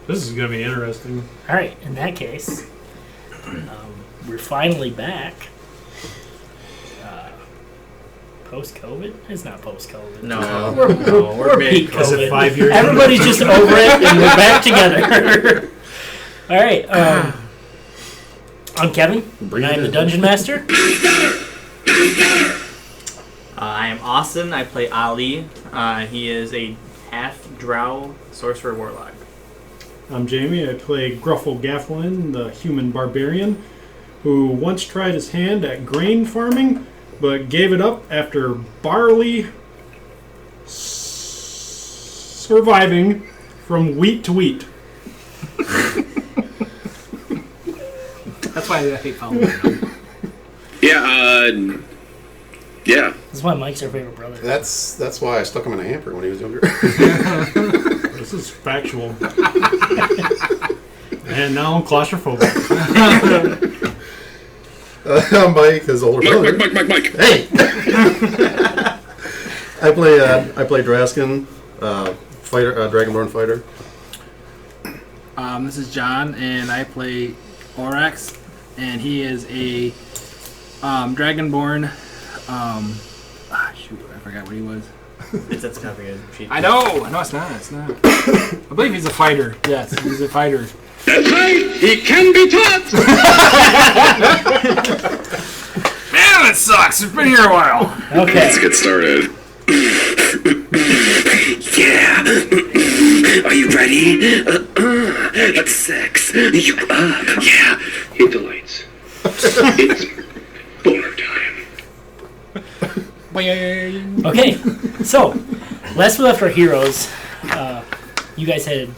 This is going to be interesting. All right, in that case, we're finally back. Post-COVID? It's not post-COVID. No, We're peak COVID. Is it 5 years? Everybody's just over it, and we're back together. All right. I'm Kevin. I'm the Dungeon Master. I am Austin. I play Ali. He is a half-drow sorcerer warlock. I'm Jamie. I play Gruffle Gafflin, the human barbarian, who once tried his hand at grain farming, but gave it up after barley surviving from wheat to wheat. That's why I hate following him. Yeah. That's why Mike's our favorite brother. That's why I stuck him in a hamper when he was younger. This is factual. And now I'm claustrophobic. I'm Mike, his older brother. Mike. Hey! I play Draskin, fighter, Dragonborn fighter. This is John, and I play Oryx, and he is a Dragonborn. Shoot, I forgot what he was. It's at the top of your sheet. I know! No, it's not. I believe he's a fighter. Yes, he's a fighter. That's right. He can be taught. Man, that sucks. We've been here a while. Okay. Let's get started. Yeah. Are you ready? That's sex. Yeah. Hit the lights. It's boner time. Okay, so last we left our heroes, you guys had,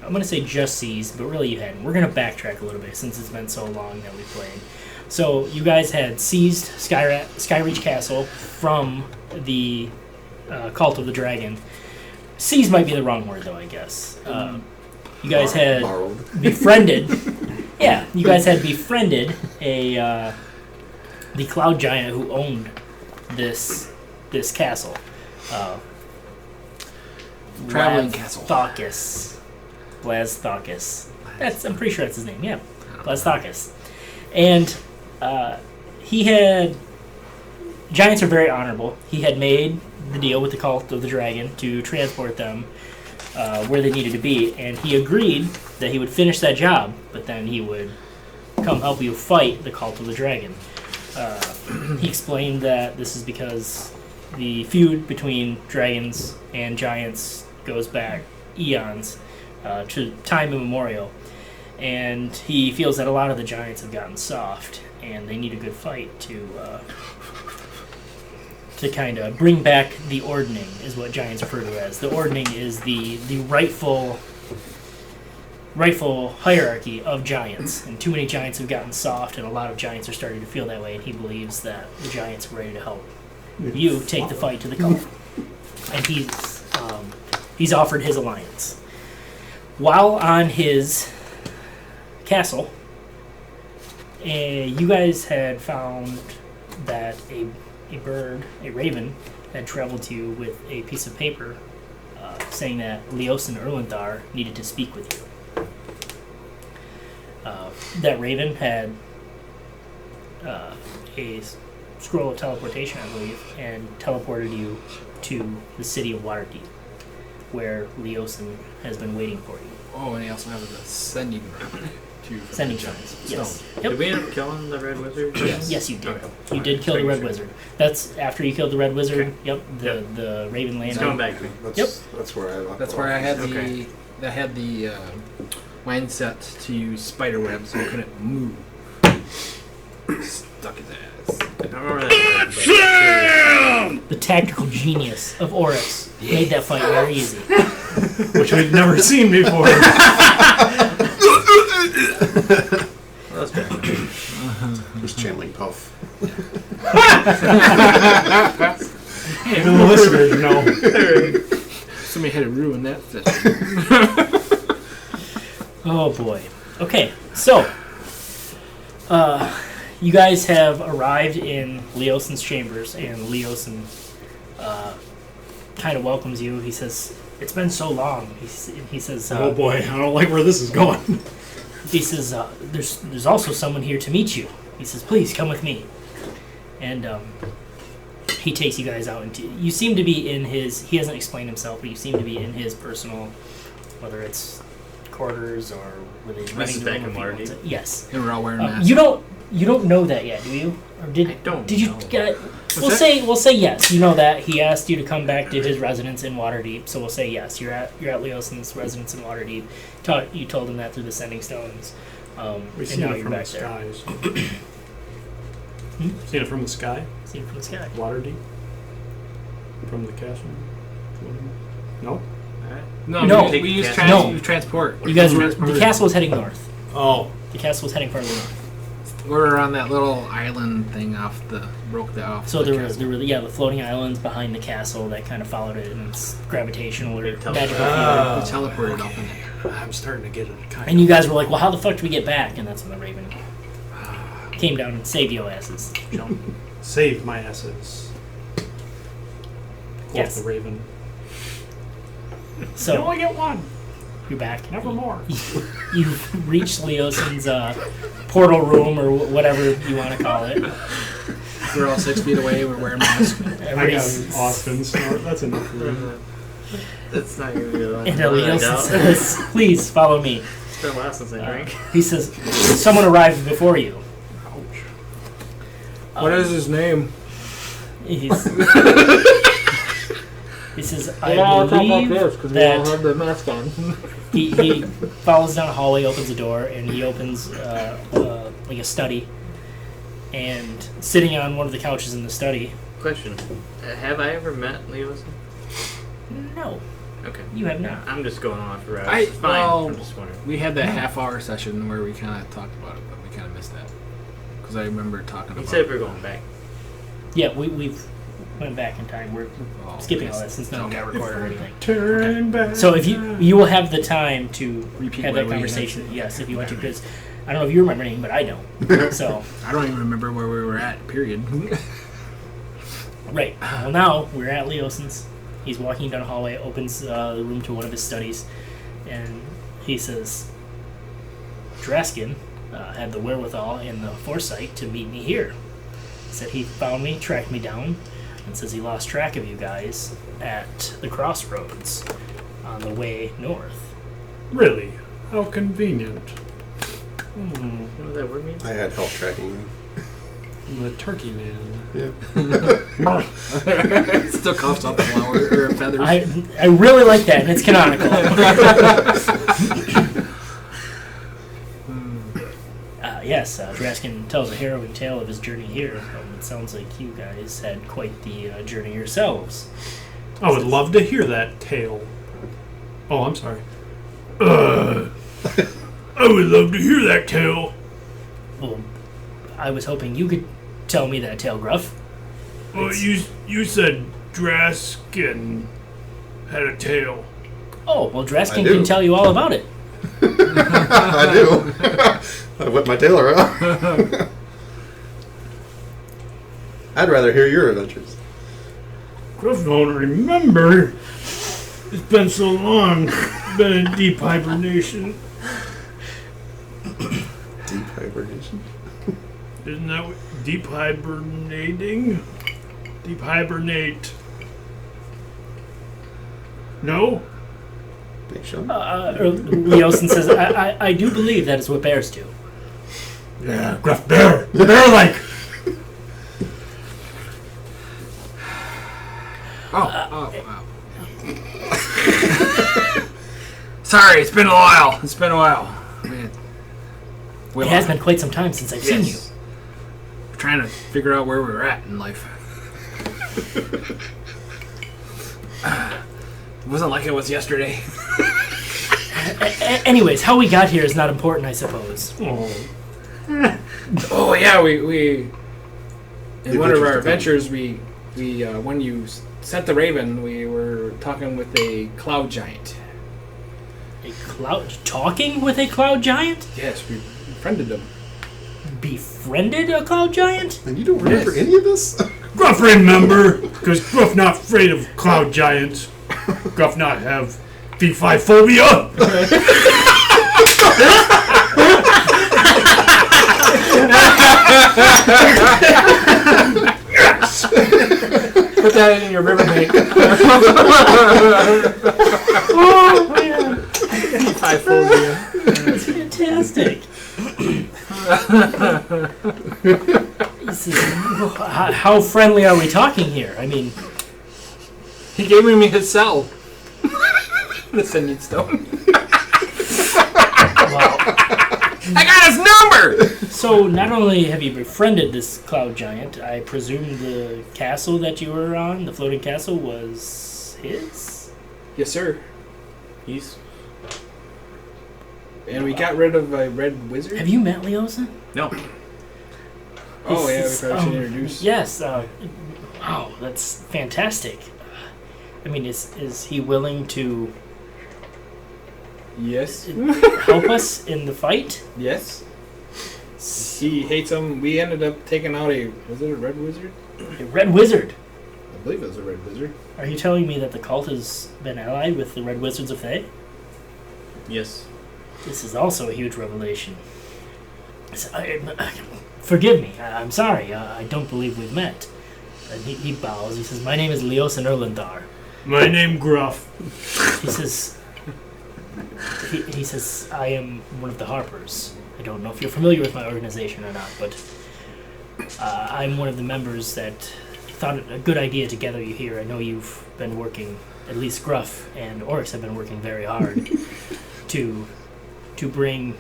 I'm going to say just seized, but really you hadn't. We're going to backtrack a little bit since it's been so long that we played. So you guys had seized Skyreach Castle from the Cult of the Dragon. Seized might be the wrong word, though, I guess. You guys had befriended. Yeah, you guys had befriended the Cloud Giant who owned this castle. Traveling castle. Blazthocus. I'm pretty sure that's his name. Yeah, Blazthocus. And giants are very honorable. He had made the deal with the Cult of the Dragon to transport them where they needed to be, and he agreed that he would finish that job, but then he would come help you fight the Cult of the Dragon. He explained that this is because the feud between dragons and giants goes back eons, to time immemorial, and he feels that a lot of the giants have gotten soft, and they need a good fight to kind of bring back the ordning, is what giants refer to as. The ordning is the rightful hierarchy of giants, and too many giants have gotten soft, and a lot of giants are starting to feel that way, and he believes that the giants are ready to help you take the fight to the cult. And he's offered his alliance. While on his castle, you guys had found that a raven, had traveled to you with a piece of paper saying that Leos and Erlenthar needed to speak with you. That raven had a scroll of teleportation, I believe, and teleported you to the city of Waterdeep, where Leosin has been waiting for you. Oh, and he also has a sending Stones. Yes. Yep. Did we end up killing the Red Wizard? Yes, you did. Okay. You did kill the Red Wizard. That's after you killed the Red Wizard. Okay. Yep. The Raven landed. It's going back to me. That's where I left. That's where I had the mindset to use spider web so I couldn't move. Stuck his ass. I don't remember that. The tactical genius of Oryx made that fight very easy. Which we've never seen before. Well, that's bad. Just channeling Puff. Even the listeners know. Somebody had to ruin that session. Oh boy. Okay, so you guys have arrived in Leosin's chambers, and Leosin kind of welcomes you. He says, It's been so long. He says, Oh boy, I don't like where this is going. he says, there's also someone here to meet you. He says, please come with me. And he takes you guys out into. You seem to be in his. He hasn't explained himself, but you seem to be in his personal, whether it's quarters or whether he's This is back in room. Waterdeep? Yes. They were all wearing masks. You don't know that yet, do you? Or did I don't Did you know. get it? What's We'll say yes. You know that he asked you to come back to his residence in Waterdeep, so we'll say yes. You're at Leoson's residence in Waterdeep. You told him that through the Sending Stones, We and seen now it you're from the back there. skies. Seen it from the sky? See it from the sky. Waterdeep? From the castle? No? No, No. we use No. transport. You guys were. The castle was heading north. Oh. The castle was heading farther north. We're on that little island thing broke that off. So the there castle. were the floating islands behind the castle that kind of followed it in its gravitational or magical Ah. field. We teleported up in it. I'm starting to get it kind And you guys were like, well, how the fuck do we get back? And that's when the Raven came down and saved your asses. of save my asses. Quote Yes. the Raven. You So only get one. you're back. Never more. You've reached Leoson's portal room or whatever you want to call it. We're all 6 feet away. We're wearing masks. I got Everybody's- an Austin snort. That's enough for me. That's not gonna be the one. And I Leoson doubt. says, please follow me. It's been a while since I drank. He says, someone arrived before you. What is his name? He's, he says, I believe that have the mask on. he follows down a hallway, opens a door, and he opens like a study. And sitting on one of the couches in the study, Question: have I ever met Leosin? no, Okay. you have not. I'm just going off the route. I- It's fine. well, I'm just wondering. We had that half-hour session where we kind of talked about it, but we kind of missed that because I remember talking He about. said we're going back. Yeah, we've went back in time. We're Oh, skipping yes. all that since none of it got recorded or anything. Turn back. So if you will have the time to Repeat have what that we conversation, yes, if you want to, because I don't know if you remember anything, but I don't. So I don't even remember where we were at. Period. right. Well, now we're at Leoson's. He's walking down a hallway, opens the room to one of his studies, and he says, Draskin had the wherewithal and the foresight to meet me here. He said he found me, tracked me down, and says he lost track of you guys at the crossroads on the way north. Really? How convenient. You know what that word means? I had help tracking you. I'm the turkey man. Yeah. Still coughs off the flower or feathers. I really like that, and it's canonical. Yes, Draskin tells a harrowing tale of his journey here. It sounds like you guys had quite the journey yourselves. I would love to hear that tale. Oh, I'm sorry. I would love to hear that tale. Well, I was hoping you could tell me that tale, Gruff. Well, you said Draskin had a tail. Oh, well, Draskin I do. can tell you all about it. I do. I whip my tail around. I'd rather hear your adventures. Gruff don't remember. It's been so long. Been in deep hibernation. Deep hibernation. Isn't that what, deep hibernating? Deep hibernate. No? Make sure. Leosin says, I do believe that is what bears do. Yeah, Gruff bear. Bear-like. Oh, wow. Sorry, it's been a while. It's been a while. Man. It has been quite some time since I've seen you. Yes. We're trying to figure out where we're at in life. It wasn't like it was yesterday. Anyways, how we got here is not important, I suppose. Oh. Oh yeah, we in one of our adventures adventures we when you sent the Raven, we were talking with a cloud giant. A cloud talking with a cloud giant? Yes, we befriended him. Befriended a cloud giant? And you don't remember Yes. any of this? Gruff remember, because Gruff not afraid of cloud giants. Gruff not have V5 phobia? Put that in your river bank. Oh man, High phobia. that's fantastic. This is- how friendly are we talking here? I mean, He gave me his cell. The sending stone. wow. I got his number! So not only have you befriended this cloud giant, I presume the castle that you were on, the floating castle, was his? Yes, sir. He's And we got rid of a red wizard. Have you met Leosa? no. Oh, yeah, we This is, probably should introduce. Yes. Wow, that's fantastic. I mean, is he willing to Yes. help us in the fight? Yes. He hates him. We ended up taking out was it a red wizard? A red wizard. I believe it was a red wizard. Are you telling me that the cult has been allied with the Red Wizards of Thay? Yes. This is also a huge revelation. Forgive me. I'm sorry. I don't believe we've met. And he bows. He says, "My name is Leosin Erlandar." My name Gruff. He says, he says, "I am one of the Harpers. I don't know if you're familiar with my organization or not, but I'm one of the members that thought it a good idea to gather you here. I know you've been working, at least Gruff and Oryx have been working very hard to bring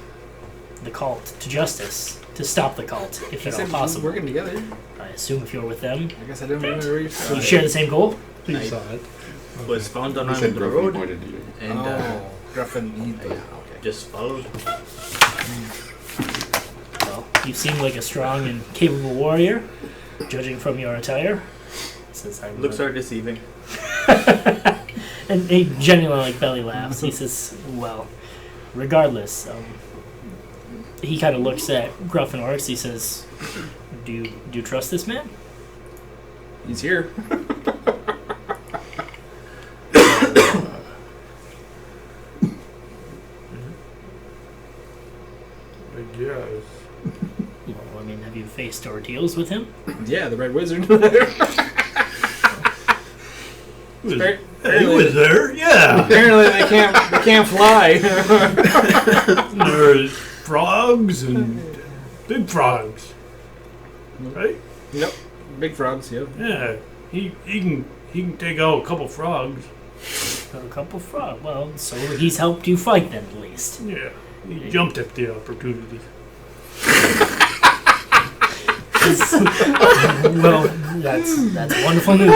the cult to justice, to stop the cult, if He at all said possible. working together. I assume if you're with them, I guess I didn't remember where you saw you it. share the same goal." You I- saw it. Was found on You said the Gruffy road pointed to you. and Oh, Gruffin. Okay. just followed. Well, you seem like a strong and capable warrior, judging from your attire. He says, "I'm Looks are deceiving. And he genuinely belly laughs. He says, "Well, regardless," he kind of looks at Gruff and Oryx. He says, "Do you trust this man?" He's here. I guess. Well, I mean, have you faced ordeals with him? Yeah, the red wizard. He Apparently- was there, yeah. Apparently they can't fly. There's frogs and big frogs. Right? Yep. Big frogs, yep. Yeah. He can take out a couple frogs. A couple frog. Well, so he's helped you fight then, at least. Yeah. He jumped at the opportunity. Well, that's wonderful news.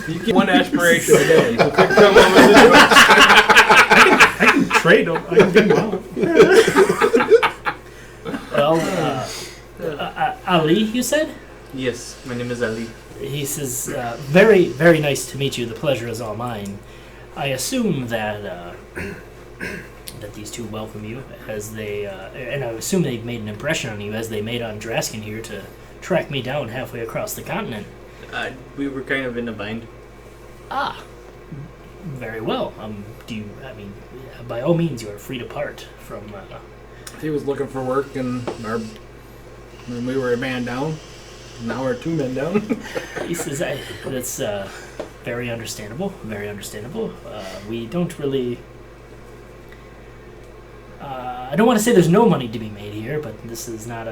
You get one aspiration a day. So pick some of them. I can trade him. I can get him out. Well, Ali, you said? Yes, my name is Ali. He says, very, very nice to meet you. The pleasure is all mine. I assume that that these two welcome you as they, and I assume they've made an impression on you as they made on Draskin here to track me down halfway across the continent. We were kind of in a bind. Ah, very well. I mean, by all means, you are free to part from. He was looking for work, and when we were a man down, now we're 2 men down. He says, that's very understandable. Very understandable. We don't really. I don't want to say there's no money to be made here, but this is not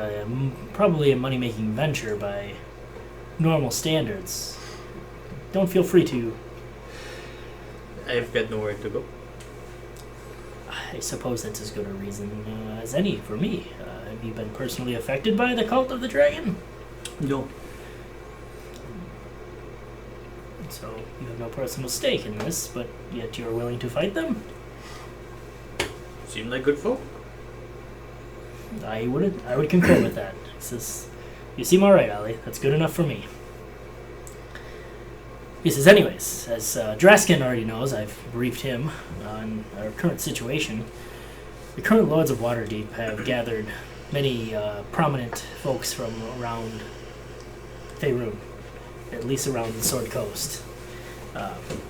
probably a money-making venture by normal standards. Don't feel free to. I've got nowhere to go. I suppose that's as good a reason as any for me. Have you been personally affected by the cult of the dragon? No. So you have no personal stake in this, but yet you're willing to fight them? Seem like good folk. I would concur with that. He says, "You seem alright, Ali. That's good enough for me." He says, anyways, as Draskin already knows, I've briefed him on our current situation. The current Lords of Waterdeep have gathered many prominent folks from around Faerun, at least around the Sword Coast.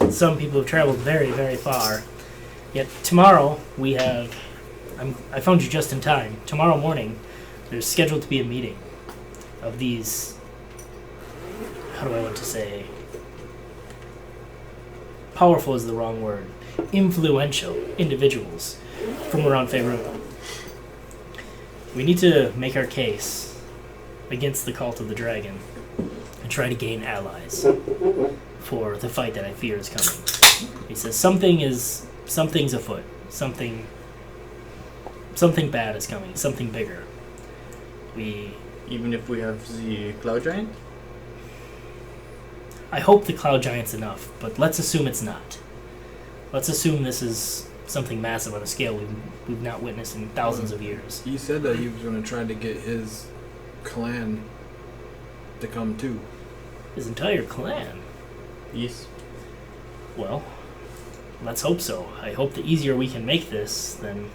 Some people have traveled very, very far. Yet tomorrow we have. I found you just in time. Tomorrow morning, there's scheduled to be a meeting of these. How do I want to say? Powerful is the wrong word. Influential individuals from around Faerun. We need to make our case against the cult of the dragon and try to gain allies for the fight that I fear is coming. He says something's afoot. Something bad is coming. Something bigger. Even if we have the cloud giant? I hope the cloud giant's enough, but let's assume it's not. Let's assume this is something massive on a scale we've not witnessed in thousands of years. He said that he was going to try to get his clan to come too. His entire clan? Yes. Well, let's hope so. I hope the easier we can make this, then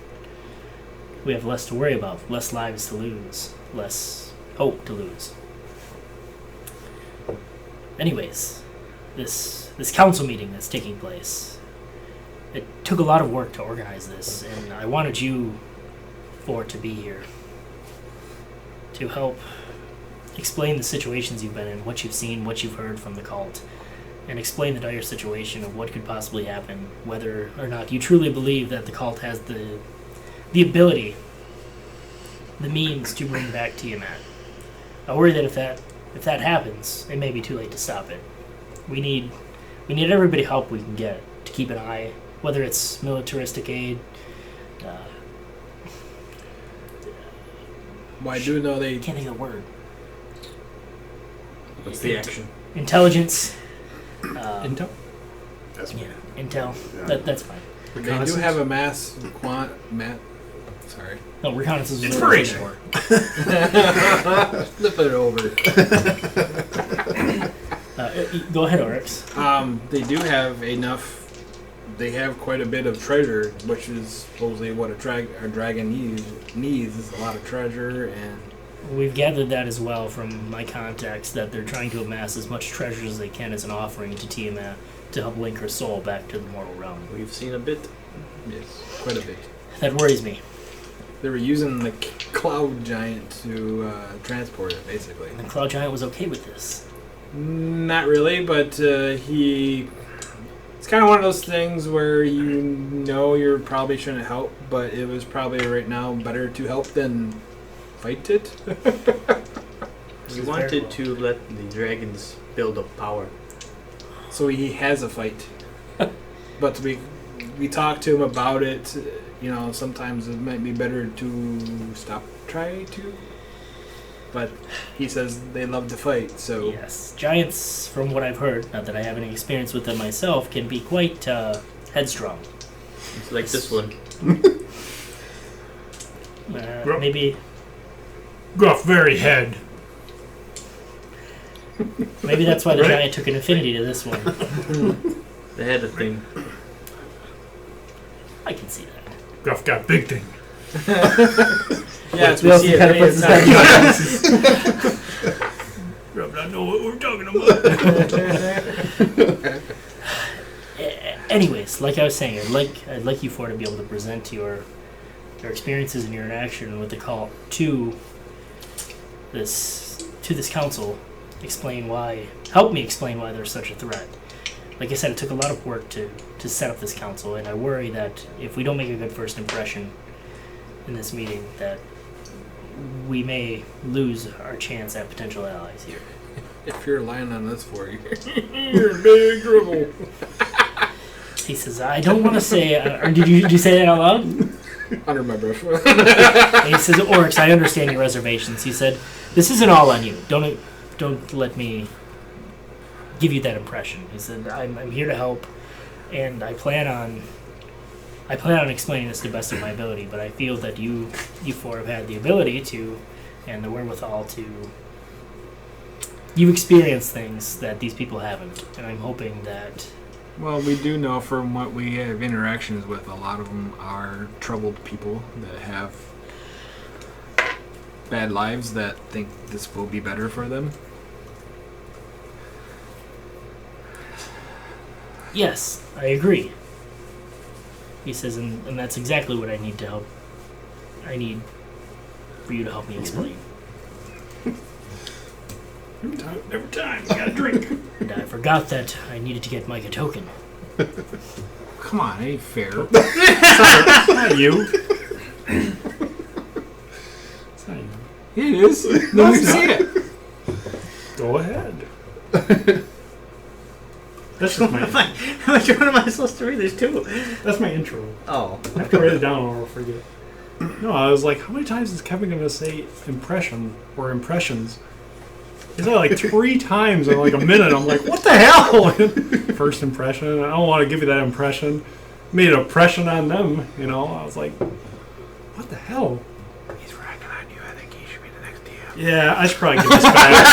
we have less to worry about, less lives to lose, less hope to lose. Anyways, this council meeting that's taking place, it took a lot of work to organize this, and I wanted you four to be here to help explain the situations you've been in, what you've seen, what you've heard from the cult, and explain the dire situation of what could possibly happen, whether or not you truly believe that the cult has the ability, the means to bring back Tiamat. I worry that if that happens, it may be too late to stop it. We need everybody help we can get to keep an eye, whether it's militaristic aid. Well, I do know they. Can't think of the word. What's the action? Intelligence. Intel? Yeah, intel. That's fine. They do have a sorry. No, reconnaissance is Inspiration. Flip it over. Go ahead, Oryx. They do have enough. They have quite a bit of treasure, which is supposedly what a dragon needs is a lot of treasure, and We've gathered that as well from my contacts, that they're trying to amass as much treasure as they can as an offering to Tiamat to help link her soul back to the mortal realm. We've seen a bit. yes, quite a bit. That worries me. They were using the cloud giant to transport it, basically. And the Cloud Giant was okay with this. Not really, but he. It's kind of one of those things where you know you probably shouldn't help, but it was probably right now better to help than fight it. We wanted to let the dragons build up power. So he has a fight. But we talked to him about it. You know, sometimes it might be better to try to. But he says they love to fight, so... Yes. Giants, from what I've heard, not that I have any experience with them myself, can be quite headstrong. It's like this one. Maybe Gruff very head. maybe that's why the Right? giant took an affinity to this one. They had a thing. I can see that. Gruff got big thing. Yes, We we also see it. kind of It's put not- Gruff don't know what we're talking about. Anyways, like I was saying, I'd like you four to be able to present your experiences and your interaction with the cult to this council. Help me explain why there's such a threat. Like I said, it took a lot of work to set up this council, and I worry that if we don't make a good first impression in this meeting, that we may lose our chance at potential allies here. If you're lying on this for you, you're in big trouble. He says, I don't want to say, or did you say that out loud? Under my breath. And he says, Oryx, I understand your reservations. He said, this isn't all on you. Don't let me give you that impression. He said, I'm here to help, and I plan on explaining this to the best of my ability, but I feel that you four have had the ability to, and the wherewithal to. You've experienced things that these people haven't, and I'm hoping that. Well, we do know from what we have interactions with, a lot of them are troubled people that have bad lives that think this will be better for them. Yes, I agree. He says, and that's exactly what I need to help. I need for you to help me explain. Every time, you gotta drink. And I forgot that I needed to get Mike a token. Come on, ain't fair. Not you. It's not you. It is. No, it's you see not. it. Go ahead. That's just my. Which one am I supposed to read? There's two. That's my intro. Oh. I have to write it down or I'll forget. No, I was like, how many times is Kevin gonna say impression or impressions? He said it like 3 times in like a minute. I'm like, what the hell? First impression. I don't want to give you that impression. Made an impression on them, you know. I was like, what the hell? He's ragging on you. I think he should be the next DM. Yeah, I should probably give this back.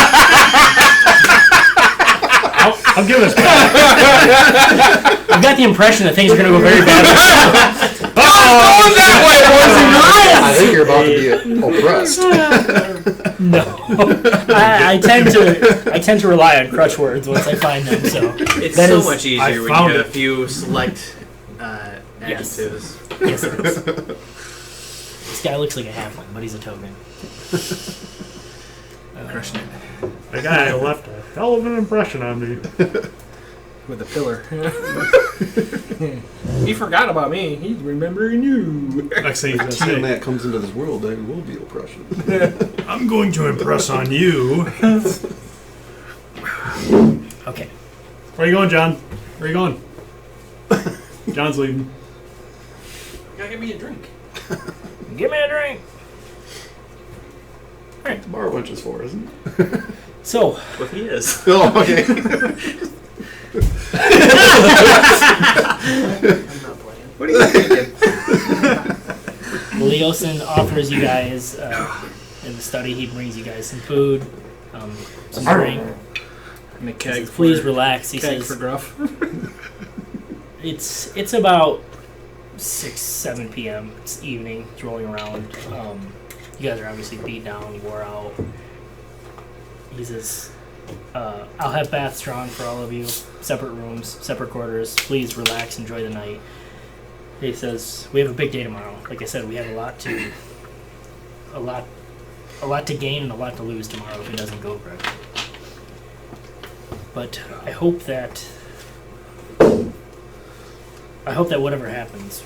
I'll give this back. I've got the impression that things are going to go very badly. I think you're about to be oppressed. No, I tend to rely on crutch words once I find them. So It's that so is- much I easier when found you have it. a few select adjectives. Yes, it is. This guy looks like a halfling, but he's a token. Crushing it. The guy left a hell of an impression on me. With a pillar. He forgot about me. He's remembering you. Next thing he's gonna When say, that comes into this world, there will be oppression. I'm going to impress on you. Okay. Where are you going, John? Where are you going? John's leaving. You gotta get me a drink. Give me a drink. That's bar wench is for, isn't it? So, What he is. Oh, okay. I'm not playing. What are you thinking? Leosin offers you guys in the study. He brings you guys some food, some drink. And a He keg says, please for, relax. He keg says for Gruff. it's about 6-7 p.m. It's evening. It's rolling around. You guys are obviously beat down, wore out. He says, I'll have baths drawn for all of you. Separate rooms, separate quarters. Please relax, enjoy the night. He says, we have a big day tomorrow. Like I said, we have a lot to gain and a lot to lose tomorrow if it doesn't go correctly. But I hope that whatever happens,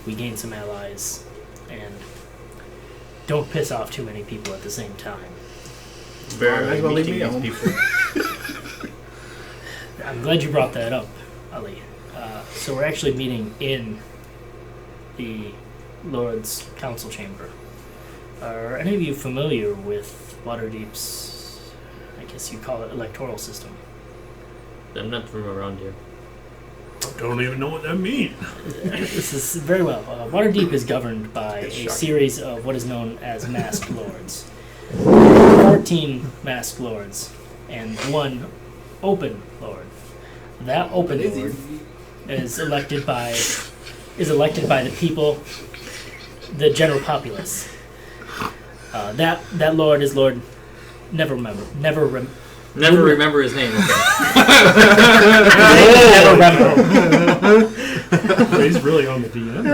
we gain some allies and don't piss off too many people at the same time. Where Might are as well we leave meeting me these at people? I'm glad you brought that up, Ali. So we're actually meeting in the Lord's Council Chamber. Are any of you familiar with Waterdeep's, I guess you'd call it, electoral system? I'm not from around here. Don't even know what that means. This is very well. Waterdeep is governed by It's a shocking. series of what is known as masked lords. 14 masked lords and 1 open lord. That open lord is elected by the people, the general populace. That lord is Lord Never Remember. Never remember his name. Okay. Never Remember. He's really on the DM.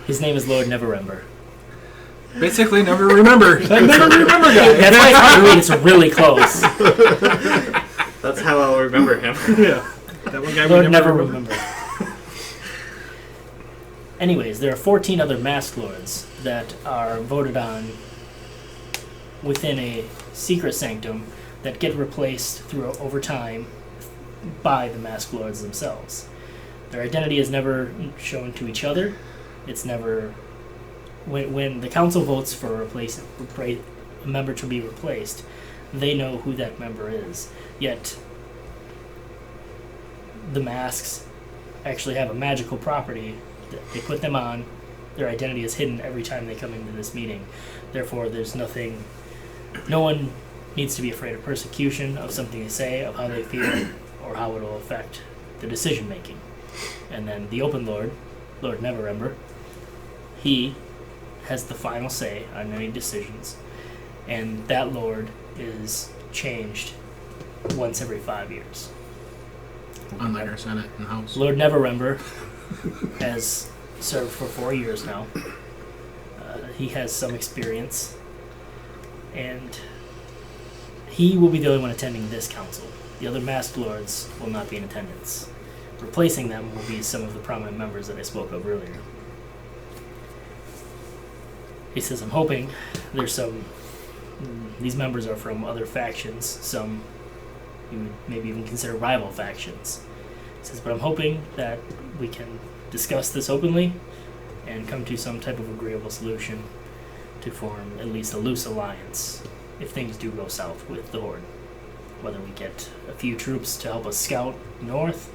His name is Lord Never Remember. Basically, never remember. That never remember guy. That's why it's hard to read. It's really close. That's how I'll remember him. Yeah. That one guy we Lord never Never remember. Remember. Anyways, there are 14 other masked lords that are voted on within a secret sanctum that get replaced over time by the masked lords themselves. Their identity is never shown to each other. It's never when the council votes for a member to be replaced, they know who that member is. Yet the masks actually have a magical property that they put them on. Their identity is hidden every time they come into this meeting. Therefore, no one needs to be afraid of persecution, of something they say, of how they feel, or how it will affect the decision making. And then the open lord, Lord Never Remember, he has the final say on any decisions, and that lord is changed once every 5 years. Unlike our Senate and House. Lord Neverember has served for 4 years now. He has some experience, and he will be the only one attending this council. The other masked lords will not be in attendance. Replacing them will be some of the prominent members that I spoke of earlier. He says, I'm hoping there's some... These members are from other factions, some you would maybe even consider rival factions. He says, but I'm hoping that we can discuss this openly and come to some type of agreeable solution to form at least a loose alliance if things do go south with the Hoard. Whether we get a few troops to help us scout north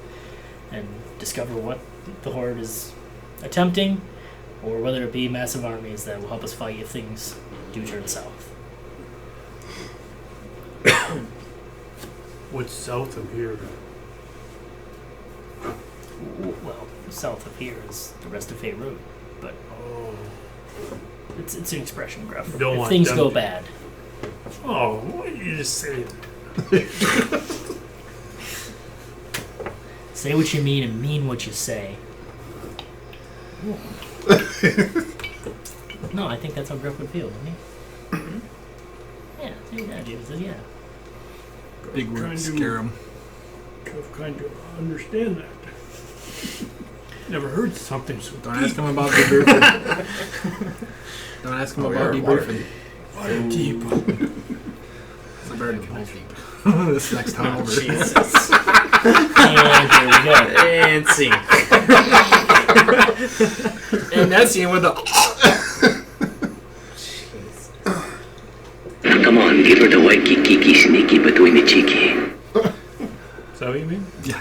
and discover what the Hoard is attempting, or whether it be massive armies that will help us fight if things do turn south. What's south of here? Well, south of here is the rest of Fate Road, but Oh. it's an expression, Gruff. Don't If want things them go to- bad. Oh, what did you just say? Say what you mean and mean what you say. No, I think that's how Gruff would feel, wouldn't he? Yeah, James says, yeah. Big Trying words to- scare him. Kind of understand that. Never heard something so Don't deep. ask him about debriefing. Don't ask him Oh, about yeah, debriefing. Deep. It's a very deep. This next time over. Jesus. And here we go. And see. And that scene with the. Come on, give her the waikiki sneaky between the cheeky. Is that what you mean? Yeah.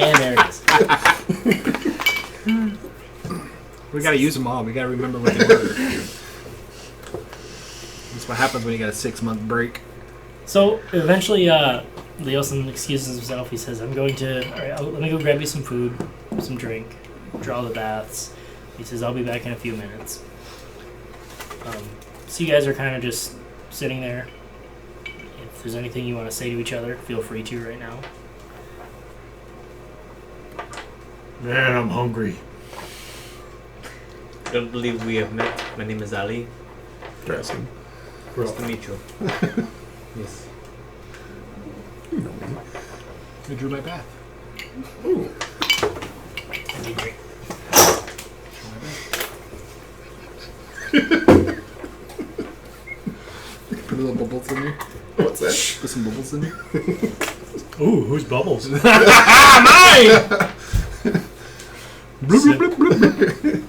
And there it is. We gotta use them all. We gotta remember what they were. That's what happens when you got a 6-month break. So eventually, Leosin excuses himself. He says, I'm going to... Alright, let me go grab you some food, some drink, draw the baths. He says, I'll be back in a few minutes. So you guys are kind of just sitting there. If there's anything you want to say to each other, feel free to right now. Man, I'm hungry. I don't believe we have met. My name is Ali. Dressing. Nice to meet you. Yes. I drew my bath. That'd be great. Put a little bubbles in there. What's that? Put some bubbles in there. Ooh, who's Bubbles?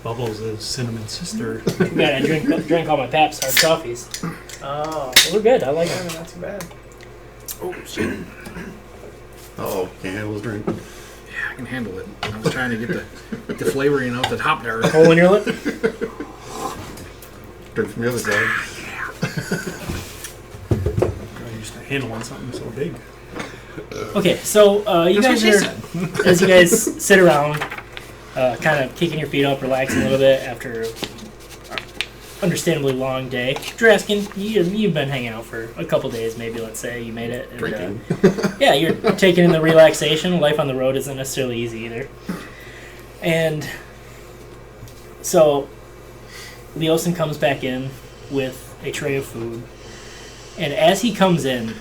Bubbles is Cinnamon's sister. Too bad I drank all my Pabst hard coffees. Oh. They were good. I like them. Not too bad. Oh, shit. Oh, can't handle his drink. Yeah, I can handle it. I was trying to get the flavoring out the top there. Hole in your lip? Drink from the other side. I'm used to handling something so big. Okay, so you guys are, as you guys sit around, kind of kicking your feet up, relaxing a little bit after an understandably long day. Draskin, you've been hanging out for a couple days, maybe, let's say. You made it. And, Drinking. yeah, you're taking in the relaxation. Life on the road isn't necessarily easy either. And so Leosin comes back in with a tray of food. And as he comes in,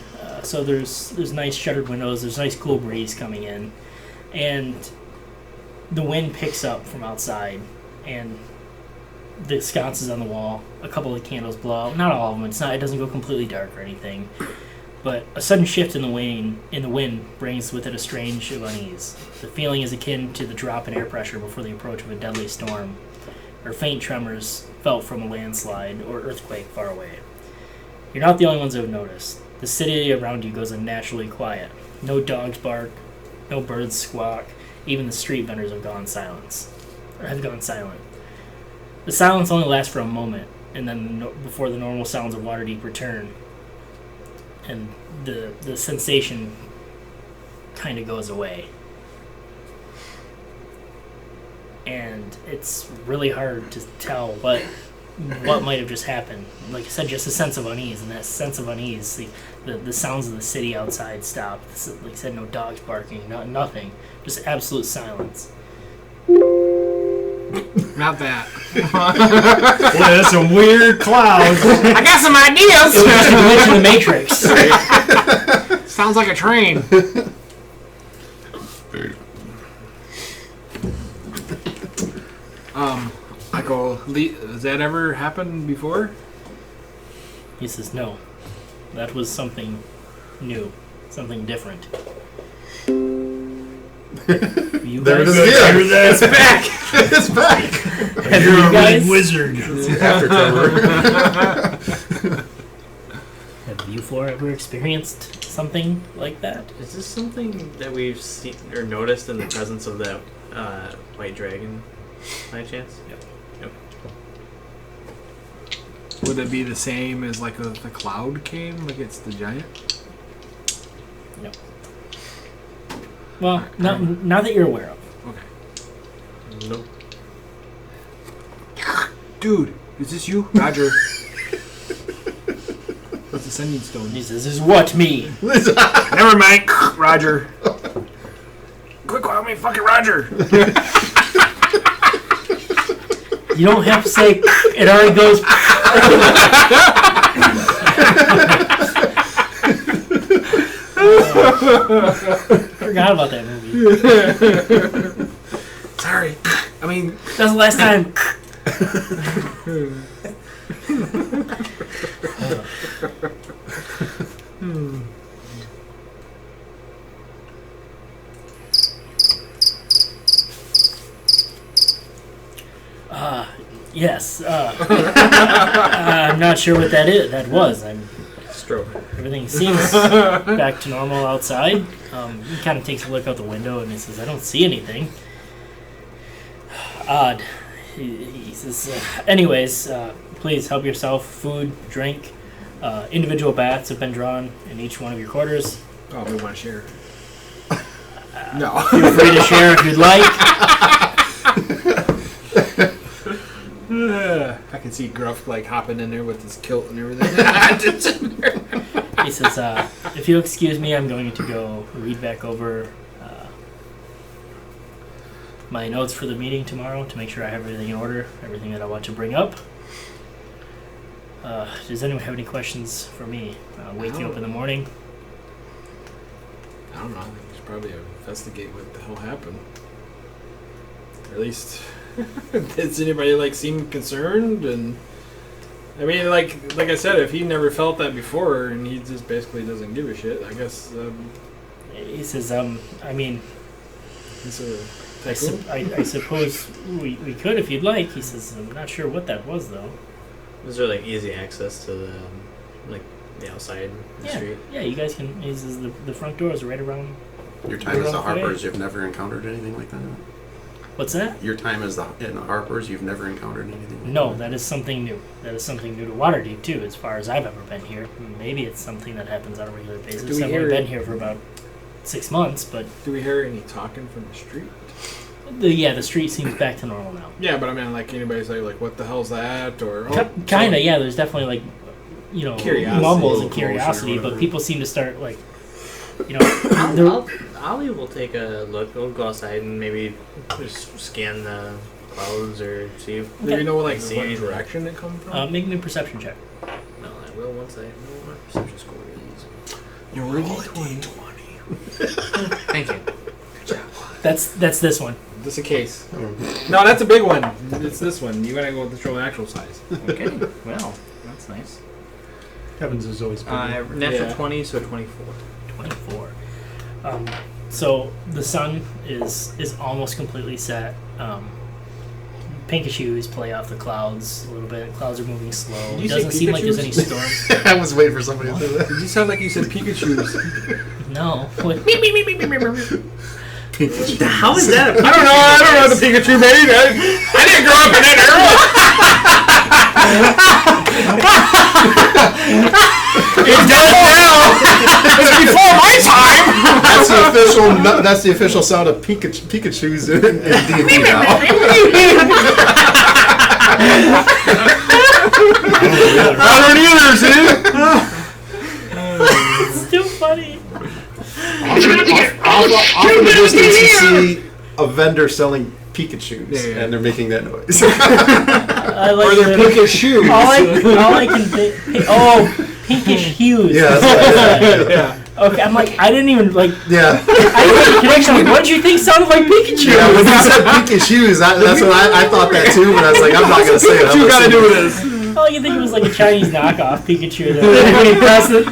so there's nice shuttered windows, there's nice cool breeze coming in, and the wind picks up from outside, and the sconces on the wall, a couple of candles blow out. Not all of them. It doesn't go completely dark or anything, but a sudden shift in the wind brings with it a strange unease. The feeling is akin to the drop in air pressure before the approach of a deadly storm, or faint tremors felt from a landslide or earthquake far away. You're not the only ones who have noticed. The city around you goes unnaturally quiet. No dogs bark, no birds squawk. Even the street vendors have gone silent. The silence only lasts for a moment, and then before the normal sounds of Waterdeep return, and the sensation kind of goes away. And it's really hard to tell what what might have just happened. Like I said, just a sense of unease, and that sense of unease, the sounds of the city outside stopped. Like I said, no dogs barking, nothing, just absolute silence. Not that. Boy, that's some weird clouds. I got some It ideas. was just a glitch in the Matrix. Sounds like a train. I go, has that ever happened before? He says, no, that was something new, something different. You There it guys, is again. It's back. It's back. have You're you a guys, wizard. After cover. have you four ever experienced something like that? Is this something that we've seen or noticed in the presence of that white dragon, by chance? Yep. Would it be the same as like the cloud came? Like it's the giant? Well, not that you're aware of. Okay. Nope. Dude, is this you? Roger. What's the sending stone? He says, "Is what me?" Never mind. Roger. Quick, call me fucking Roger. You don't have to say. It already goes. Forgot about that movie. Sorry. I mean, That's the last time. Yes. I'm not sure what that is. That was. Stroke. Everything seems back to normal outside. He kind of takes a look out the window and he says, "I don't see anything." Odd. He says, "Anyways, please help yourself. Food, drink. Individual baths have been drawn in each one of your quarters. oh, we want to share. No. Feel free to share if you'd like." I can see Gruff like hopping in there with his kilt and everything. He says, "If you'll excuse me, I'm going to go read back over my notes for the meeting tomorrow to make sure I have everything in order, everything that I want to bring up. Does anyone have any questions for me? Wake you up in the morning?" I don't know. I think we should probably investigate what the hell happened. Or at least, does anybody like seem concerned? And I mean, like I said, if he never felt that before and he just basically doesn't give a shit, I guess He says, I mean, he's a I suppose we could if you'd like. He says, "I'm not sure what that was, though." Is there like easy access to the the outside the street? Yeah, you guys can. He says, the front door is right around. Your time as the Okay. Harpers, you've never encountered anything like that? What's that? Your time as in the Harpers, you've never encountered anything like No, that? that is something new. That is something new to Waterdeep, too, as far as I've ever been here. Maybe it's something that happens on a regular basis. Do we I've hear- only been here for about 6 months, but Do we hear any talking from the street? the street seems back to normal now. Yeah, but I mean, like anybody say like, "What the hell's that?" Or Kind of, yeah. There's definitely like, Curiosity. mumbles and Commotion or curiosity, but whatever. people seem to start like, they're- Ollie will take a look. We'll go outside and maybe just scan the clouds or see if Do you know like See what anything. direction it come from? make me a perception check. No, I will once I know what my perception score is. You're really 20. Thank you. That's this one. Just a case. No, that's a big one. It's this one. You gotta go with the show actual size. Okay. Well, that's nice. Kevin's is always bigger. Natural Yeah. 20, so 24. 24. So the sun is almost completely set. Pinkish hues play off the clouds a little bit. Clouds are moving slow. Did It you say doesn't seem like there's any Pikachus? storm. I was waiting for somebody to say that. Did you sound like you said Pikachu's? No. What? How is that? I don't know what the Pikachu made. I didn't grow up in that era. It's dead now. It's before my time. That's the official sound of Pikachu's in D&D now. I don't either, see? It's still funny. Off in the distance, you see a vendor selling Pikachus, Yeah. and they're making that noise. I like Or they're the- Pikachu. all I can think. Oh, pinkish hues. Yeah, that's right. Yeah. Okay, I'm like, I didn't even like. Yeah. I didn't make a connection. Like, what did you think sounded like Pikachu? Yeah, when you said Pikachus, that's what I thought that too, but I was like, I'm not going to say it. What you gotta do with this? All I can think it was like a Chinese knockoff Pikachu. When he pressed it.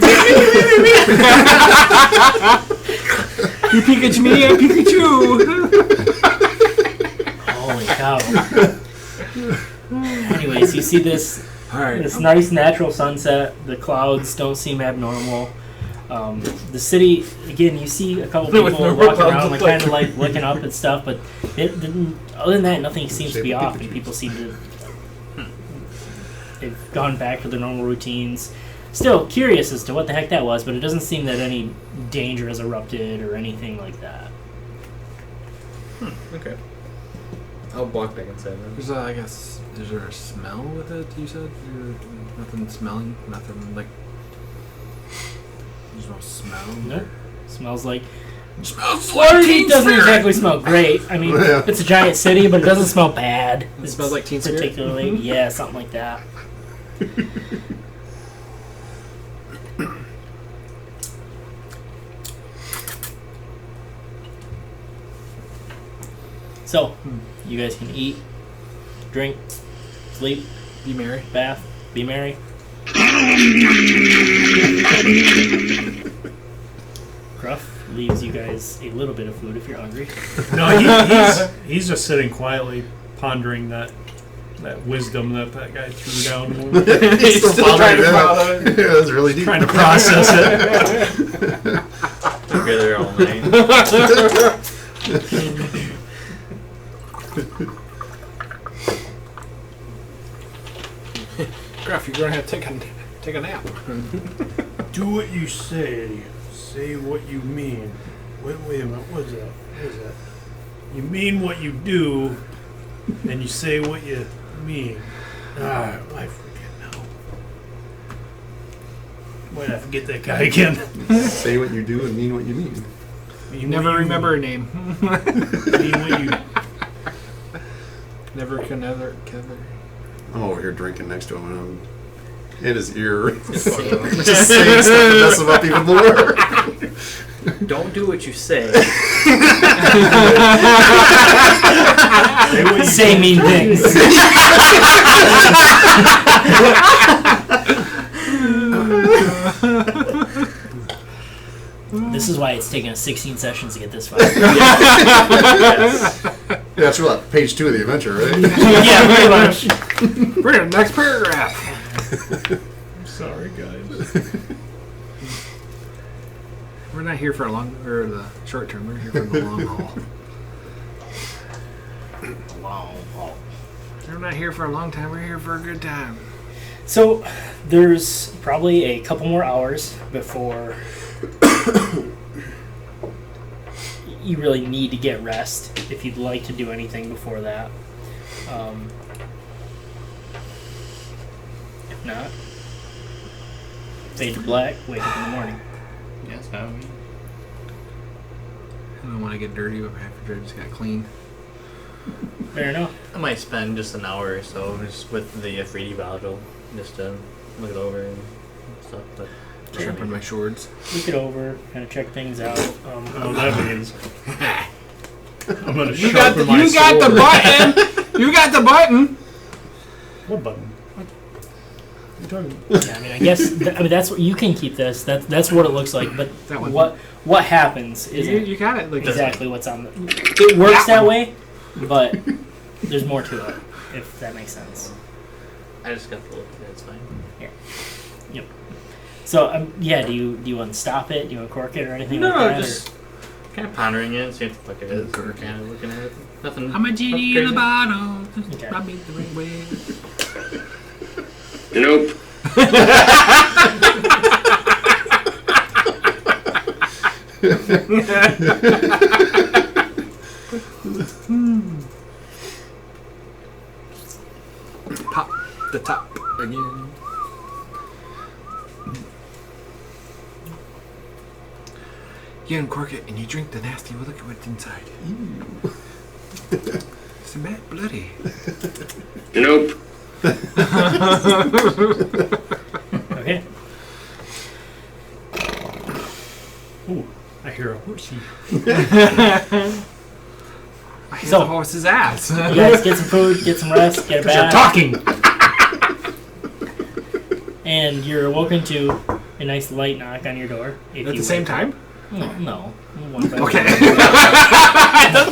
You Pikachu me, I Pikachu. Holy cow. Anyways, you see this Alright. this nice natural sunset. The clouds don't seem abnormal. The city, again, you see a couple With people normal walking around, clouds like look kind of like looking up and stuff, but other than that, nothing seems to be Shape of off, and Pikachu. people seem to they've gone back to their normal routines. Still curious as to what the heck that was, but it doesn't seem that any danger has erupted or anything like that. Okay. I'll walk back inside then. There's I guess, is there a smell with it, you said? Nothing smelling? Nothing like... There's no smell? Nope. Smells like Smells like Waterdeep Teen doesn't Spirit! exactly smell great. I mean, Yeah. it's a giant city, but it doesn't smell bad. It smells like Teen Spirit? particularly, yeah, something like that. So, you guys can eat, drink, sleep, Be merry. bath, be merry. Gruff leaves you guys a little bit of food if you're hungry. No, he's just sitting quietly pondering that wisdom that guy threw down. He's still trying to following follow that. Yeah, that's really deep. Trying to process it. Together all night. Gruff, you're gonna have to take a nap. Do what you say. Say what you mean. Wait a minute. What is that? What is that? You mean what you do, and you say what you mean. Ah, I forget now. Why did I forget that guy again? Say what you do and mean what you mean. You never remember a name. Mean what you. Never can ever. I'm over here drinking next to him, and I'm in his ear. Just saying stuff to mess him up even more. Don't do what you say. Say what you Say mean things. This is why it's taken us 16 sessions to get this far. Yeah, that's what, page 2 of the adventure, right? Yeah, pretty much. Read the next paragraph. I'm sorry, guys. We're not here for a long or the short term. We're here for the long haul. Long haul. We're not here for a long time. We're here for a good time. So, there's probably a couple more hours before you really need to get rest if you'd like to do anything before that. If not, fade to black, wake up in the morning. Yes, how we. I don't want to get dirty after I just got clean. Fair enough. I might spend just an hour or so just with the 3D module just to look it over and stuff. But Sharpen my swords. Look it over, kind of check things out. What that means. I'm gonna You got sharpen my the sword. button. You got the button. What button? What are you talking about? Yeah, I mean, I guess that's what you can keep this. That's what it looks like. But That one. what happens You, isn't you got it. Like exactly what's on the. It works that way, but there's more to it. If that makes sense. I just got the look at it, it's fine. Yep. So yeah, do you want to stop it? Do you want to cork it or anything No, like that? just kind of pondering it, see what the fuck it is. Kind of looking at it. Nothing. I'm a genie in crazy. the bottle. Just Okay. rub me the right way. Nope. Pop the top. again. You uncork it and you drink the nasty liquid inside. It's a bad bloody. Nope. Okay. Ooh, I hear a horsey. I hit So- the horse's ass. You guys get some food, get some rest, get a You're bath, talking. and you're awoken to a nice light knock on your door. If At you the same wake. time? No. One by Okay. one.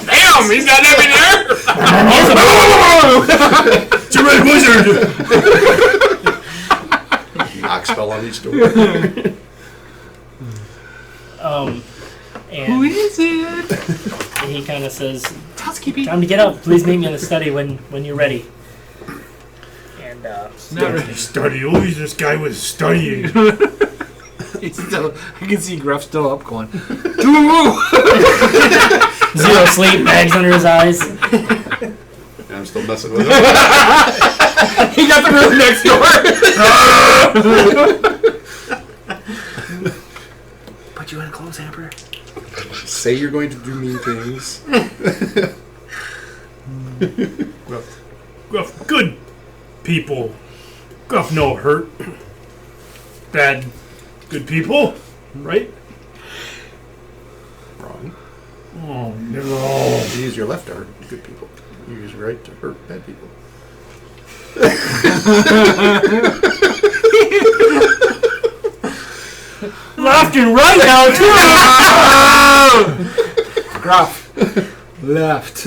Damn, he's got that It's a red wizard. Knock spell on each door. And Who is it? he kind of says, Housekeeping. "Time to get up. Please meet me in the study when you're ready." And Not ready. Study. Always this guy was studying. He's still, I can see Gruff still up going, zero sleep, bags under his eyes. I'm still messing with it. he got the room next door. Put you in a clothes hamper. Say you're going to do mean things. Gruff, good people. Gruff no hurt. Bad, good people, right? Wrong. Oh no. You use your left to hurt good people. You use your right to hurt bad people. Left and right now too. Gruff. Left.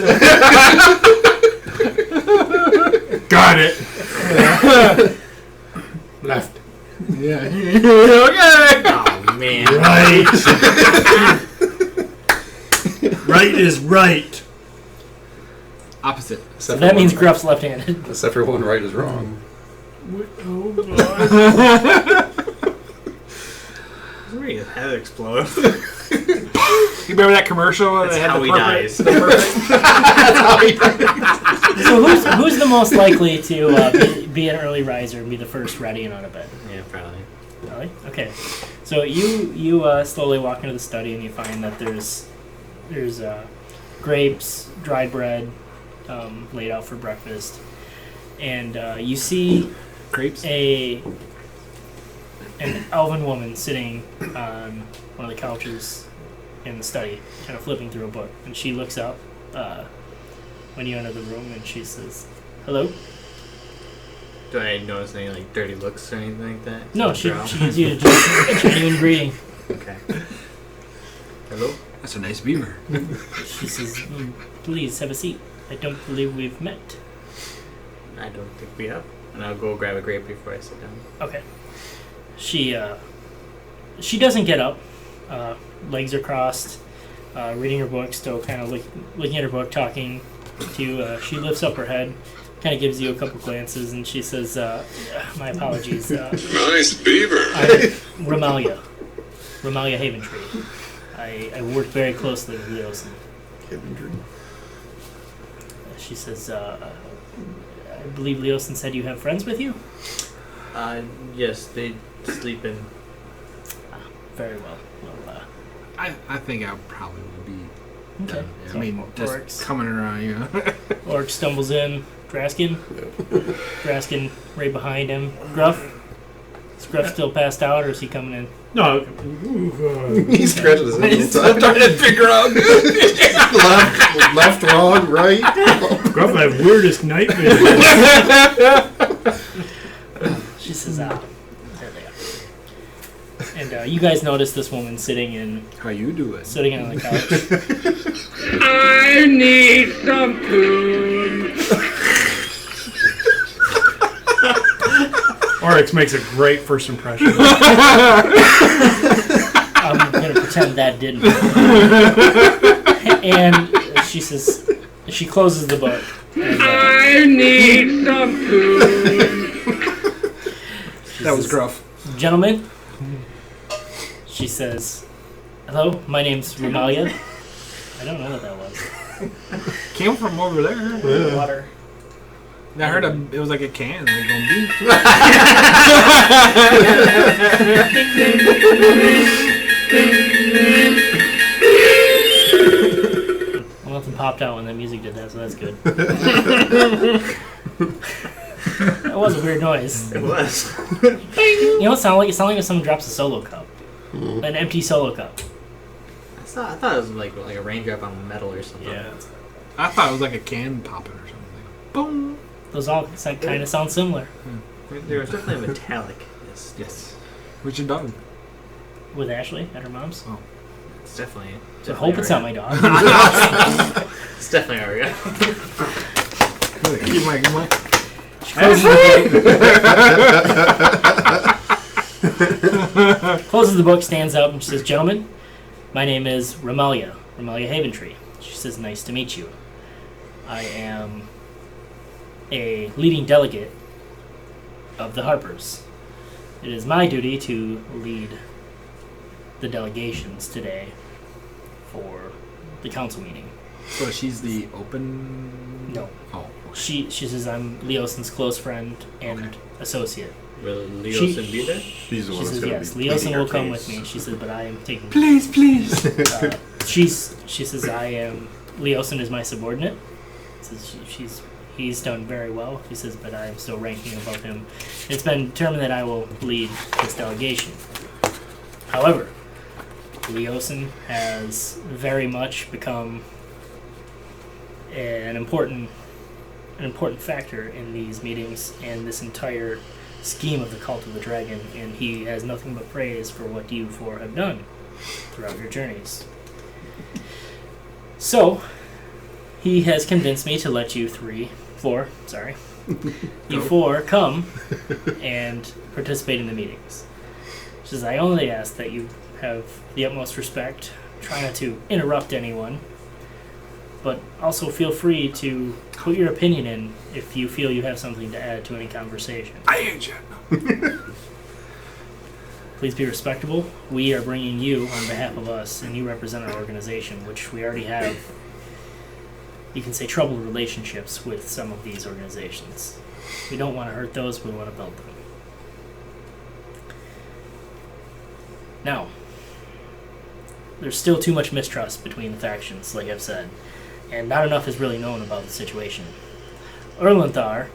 Got it. Left. Yeah. Okay. Oh man. Right. Right is right. Opposite. So that means Gruff's left-handed. Except for one right is wrong. Oh God. His head explode. You remember that commercial? Where That's they had how the he perfect- dies. So who's the most likely to be an early riser and be the first ready and out of bed? Yeah, probably. Really? Okay. So you slowly walk into the study and you find that there's grapes, dried bread, laid out for breakfast, and you see Grapes. an elven woman sitting on one of the couches in the study, kind of flipping through a book, and she looks up when you enter the room and she says, "Hello." Do I notice any like dirty looks or anything like that? No, she Drow? gives you just a genuine greeting. Okay. Hello? That's a nice beaver. She says, "Please have a seat. I don't believe we've met." I don't think we have. And I'll go grab a grape before I sit down. Okay. She doesn't get up. Legs are crossed, reading her book, still kind of looking at her book, talking to you. She lifts up her head, kind of gives you a couple glances, and she says, "My apologies. Nice beaver. I'm Romalia Haventree. I work very closely with Leosin." She says, "I believe Leosin said you have friends with you?" Yes, they sleep in. Very well. Well, I think I probably would be. okay. I So, mean, just Orcs. coming around, you know. Orc stumbles in. Draskin. Draskin right behind him. Gruff. Is Gruff still passed out, or is he coming in? No. He's scratching his head He's all still the trying to figure out. time. left, wrong, right. Gruff, my weirdest nightmare. She says, there they are. And you guys notice this woman sitting on How you doing? the couch. I need some food. Oryx makes a great first impression. I'm going to pretend that didn't. And she says, she closes the book. And, I need some food. she That was says, Gruff. "Gentlemen," she says, "Hello, my name's Romalia." I don't know what that was. Came from over there. Water. I heard it was like a can. Like going beep. Well, nothing popped out when the music did that, so that's good. That was a weird noise. It was. You know what it sounded like? It sounded like if someone drops a solo cup. An empty solo cup. I thought it was like a raindrop on metal or something. Yeah. I thought it was like a can popping or something. Like, boom. Those all kind of sound similar. There was definitely a metallic. Yes. Where's your dog? With Ashley at her mom's. Oh. It's definitely. I hope it's not my dog. It's definitely Aria. Good mic. Closes the book, stands up, and she says, "Gentlemen, my name is Romelia Haventree." She says, "Nice to meet you. I am a leading delegate of the Harpers. It is my duty to lead the delegations today for the council meeting." So she's the open. No. Oh. She says, "I'm Leosin's close friend and associate." Will Leosin be there? She's the She one that's says, going "Yes, to be Leosin pleading will her come case. with me." She says, "But I am taking." Please. She says, "I am. Leosin is my subordinate." Says he's done very well. He says, "But I am still ranking above him. It's been determined that I will lead this delegation. However, Leosin has very much become an important factor in these meetings and this entire scheme of the Cult of the Dragon, and he has nothing but praise for what you four have done throughout your journeys. So, he has convinced me to let you four come and participate in the meetings. She says, "I only ask that you have the utmost respect, try not to interrupt anyone, but also feel free to put your opinion in if you feel you have something to add to any conversation. I ain't you. Please be respectable. We are bringing you on behalf of us, and you represent our organization, which we already have, you can say, troubled relationships with some of these organizations. We don't want to hurt those, we want to build them. Now, there's still too much mistrust between the factions, like I've said, and not enough is really known about the situation. Erlenthar,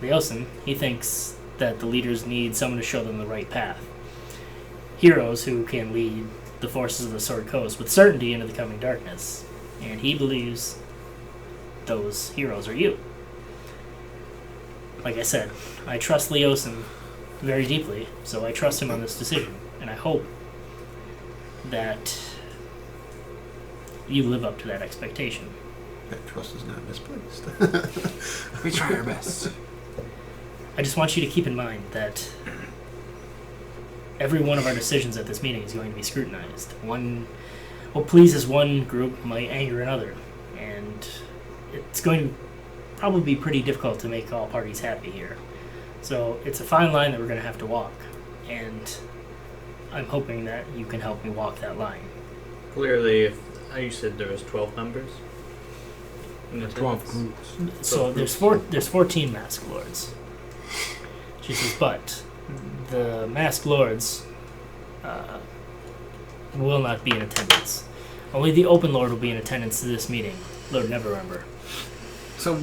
Leosin, he thinks that the leaders need someone to show them the right path. Heroes who can lead the forces of the Sword Coast with certainty into the coming darkness. And he believes those heroes are you. Like I said, I trust Leosin very deeply, so I trust him on this decision. And I hope that you live up to that expectation. That trust is not misplaced. We try our best. I just want you to keep in mind that every one of our decisions at this meeting is going to be scrutinized. What pleases one group might anger another, and it's going to probably be pretty difficult to make all parties happy here. So it's a fine line that we're going to have to walk, and I'm hoping that you can help me walk that line. Clearly, you said there was 12 members? 12 groups. So there's 14 Masked Lords. She says, but the Masked Lords will not be in attendance. Only the Open Lord will be in attendance to this meeting. Lord Neverember. So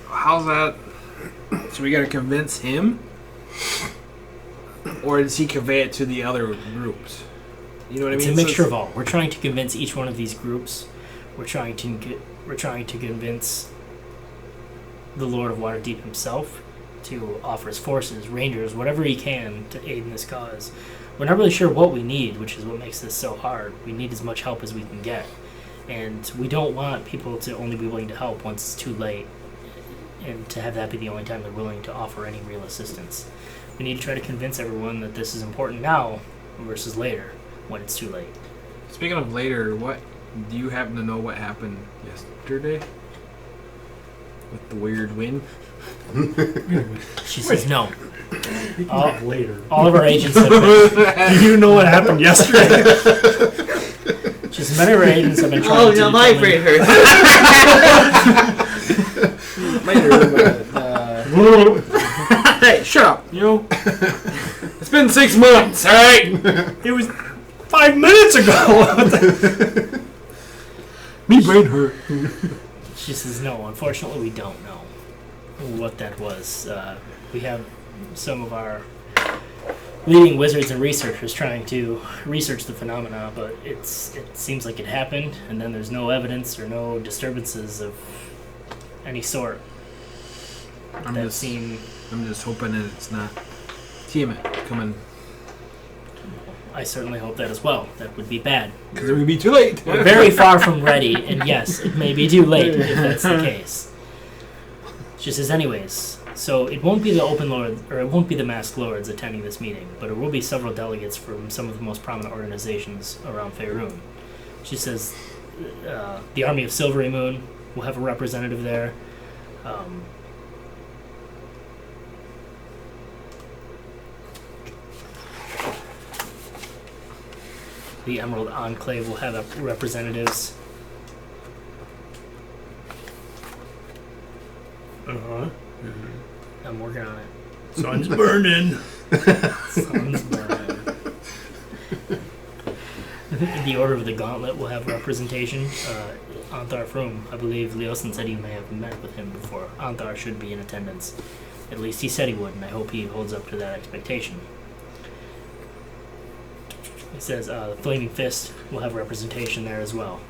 how's that? So we gotta convince him? Or does he convey it to the other groups? You know what It's I mean? a mixture of all. We're trying to convince each one of these groups. We're trying to convince the Lord of Waterdeep himself to offer his forces, rangers, whatever he can to aid in this cause. We're not really sure what we need, which is what makes this so hard. We need as much help as we can get. And we don't want people to only be willing to help once it's too late, and to have that be the only time they're willing to offer any real assistance. We need to try to convince everyone that this is important now versus later, when it's too late. Speaking of later, what do you happen to know what happened yesterday? With the weird wind? She says no. Later. All of our agents have been... Do you know what happened yesterday? She says many of our agents have been trying to my determine... brain hurts. Might hurt Hey, shut up. You know, it's been 6 months. All right. It was 5 minutes ago. Me brain hurt. She says, no, unfortunately, we don't know what that was. We have some of our leading wizards and researchers trying to research the phenomena, but it seems like it happened, and then there's no evidence or no disturbances of any sort I'm that just seem... I'm just hoping that it's not Tiamat coming, I certainly hope that as well. That would be bad. because it would be too late. We're very far from ready, and yes, it may be too late if that's the case. She says, anyways, so it won't be the Open Lord, or it won't be the Masked Lords attending this meeting, but it will be several delegates from some of the most prominent organizations around Faerun. She says, the Army of Silvery Moon will have a representative there. The Emerald Enclave will have representatives. Uh-huh. I'm working on it. Sun's burning. Sun's burning. The Order of the Gauntlet will have representation. Anthar Froome, I believe Leosin said you may have met with him before. Anthar should be in attendance. At least he said he would, and I hope he holds up to that expectation. He says the Flaming Fist will have representation there as well.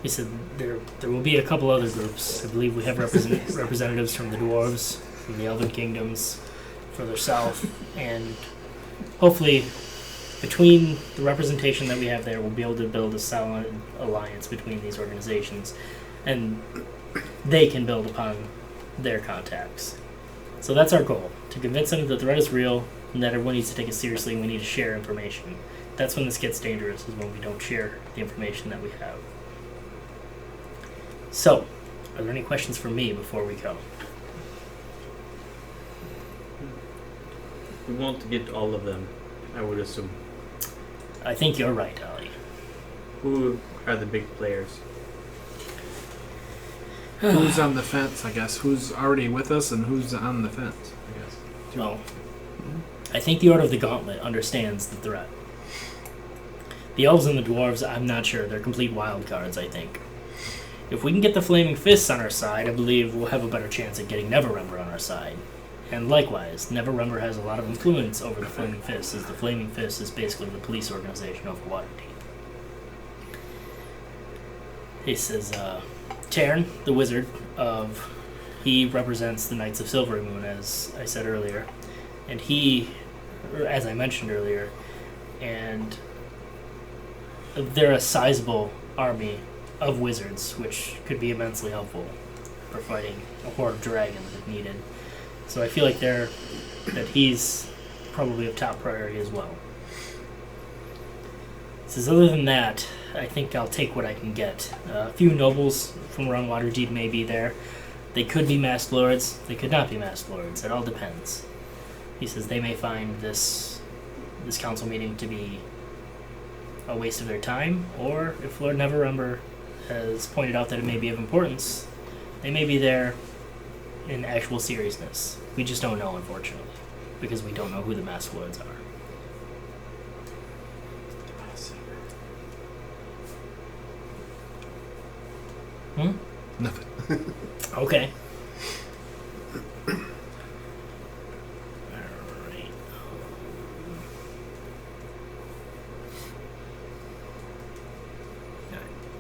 He said there will be a couple other groups. I believe we have representatives from the Dwarves, from the Elven Kingdoms, further south, and hopefully between the representation that we have there, we'll be able to build a solid alliance between these organizations, and they can build upon their contacts. So that's our goal, to convince them that the threat is real, and that everyone needs to take it seriously, and we need to share information. That's when this gets dangerous, is when we don't share the information that we have. So, are there any questions for me before we go? We won't get all of them, I would assume. I think you're right, Ali. Who are the big players? Who's on the fence, I guess? Who's already with us and who's on the fence, I guess? Well, I think the Order of the Gauntlet understands the threat. The Elves and the Dwarves, I'm not sure. They're complete wild cards, I think. If we can get the Flaming Fists on our side, I believe we'll have a better chance at getting Neverember on our side. And likewise, Neverember has a lot of influence over the Flaming Fists, as the Flaming Fist is basically the police organization of Waterdeep. He says, Tarn, the wizard, he represents the Knights of Silvery Moon, as I said earlier. And he, as I mentioned earlier, and they're a sizable army of wizards, which could be immensely helpful for fighting a horde of dragons if needed. So I feel like that he's probably of top priority as well. He says, other than that, I think I'll take what I can get. A few nobles from around Waterdeep may be there. They could be Masked Lords. They could not be Masked Lords. It all depends. He says they may find this council meeting to be a waste of their time, or if Lord Neverember has pointed out that it may be of importance, they may be there in actual seriousness. We just don't know, unfortunately, because we don't know who the Masked Lords are. Nothing. Okay.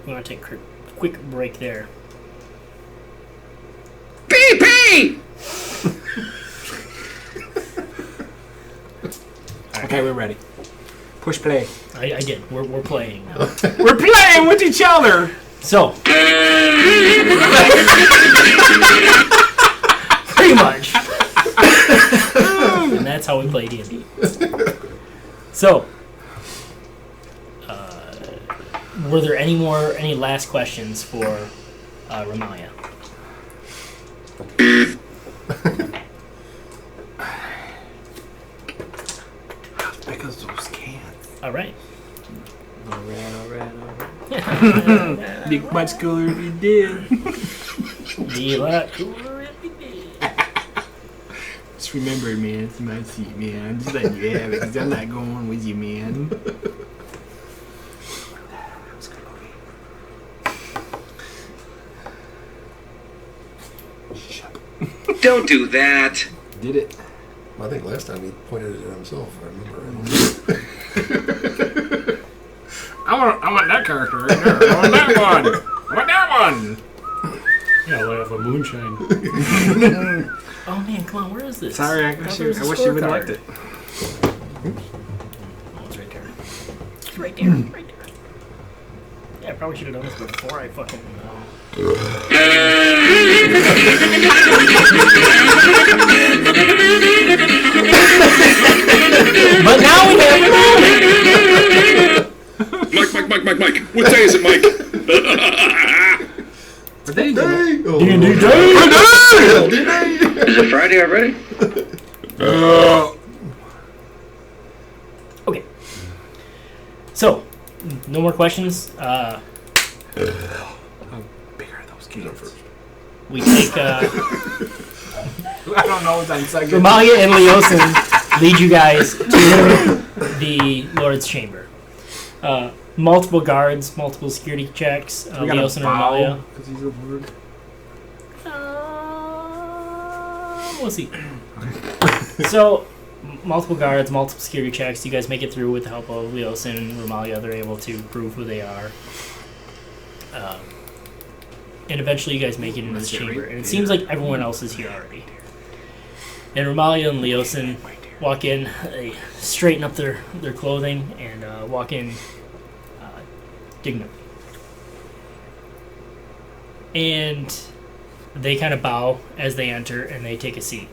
We want to take a quick break there. Pee! Okay, we're ready. Push play. I did. We're playing now. We're playing with each other! So. Pretty much. And that's how we play D&D. So. Were there any last questions for Ramaya? Because those cans. Alright. Alright. Be much cooler if you did. Be a lot cooler every day. Just remember, man, it's my seat, man. I'm just letting you have it because I'm not going with you, man. Don't do that. Did it. I think last time he pointed it at himself, I remember. I want that character right there. I want that one. I want that one. Yeah, like a moonshine. Oh man, come on, where is this? Sorry, I wish you would have liked it. Oh, it's right there. It's right there. Right there. Yeah, I probably should have done this before I fucking. But now we have Mike. What day is it, Mike? D&D Is it Friday already? Okay. So, no more questions. How big are those kids? We take I don't know what's on second. Romalia and Leosin lead you guys to the Lord's Chamber. Multiple guards, multiple security checks. We got Leosin a and Romalia. because he's a word. We'll see. So, multiple guards, multiple security checks. You guys make it through with the help of Leosin and Romalia. They're able to prove who they are. And eventually you guys make it into this chamber. And it seems like everyone else is here already. And Romalia and Leosin walk in. They straighten up their clothing and walk in dignity. And they kind of bow as they enter and they take a seat.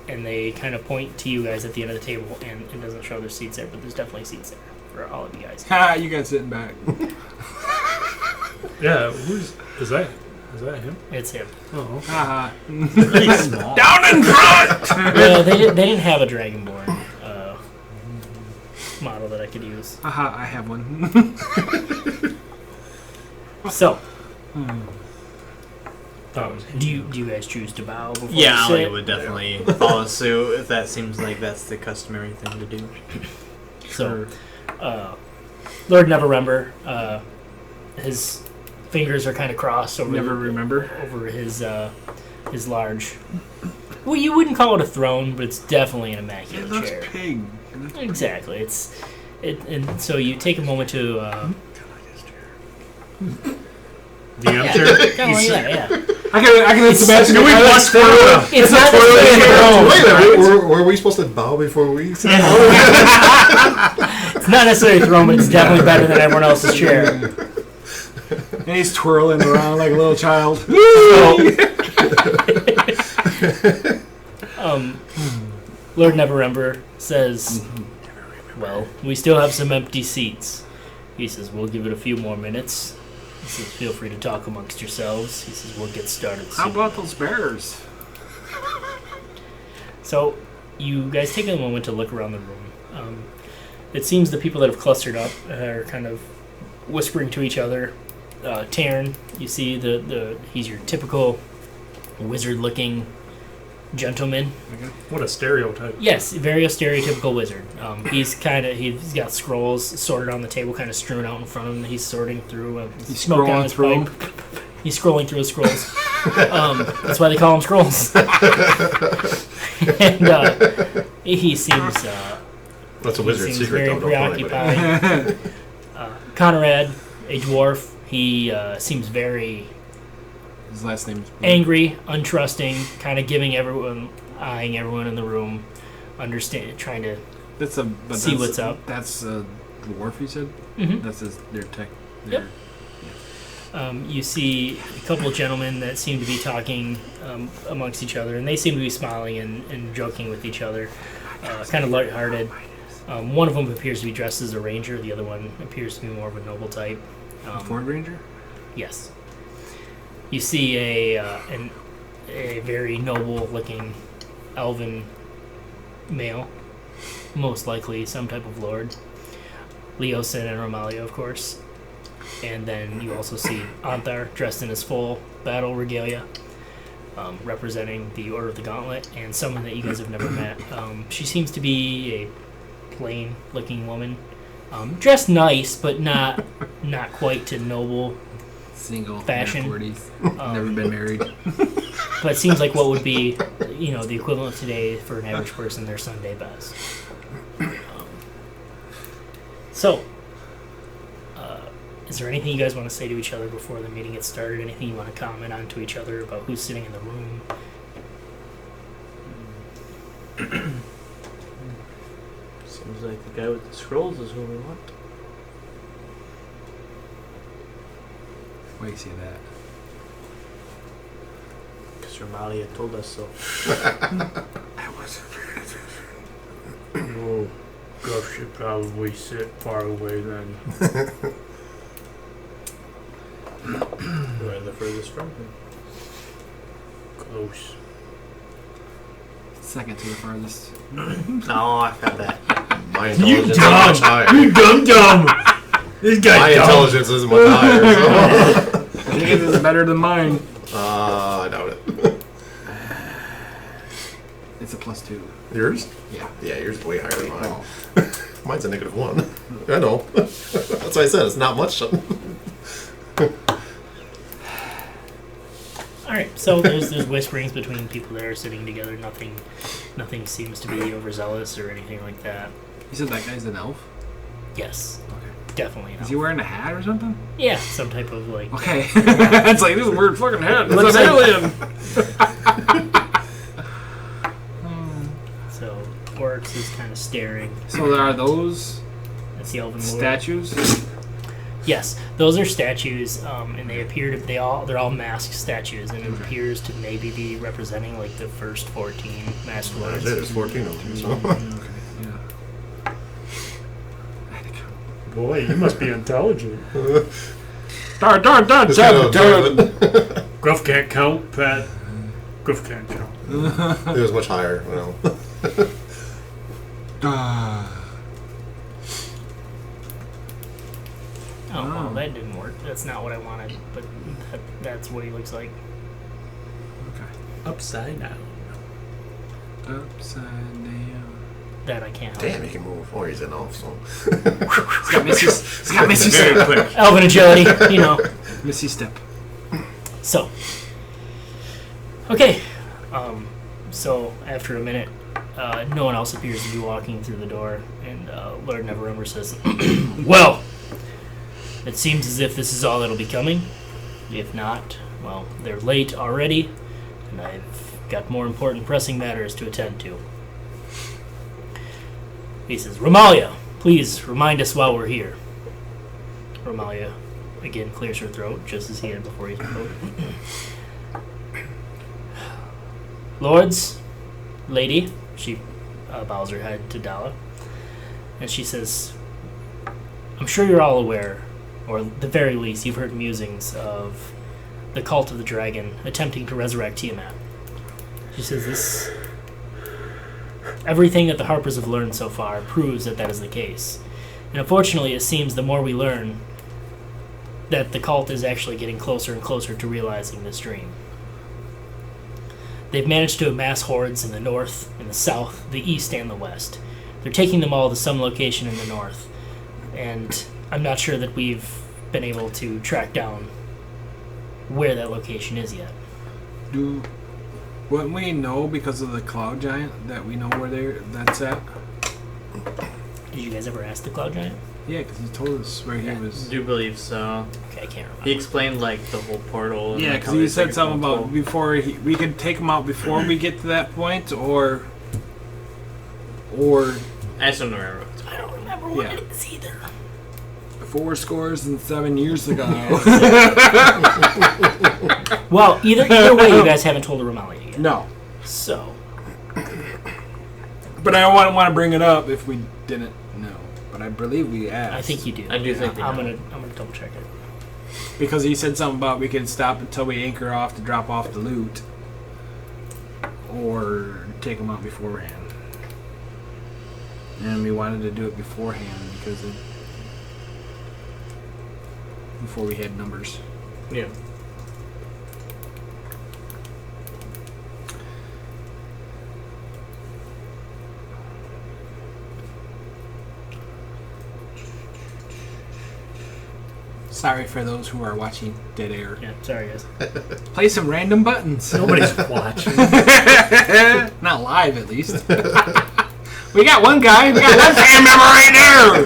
And they kind of point to you guys at the end of the table, and it doesn't show there's seats there, but there's definitely seats there for all of you guys. Ha! You guys sitting back. Yeah, is that? Is that him? It's him. Oh. Ha! Pretty small. Down in front. Yeah, they didn't have a Dragonborn model that I could use. Haha! I have one. So, That was do you guys choose to bow before Yeah, you Ali sit? would definitely follow suit if that seems like that's the customary thing to do. So, Lord Neverember, his fingers are kind of crossed over Never remember. over his large. Well, you wouldn't call it a throne, but it's definitely an It immaculate looks chair. pig. Exactly. And so you take a moment to. the answer. Kind of like that, yeah. I can imagine. Can we bust forward? It's not necessarily a throne. Wait a minute, were we supposed to bow before we said It's not necessarily a throne, but it's definitely better than everyone else's chair. And he's twirling around like a little child. Lord Neverember says, well, we still have some empty seats. He says, we'll give it a few more minutes. He says, feel free to talk amongst yourselves. He says, we'll get started soon. How about those bears? So, you guys take a moment to look around the room. It seems the people that have clustered up are kind of whispering to each other. Taryn, you see he's your typical wizard-looking gentleman. What a stereotype. Yes, very stereotypical wizard. He's got scrolls sorted on the table, kind of strewn out in front of him. He's sorting through. He's smoke down scrolling his through pipe. He's scrolling through his scrolls. That's why they call him scrolls. And he seems. That's a He wizard's seems secret, very though. Don't tell anybody. preoccupied. Conrad, a dwarf, he seems very His last name's angry, untrusting, kind of eyeing everyone in the room, trying to see what's up. That's the dwarf, you said? Mhm. That's their tech. Yep. You see a couple of gentlemen that seem to be talking amongst each other, and they seem to be smiling and joking with each other, kind of lighthearted. One of them appears to be dressed as a ranger. The other one appears to be more of a noble type. Ford Ranger? Yes. You see a very noble-looking elven male, most likely some type of lord. Leosin and Romalia, of course. And then you also see Anthar dressed in his full battle regalia. representing the Order of the Gauntlet, and someone that you guys have never met. She seems to be a plain-looking woman, dressed nice, but not quite to noble. Single, Fashion. 40s, Um, never been married. But it seems like what would be, the equivalent today for an average person, their Sunday best. So, is there anything you guys want to say to each other before the meeting gets started? Anything you want to comment on to each other about who's sitting in the room? Seems like the guy with the scrolls is who we want. Why you say that? Because Romalia told us so. I wasn't paying attention. Oh, Gruff should probably sit far away then. We're the furthest from him. Close. Second to the farthest. No, I've had that. My intelligence is dumb. much higher. You dumb. This My guy's dumb. intelligence is much higher. So. I think it is better than mine. I doubt it. It's a +2. Yours? Yeah. Yeah, yours is way higher than mine. Mine's a -1. I know. That's why I said it's not much. All right, so there's whisperings between people that are sitting together. Nothing seems to be overzealous or anything like that. You said that guy's an elf? Yes, Okay. definitely. Is he wearing a hat or something? Yeah, some type of like. Okay. It's like, this is a weird fucking hat. It's Looks an like- alien. So Oryx is kind of staring. So there are those That's the Elven Lord. statues? Yes, those are statues, and they appear to they're all masked statues, and it appears to maybe be representing like the first 14 masked That's lords. it. There's 14 of them. So. Yeah. Boy, you must be intelligent. Darn, Just kind of observe it. Gruff can't count, Pat. Gruff can't count. It was much higher. Well. Oh, well, that didn't work. That's not what I wanted, but that's what he looks like. Upside down. Upside down. That I can't help. Damn, he can move. Oh, he's an elf, so. It's got Missy Very step. quick. Elven agility, Missy step. So, okay. So after a minute, no one else appears to be walking through the door, and Lord Neverember says, "Well, it seems as if this is all that'll be coming. If not, well, they're late already, and I've got more important pressing matters to attend to." He says, "Romalia, please remind us while we're here." Romalia again clears her throat, just as he had before he spoke. "Lords, lady," she bows her head to Dala, and she says, "I'm sure you're all aware, or at the very least you've heard musings of the cult of the dragon attempting to resurrect Tiamat." She says, everything that the Harpers have learned so far proves that is the case. And unfortunately, it seems the more we learn, that the cult is actually getting closer and closer to realizing this dream. They've managed to amass hordes in the north, in the south, the east, and the west. They're taking them all to some location in the north, and I'm not sure that we've been able to track down where that location is yet. Wouldn't we know because of the cloud giant that we know where that's at? Did you guys ever ask the Cloud Giant? Yeah, because he told us where he I was. do believe so. Okay, I can't remember. He explained like the whole portal. And, Yeah, like, because how he they said took it something from about before we could take him out before we get to that point, or I just don't remember. I don't remember what Yeah. it is either. 4 scores and 7 years ago. Well, either way, you guys haven't told Romalia yet. No, So, but I don't want to bring it up if we didn't know. But I believe we asked. I think you do. I do think they I'm know. gonna double check it. Because he said something about we can stop until we anchor off to drop off the loot, or take them out beforehand. And we wanted to do it beforehand before we had numbers. Yeah. Sorry for those who are watching Dead Air. Yeah, sorry guys. Play some random buttons. Nobody's watching. Not live, at least. We got one guy. We got one fan member right there.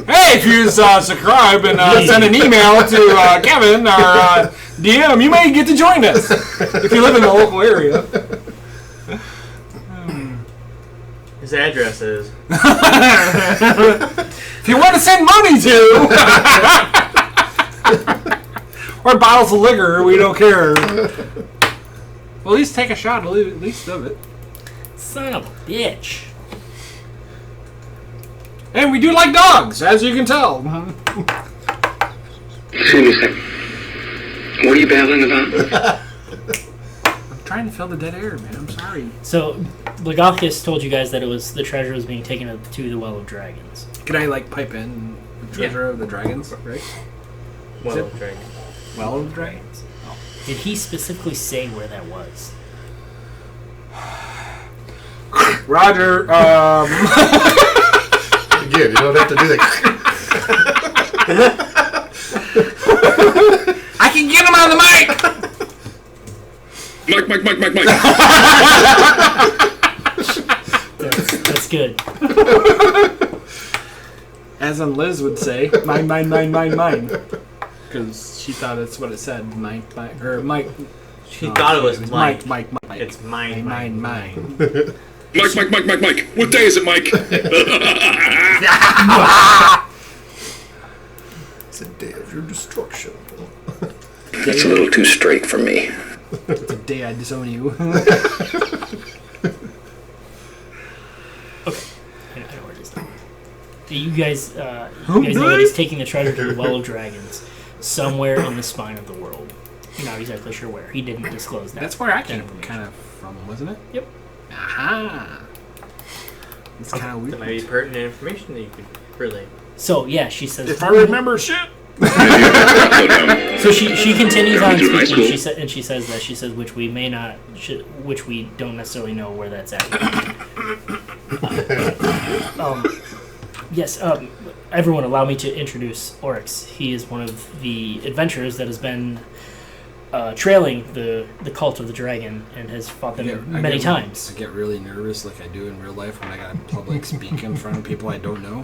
Hey, if you subscribe and send an email to Kevin, our DM, you may get to join us if you live in the local area. His address is. If you want to send money to, or bottles of liquor, we don't care. Well, at least take a shot, at least of it. Son of a bitch. And we do like dogs, as you can tell. Excuse me a second. What are you babbling about? I'm trying to fill the dead air, man. I'm sorry. So, Blagalkis told you guys that the treasure was being taken to the Well of Dragons. Can I, pipe in the treasure of the dragons, right? Well, it- dragon. Well of the dragons? Did he specifically say where that was? Roger, Again, you don't have to do that. I can get him on the mic! Mike. That's good. As in Liz would say, mine. Because she thought that's what it said, Mike. She thought it was Mike. Mike. It's mine. Mine. Mike. What day is it, Mike? It's a day of your destruction. That's a little too straight for me. The day I disown you. I know where it is now. You guys know that he's taking the treasure to the Well of Dragons, somewhere in the spine of the world. You're not exactly sure where. He didn't disclose that. That's where I came information. kind of from, wasn't it? Yep. Aha! It's kind of That weird. might be pertinent information that you could relay. So yeah, she says. If I remember shit. So she continues on High speaking. school. She says which we may not, which we don't necessarily know where that's at. Yes. Everyone, allow me to introduce Oryx. He is one of the adventurers that has been trailing the cult of the dragon and has fought them many times. I get really nervous, like I do in real life, when I got to public speak in front of people I don't know.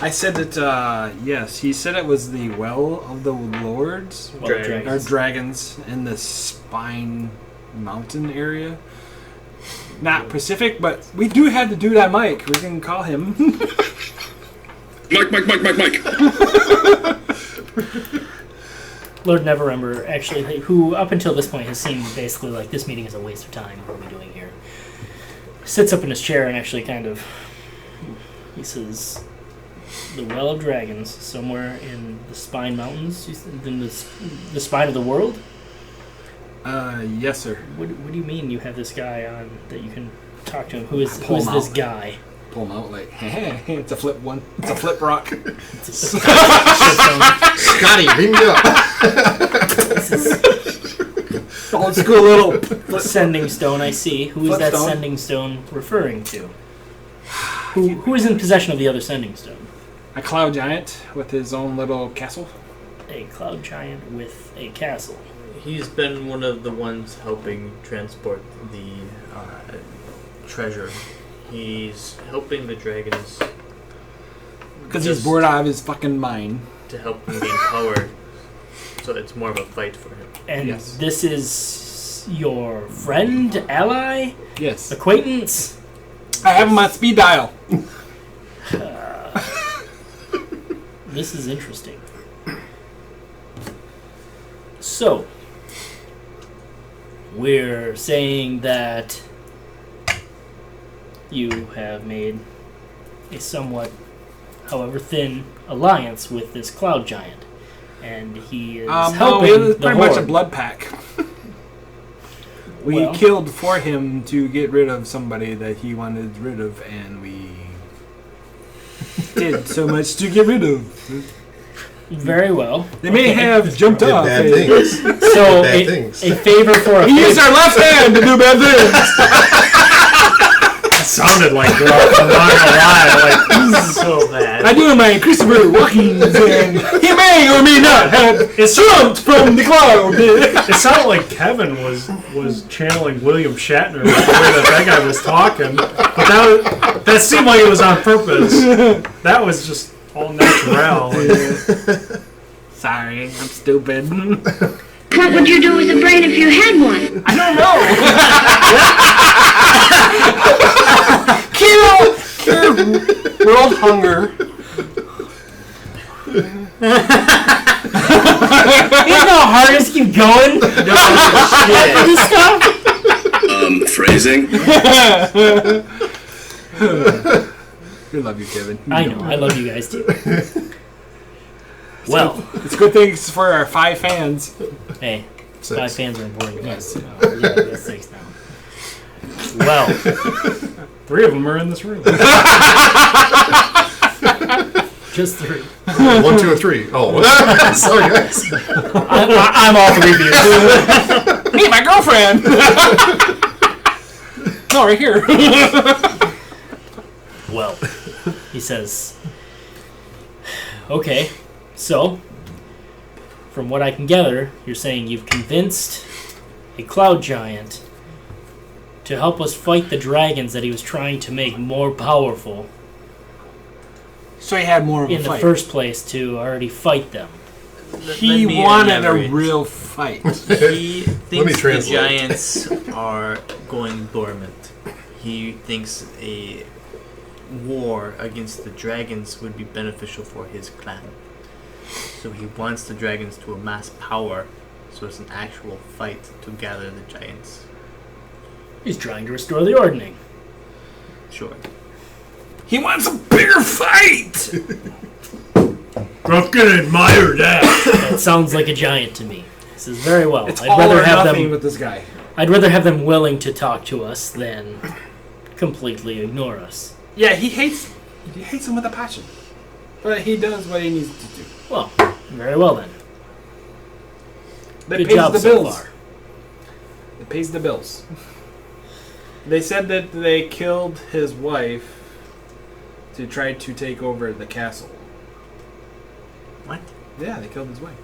I said that, yes, he said it was the Well of the Lords, Well, Dragons. or Dragons, in the Spine Mountain area. Not Pacific, but we do have the dude on mic. We can call him. Mike. Lord Neverember, actually, who up until this point has seemed basically like this meeting is a waste of time. What are we doing here? Sits up in his chair and actually he says, the Well of Dragons, somewhere in the Spine Mountains, in the spine of the world? Yes, sir. What do you mean you have this guy on that you can talk to him? Who is Pull him this out. guy? Pull him out like, it's a flip one. It's a flip rock. Scotty, beam me up. Old school little. Sending stone, I see. Who is that Flipstone. sending stone referring to? Who is in possession of the other sending stone? A cloud giant with his own little castle. A cloud giant with a castle. He's been one of the ones helping transport the treasure. He's helping the dragons Because he's bored out of his fucking mind. to help them gain power, so it's more of a fight for him. And Yes. this is your friend, ally, Yes. acquaintance? I have him on speed dial. This is interesting. So, we're saying that you have made a somewhat, however thin, alliance with this cloud giant, and he is No, helping it was the pretty much a Horde. blood pack. We Well- killed for him to get rid of somebody that he wanted rid of, and we did so much to get rid of. Very well. They may Okay. have jumped Did off. bad and- things. So Bad a things. favor for a We used favor. our left hand to do bad things. sounded like gruff. I'm not gonna lie. Like, So bad. I do my Christopher Walken, and he may or may not have jumped from the cloud. it sounded like Kevin was channeling William Shatner the way that guy was talking. But that seemed like it was on purpose. That was just all natural. Sorry, I'm stupid. What would you do with a brain if you had one? I don't know. Kill world hunger. You know how hard is keep going? No, shit. Phrasing? We love you, Kevin. I know. I love you guys too. Well, It's good things for our 5 fans. hey, 6. 5 fans are important. Yes. Yeah, that's 6 now. Well, 3 of them are in this room. just 3. 1, 2, and 3. Oh, sorry guys. I'm all 3 views. Meet my girlfriend. No, right here. Well, he says, okay, so, from what I can gather, you're saying you've convinced a cloud giant to help us fight the dragons that he was trying to make more powerful So he had more of a in the fight. first place to already fight them. He Let me wanted elaborate. a real fight. He thinks the translate. giants are going dormant. He thinks a war against the dragons would be beneficial for his clan. So he wants the dragons to amass power so it's an actual fight to gather the giants. He's trying to restore the ordning. Sure. He wants a bigger fight. Gruff can admire that. That sounds like a giant to me. He says, very well. It's I'd all rather or have nothing them. with this guy. I'd rather have them willing to talk to us than completely ignore us. Yeah, he hates him with a passion. But he does what he needs to do. Well, very well then. That Good pays job the so bills. far. It pays the bills. They said that they killed his wife to try to take over the castle. What? Yeah, they killed his wife.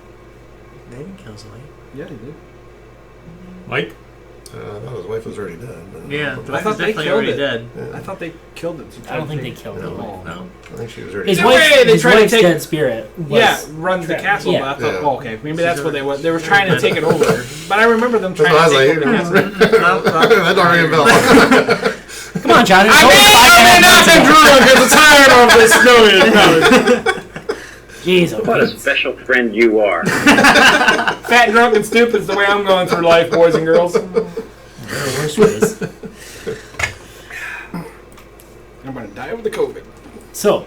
They didn't kill Zoe. Yeah, they did. Mike? I thought his wife was already dead. Yeah, the I wife thought is they definitely killed already it. dead. Yeah. I thought they killed it. I don't think they killed him. No. I think she was already His dead. way wife's, they his tried to wife's take- dead spirit was... Yeah, runs the Tra- castle. yeah. But I thought, Yeah. oh, okay, maybe that's what they were. They were trying to take it over. But I remember them That's trying what I to was take like. over the castle. That don't ring a bell. Come on, John. It's I only may or may not 5 been drunk at the time of this story. Jeez, What a okay. special friend you are. Fat, drunk, and stupid is the way I'm going through life, boys and girls. There are worse ways. I'm going to die of the COVID. So,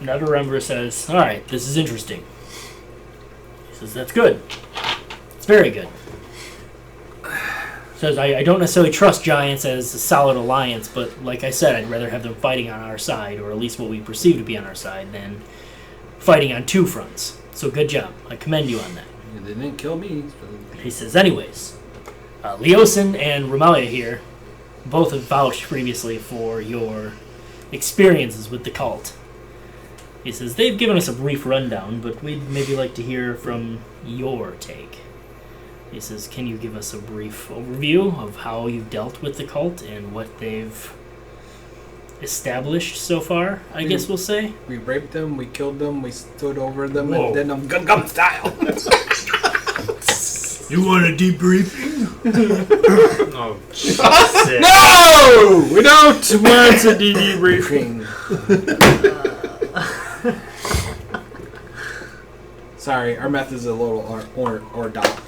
Neverember says, alright, this is interesting. He says, that's good. It's very good. Says, I don't necessarily trust giants as a solid alliance, but like I said, I'd rather have them fighting on our side, or at least what we perceive to be on our side, than fighting on 2 fronts. So good job. I commend you on that. They didn't kill me. So. He says, anyways, Leosin and Romelia here both have vouched previously for your experiences with the cult. He says, they've given us a brief rundown, but we'd maybe like to hear from your take. He says, can you give us a brief overview of how you've dealt with the cult and what they've established so far, I guess we'll say? We raped them, we killed them, we stood over them, Whoa. and did them gun style. You want a debriefing? Oh, shit. No! We don't want a debriefing. Sorry, our meth is a little or dot.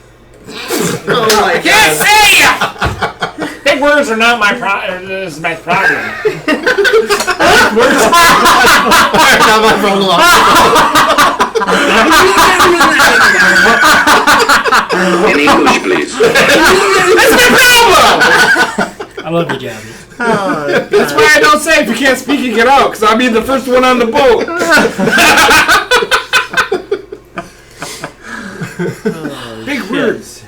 Oh my Can't say ya! Big words are not my problem. This is my problem. Not my problem. In English, please. That's my problem! I love you, Jabby. That's why I don't say if you can't speak, you get out, because I'll be the first one on the boat. Big words.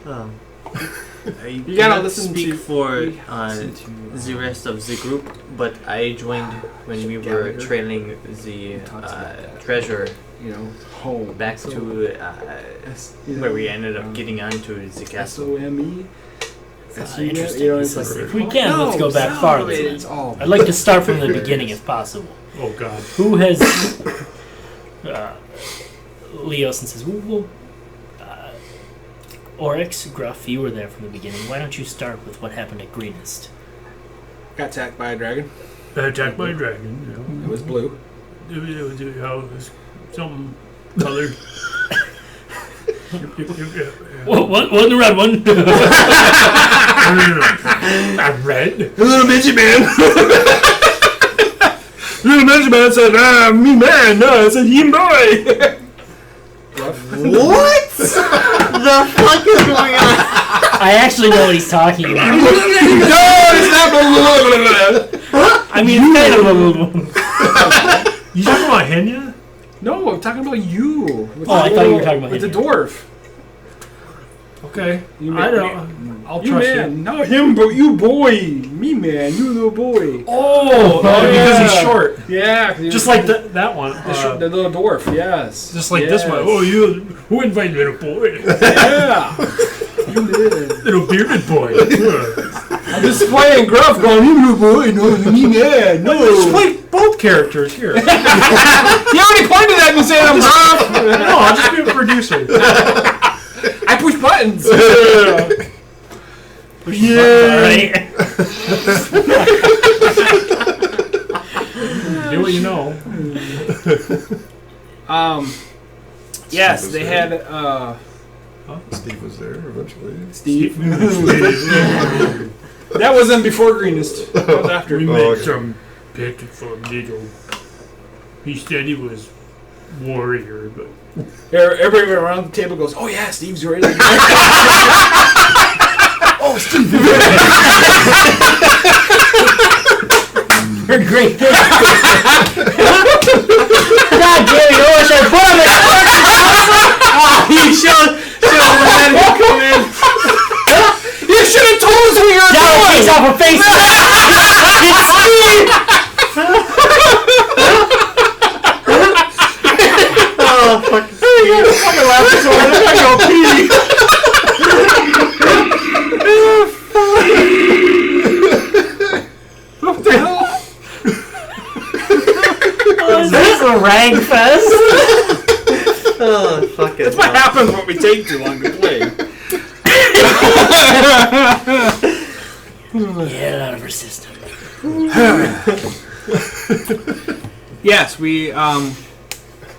Are you You gotta cannot listen speak to for listen to, the rest of the group, but I joined when we were Gallagher. trailing the Talks about that. treasure you know, home. back So, to where we ended up getting onto the castle. SOME. Interesting. You know, It's it's like, like, if we can, let's go back no, farther. It's all. I'd like to start from the beginning if possible. Oh God. Who has Leosin says, well, Oryx, Gruff, you were there from the beginning. Why don't you start with what happened at Greenest? Got attacked by a dragon. Attacked by a dragon. It was blue. It was something colored. What the red one? I'm red. The little midget man. Little midget man said, me man. No, I said, him boy. What? The fuck is going on? I actually know what he's talking about. No, it's not blah, blah, blah, blah. I mean, it's kind of a... You talking about Henya? No, I'm talking about you. Oh, I thought you were talking about with the him. dwarf. Okay. You I man, don't. I'll you trust man, you. not him, but you boy. Me man, you little boy. Oh, yeah. because he's short. Yeah, Just like that one. the little dwarf. Yes. Just like yes. this one. Oh, you. Who invited little boy? Yeah. You did. Little bearded boy. I'm just playing gruff, going, you little boy. No, me man. No. Just play both characters here. He already pointed at me saying I'm gruff. No, I'll just be a producer. I push buttons. Right? Do what you know. Yes, Steve was they there. had Steve was there eventually. Steve. That wasn't before Greenest. That was after. We Oh, made okay. some pitiful little. He said he was warrior, but Everybody around the table goes, "Oh yeah, Steve's ready." Oh, Steve! You're great. God damn it, I wish I put him in. You should let him come in. You should have told us who you were Dollar doing. takes off her face. It's Steve. Oh, fuck. Fucking laugh so hard, I go pee. What the hell? Is this a rag fest? Oh, fuck it. That's what happens when we take too long to play. Get it out of her system. Yes, we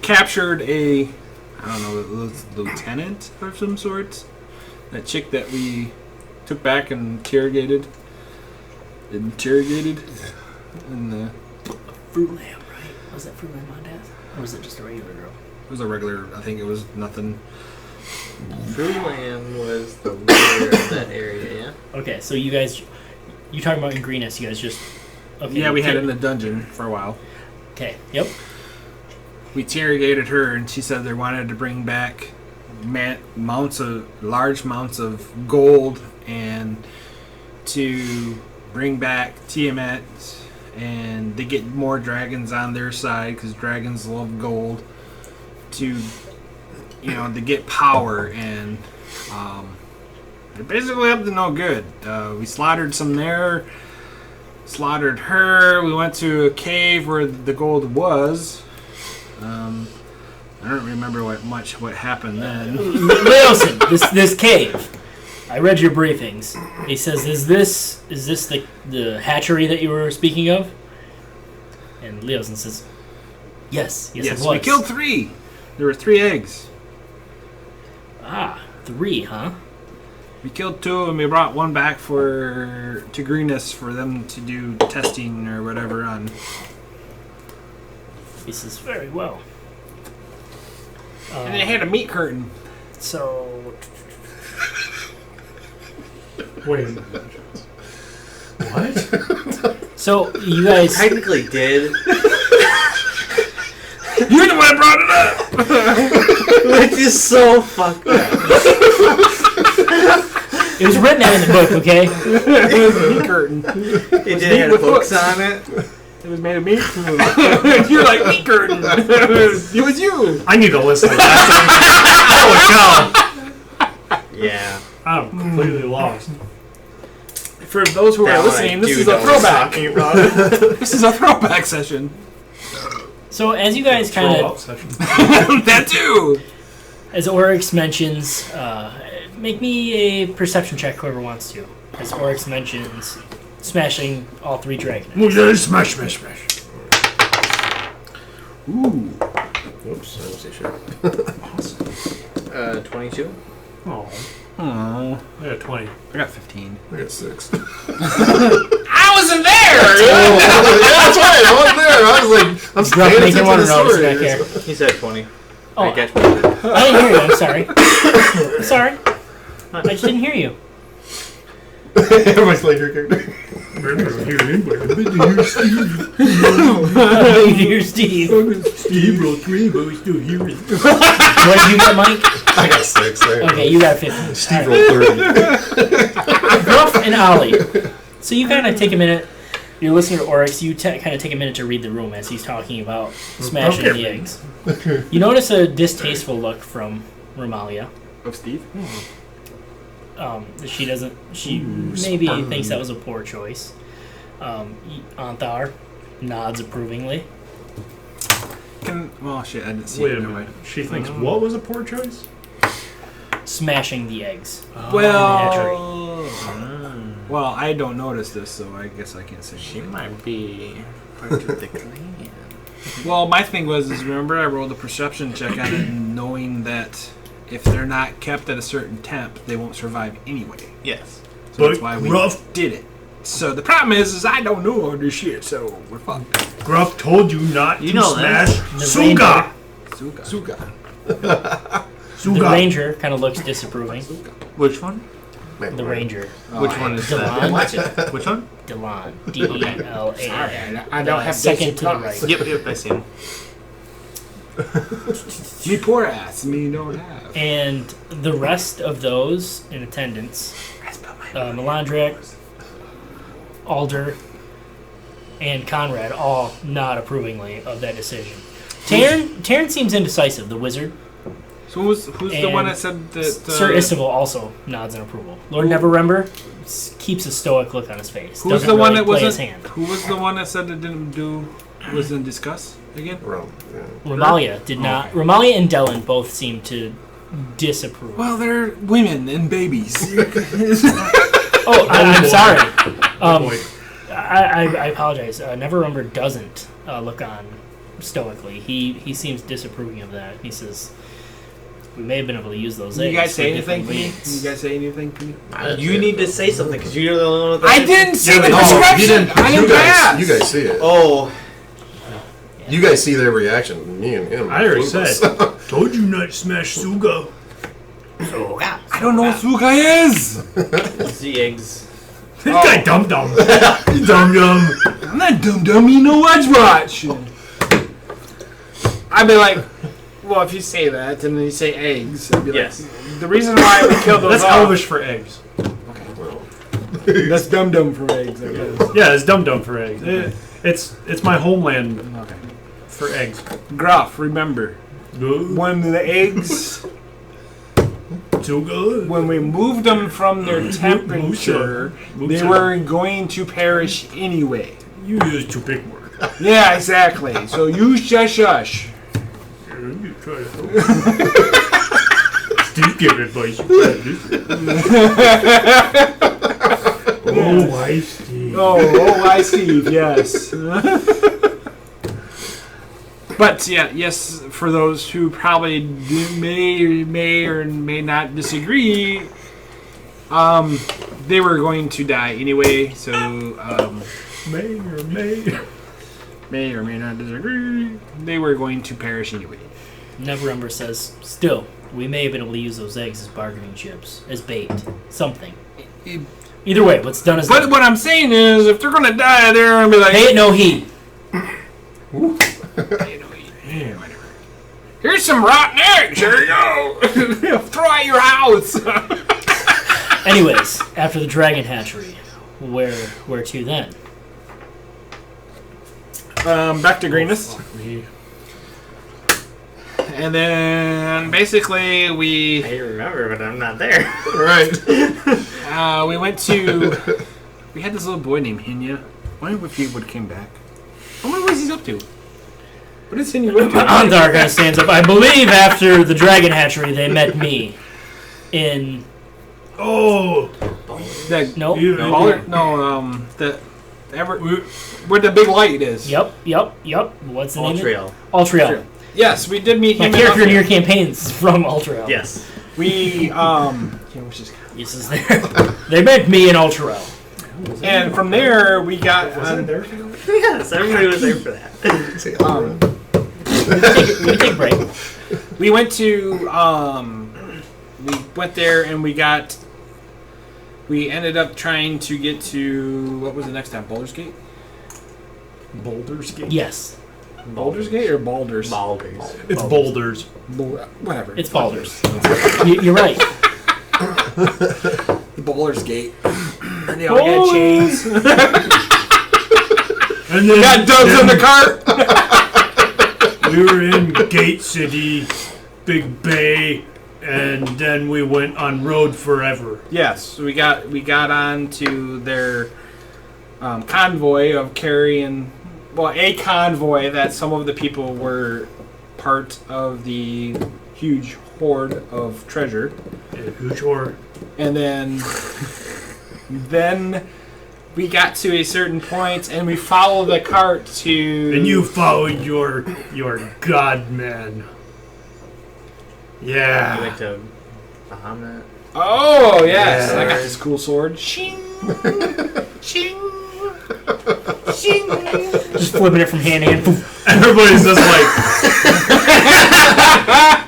captured a, I don't know, lieutenant of some sort. That chick that we took back and interrogated. And the, Fruit lamb, right? Was that fruit lamb on death? Or was it just a regular girl? it was a regular, I think it was nothing. Fruitland was the leader of that area, yeah? Okay, so you guys, you talking about in Greenest, you guys just... Okay, Yeah, we had it in the dungeon for a while. Okay, yep. We interrogated her, and she said they wanted to bring back large amounts of gold, and to bring back Tiamat, and they get more dragons on their side because dragons love gold. To get power, and they're basically up to no good. We slaughtered some there, slaughtered her. We went to a cave where the gold was. I don't remember what happened then. Listen, this cave. I read your briefings. He says, "Is this the hatchery that you were speaking of?" And Leosin says, "Yes, it was." We killed 3. There were 3 eggs. Ah, 3, huh? We killed 2, and we brought 1 back to Greenest for them to do testing or whatever on. He says, "Very well." And they had a meat curtain. So, wait. What? so you guys, Technically did, You're the one that brought it up. which is so fucked up. It was written out in the book, okay? It was a meat curtain. It did have books on it. It was made of meat. You're like meat curtain. It was you. I need to listen to that. Holy cow! Yeah. I'm completely lost. For those who are listening, this is a throwback. This is a throwback session. So as you guys kind Throw of, up session. That too. as Oryx mentions, make me a perception check, whoever wants to. As Oryx mentions, smashing all 3 dragon eggs. Smash, smash, smash. Ooh. Oops, I don't see shit. 22. Oh, Aww. I got 20. I got 15. I got 6. I wasn't there! That's right, I wasn't there. I was like, I'm Gruff paying making attention one to of the those story. back here. He said 20. Oh, I guess. I didn't hear you. I'm sorry. I'm sorry. I just didn't hear you. Everybody's like your character. Here's Steve. Steve rolled 3, but we still hear it. What did you get, Mike? I got 6. There. Okay, you got 15. Steve All right. rolled 30. Gruff and Ollie. So you kind of take a minute. You're listening to Oryx. You kind of take a minute to read the room as he's talking about smashing the eggs. You notice a distasteful look from Romalia. Of Steve? She doesn't. She maybe thinks that was a poor choice. Anthar nods approvingly. Well, shit, I didn't see Wait it. a Never minute. mind. She thinks what was a poor choice? Smashing the eggs. Well, I don't notice this, so I guess I can't say. She might be part of the clan. Well, my thing was, remember I rolled a perception check on it, and knowing that if they're not kept at a certain temp, they won't survive anyway. Yes. So that's why we did it. So the problem is I don't know all this shit, so we're fucked. Gruff told you not to that. smash The Suga! Suga. The ranger kind of looks disapproving. Which one? The ranger. Which one is that? Delon. Which one? Delon. D-E-L-A-N. I don't have Second to the right. Yep, I see him. Me poor ass, me don't have. And the rest of those in attendance, Melandric, Alder, and Conrad all nod approvingly of that decision. Taryn seems indecisive, the wizard. So who's the one that said that... Sir Istival also nods in approval. Lord Neverrember keeps a stoic look on his face. Who's Doesn't the one really that play wasn't... his hand. Who was the one that said it wasn't discussed again? Romalia did not. Okay. Romalia and Dellen both seem to disapprove. Well, they're women and babies. I'm sorry. I apologize. Neverember doesn't look on stoically. He seems disapproving of that. He says, we may have been able to use those eggs. You guys say for anything different to me? means." You guys say anything to me? You need to say something because you're the only one that I didn't see the You description! didn't. I didn't pass! You guys see it. Oh, You guys see their reaction. Me and him. I already clueless. said. Told you not to smash Suga. I don't know what Suga is! it's the eggs. This guy dum dum. Dum dum. I'm not dumb, you know watch. I'd be like, well, if you say that and then you say eggs, I'd be Yes. like, the reason why we killed those That's off... Elvish for eggs. That's dum for eggs, I guess. Yeah, it's dum dum for eggs. It's my homeland Okay. for eggs. Gruff, remember, when the eggs... Too good. When we moved them from their temperature, they were going to perish anyway. You use too big word. Yeah, exactly. So you shush. You try to help. Steve gave advice. Oh, I see. Oh, I see. Yes. But yeah, yes. For those who probably may or may not disagree, they were going to die anyway. So May or may not disagree. They were going to perish anyway. Neverember says, still, we may have been able to use those eggs as bargaining chips, as bait, something. Either way, what's done is But done. what I'm saying is, if they're gonna die, they're gonna be like, Pay it no heed. yeah, whatever. Here's some rotten eggs. Here you go. Throw out your house. Anyways, after the dragon hatchery, where to then? Back to Greenest. Fuck me. And then basically we I remember, but I'm not there. right. We went to. We had this little boy named Hinya. I wonder if he would came back. I wonder what he's up to. What is Hinya up to? Andar kind of stands up. I believe after the dragon hatchery, they met me in. Oh! That, Nope. the where the big light is. Yep. What's the name? Trail. Altriel. Yes, we did meet My him. character in your campaigns is from Altriel. Yes. We This is there. They met me in Altriel. and from there we got. Yes, everybody was there for that. We can take a break. We went to. We went there and we ended up trying to get to what was the next time? Baldur's Gate. Boulders Gate? Yes. Baldur's Gate or Baldur's? Balders. It's boulders. Whatever. It's Baldur's. You're right. The Baldur's Gate. And they all got chains. And then Got doves in the cart. we were in Gate City, Big Bay, and then we went on Road Forever. Yes, so we got on to their convoy of carrying, a convoy that some of the people were part of the huge hoard of treasure. Yeah, huge hoard. And then we got to a certain point and we followed the cart to... And you followed your god man. You Yeah. went to Bahamut. Oh, yes. Yeah. I got this cool sword. Shing! Shing! Shing! Just flipping it from hand to hand. Poof. Everybody's just like,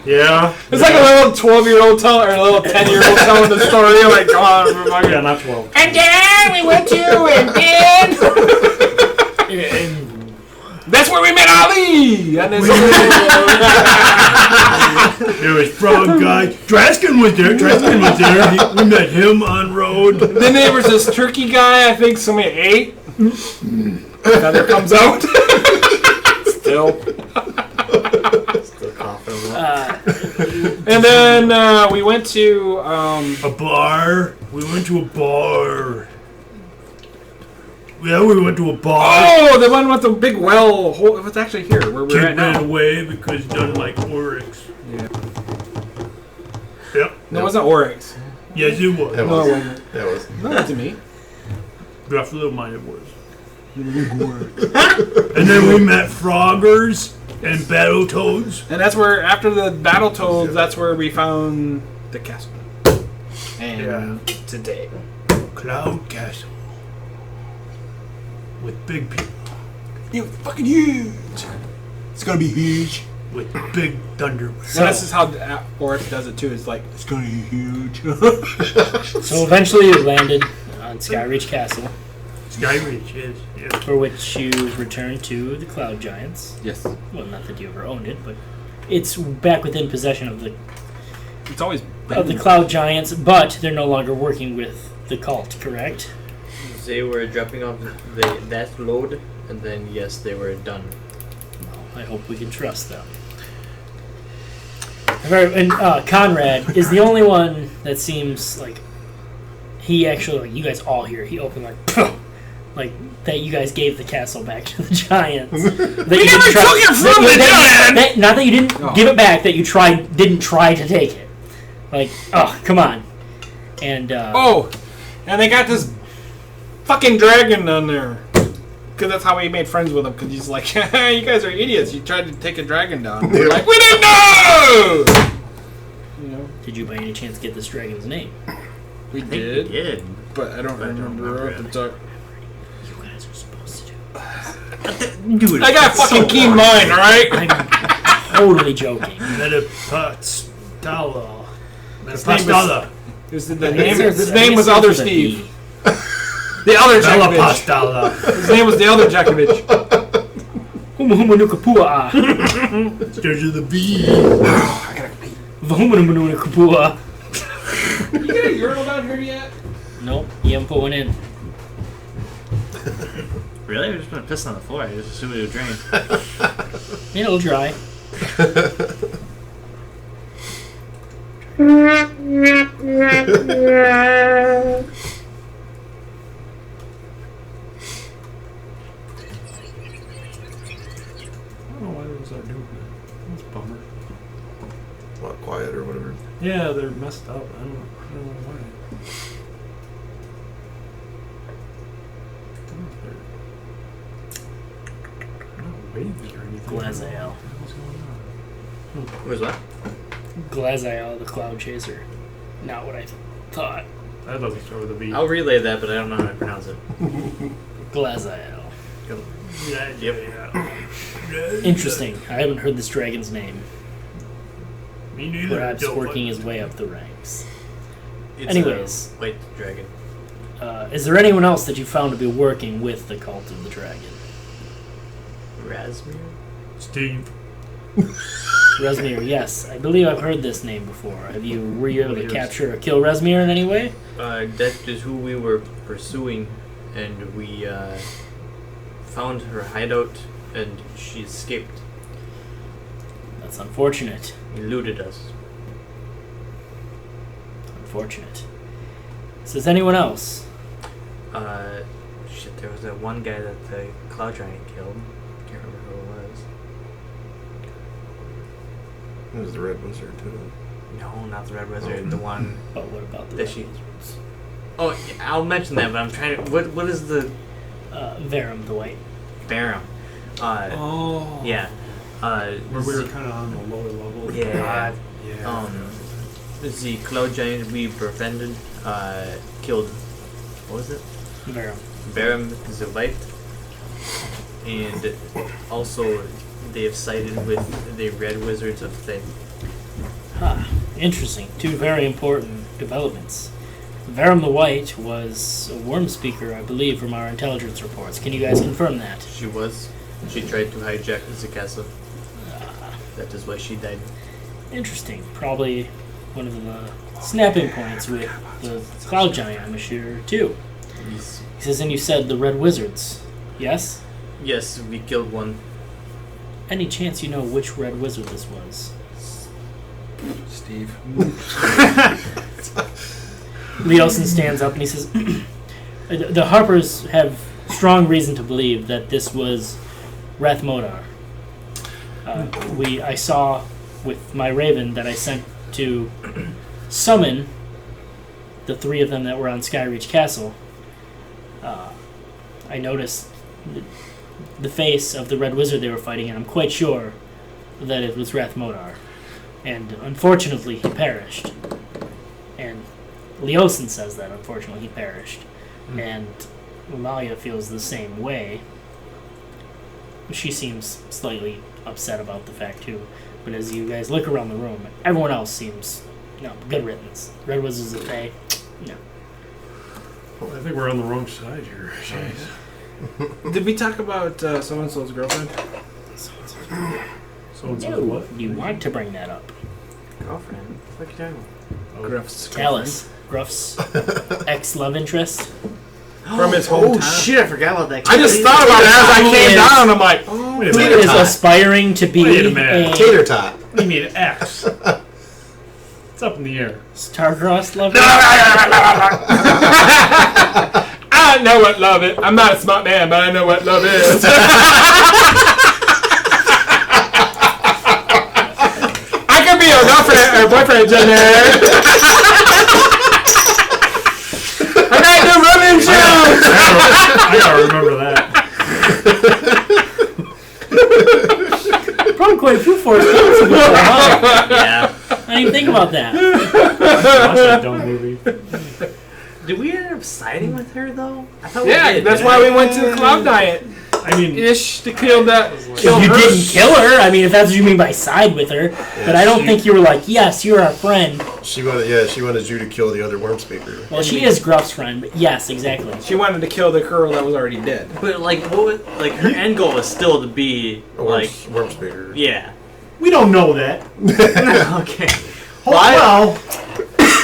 yeah. It's like a little 12-year-old telling, or a little 10-year-old telling the story. Like, come on, everybody. Yeah, not 12. And then we went to, that's where we met Ali! And then There was Frog Guy. Draskin was there. We met him on Road. then there was this turkey guy, I think somebody ate. Feather comes out. Still. Still coughing a lot. And then we went to... A bar. We went to a bar. Yeah, we went to a bar. oh, the one with the big well. It was actually here, where we're Kid at ran now. away because he doesn't like Oryx. Yeah. Yep. No, it wasn't Oryx. Yes, it was. That No, was. it wasn't. That was. Not to me. Rough little mind it was. And then we met Froggers and Battletoads. And that's where, after the Battletoads, that's where we found the castle. And today. Cloud Castle. With big people. It was fucking huge. It's gonna be huge. With big thunder. And this is how Oryx does it too. It's like, it's gonna be huge. So eventually you landed on Skyreach Castle, Skyreach, yes. Yeah. for which you returned to the Cloud Giants. Yes. Well, not that you ever owned it, but it's back within possession of the It's always Cloud Giants, but they're no longer working with the cult, correct? They were dropping off that load, and then, yes, they were done. Well, I hope we can trust them. And Conrad is the only one that seems like he actually, like, you guys all hear, he opened like that you guys gave the castle back to the Giants. We never took it from the Giants! Not that you didn't give it back, that you didn't try to take it. Like, oh, come on. And, and they got this fucking dragon down there. Because that's how we made friends with him. Because he's like, you guys are idiots. You tried to take a dragon down. We're like, we didn't know! You know? did you by any chance get this dragon's name? We I think we did. But I don't remember off the top. You guys are supposed to Dude, I got a fucking keen mind, alright? I'm totally joking. Metapastala. His name Metapastala. His name was Elder Steve. The other Jakovich. Metapastala. His name was the other Jakovich. Humuhumunukapua. There's the V. Vahumunumunukapua. You get a urinal down here yet? Nope, you haven't put one in. Really? I'm just gonna piss on the floor. I just assumed it would drain. It'll dry. I don't know why those are doing that. That's a bummer. What, quiet or whatever? Yeah, they're messed up. I don't know why. They're not waves or anything. Glazael. What the hell's going on? Where's what? Glazael, the cloud chaser. Not what I thought. I'd love to start with a V. I'll relay that, but I don't know how to pronounce it. Glazael. Yep. Interesting. I haven't heard this dragon's name. Me neither. Perhaps Don't working like- his way up the ranks. It's Anyways. a white dragon. Is there anyone else that you found to be working with the cult of the dragon? Rasmir? Steve. Resmir, yes. I believe I've heard this name before. Were you able to capture or kill Resmir in any way? That is who we were pursuing, and we found her hideout, and she escaped. That's unfortunate. Eluded us. Unfortunate. Says anyone else? Shit, there was that one guy that the Cloud Giant killed. Can't remember who it was. It was the Red Wizard, too. No, not the Red Wizard, the one... But what about the That red she- wizards? Oh, yeah, I'll mention that, but I'm trying to... What is the... Verum the White. Barum? Oh. Yeah. Where we were kind of on the lower level. Yeah. God, yeah. The Cloud Giant we befriended, killed... What was it? Verum. Barum the White. And also, they have sided with the Red Wizards of Thin. Huh. Interesting. Two very important developments. Verum the White was a worm speaker, I believe, from our intelligence reports. Can you guys confirm that? She was. She tried to hijack the castle. That is why she died. Interesting. Probably one of the snapping points with the Cloud Giant, I'm sure, too. Yes. He says, and you said the Red Wizards. Yes? Yes, we killed one. Any chance you know which Red Wizard this was? Steve. Leosin stands up and he says, the Harpers have strong reason to believe that this was Rathmodar. I saw with my raven that I sent to summon the three of them that were on Skyreach Castle. I noticed the face of the Red Wizard they were fighting, and I'm quite sure that it was Rathmodar. And unfortunately, he perished. And Leosin says that, unfortunately, he perished. And Amalia feels the same way. She seems slightly upset about the fact, too. But as you guys look around the room, everyone else seems, good riddance. Red Wizards of Fae, no. I think we're on the wrong side here. Jeez. Did we talk about so-and-so's girlfriend? So No, what? you want to bring that up. Girlfriend? What are you talking about? Gruff's Talus, Gruff's ex-love interest. From his Oh hometown. shit, I forgot about that. I just thought about it as I came Yes. down. I'm like, oh, Wait a Who minute. is aspiring to be Wait a minute. a Tater tot. What do you mean X? It's up in the air. star-crossed lover? I know what love is. I'm not a smart man, but I know what love is. I could be your girlfriend or boyfriend, Jenner. I gotta do running shows. I gotta remember that. Probably quite a few Forrest Gumps before, huh? Yeah. I didn't even think about that. Watch that dumb movie. Did we end up siding with her though? I thought Yeah, we did. that's why we went to the Cloud Diet. I mean, Ish to kill that. You didn't kill her. I mean, if that's what you mean by side with her. But I don't think you were like, yes, you're our friend. She wanted you to kill the other worm speaker. Well, she is Gruff's friend, but yes, exactly. She wanted to kill the girl that was already dead. But like, what was, like her end goal was still to be A like, worm speaker. yeah. we don't know that. Okay. Oh, well,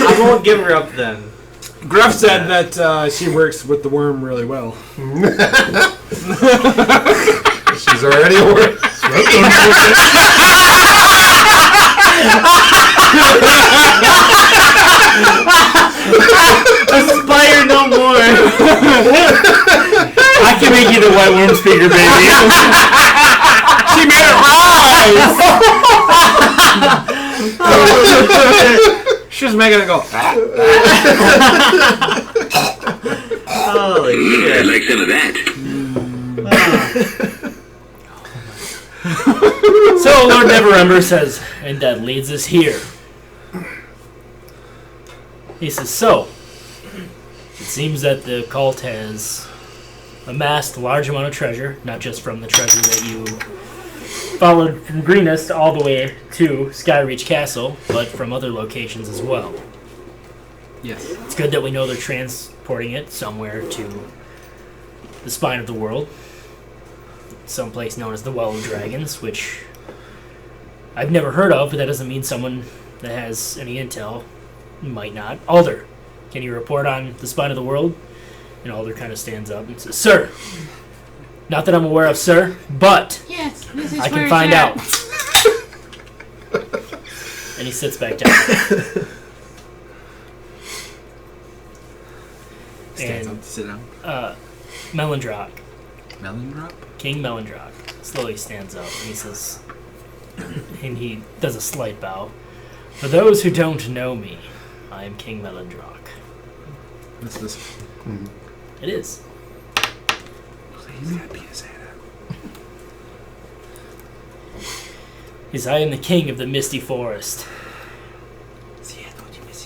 I won't give her up then. Gruff said that she works with the worm really well. She's already worked. Aspire no more. I can make you the white worm speaker, baby. She made it rise! She's making it go. Holy I'd shit. like some of that. So Lord Neverember says, and that leads us here. He says, so, it seems that the cult has amassed a large amount of treasure, not just from the treasure that you followed from Greenest all the way to Skyreach Castle, but from other locations as well. Yes. It's good that we know they're transporting it somewhere to the spine of the world, someplace known as the Well of Dragons, which I've never heard of, but that doesn't mean someone that has any intel might not. Alder, can you report on the spine of the world? And Alder kind of stands up and says, sir, not that I'm aware of, sir, but Yes, this is I where can find it's out. at. And he sits back down. Stands And up to sit down. Melindrock, Melon drop? King Melindrock, slowly stands up and he says, and he does a slight bow. For those who don't know me, I am King Melindrock. What's this? It is. Please, that PSA. He says, I am the king of the Misty Forest.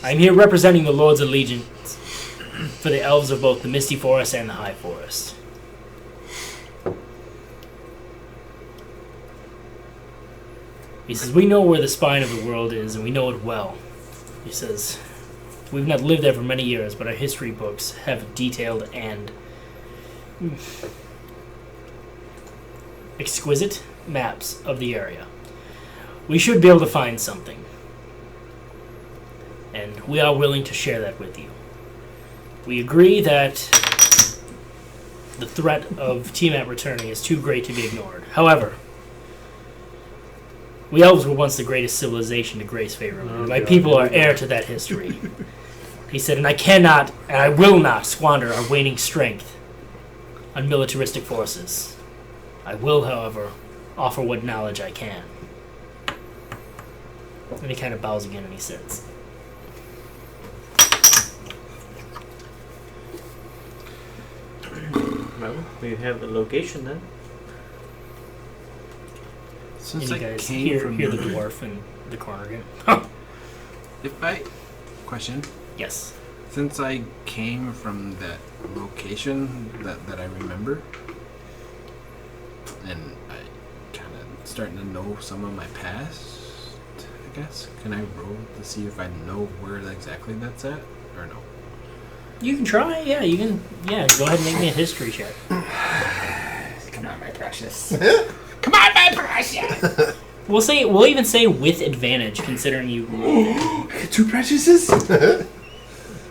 I am here representing the Lord's Allegiance for the elves of both the Misty Forest and the High Forest. He says, we know where the spine of the world is, and we know it well. He says, we've not lived there for many years, but our history books have detailed and exquisite maps of the area. We should be able to find something. And we are willing to share that with you. We agree that the threat of Tiamat returning is too great to be ignored. However, we elves were once the greatest civilization to grace Faerun, and my people are heir to that history. He said, and I cannot, and I will not squander our waning strength on militaristic forces. I will, however, offer what knowledge I can. And he kind of bows again and he sits. Well, we have the location then. Since And you I guys came hear from the dwarf in the corner again. Question. Yes. Since I came from that location that I remember, and I kind of starting to know some of my past, I guess. Can I roll to see if I know where exactly that's at, or no? You can try, yeah, you can, yeah, go ahead and make me a history check. Come on, my precious. Come on, my precious. We'll even say with advantage, considering you rolled it. 2 preciouses?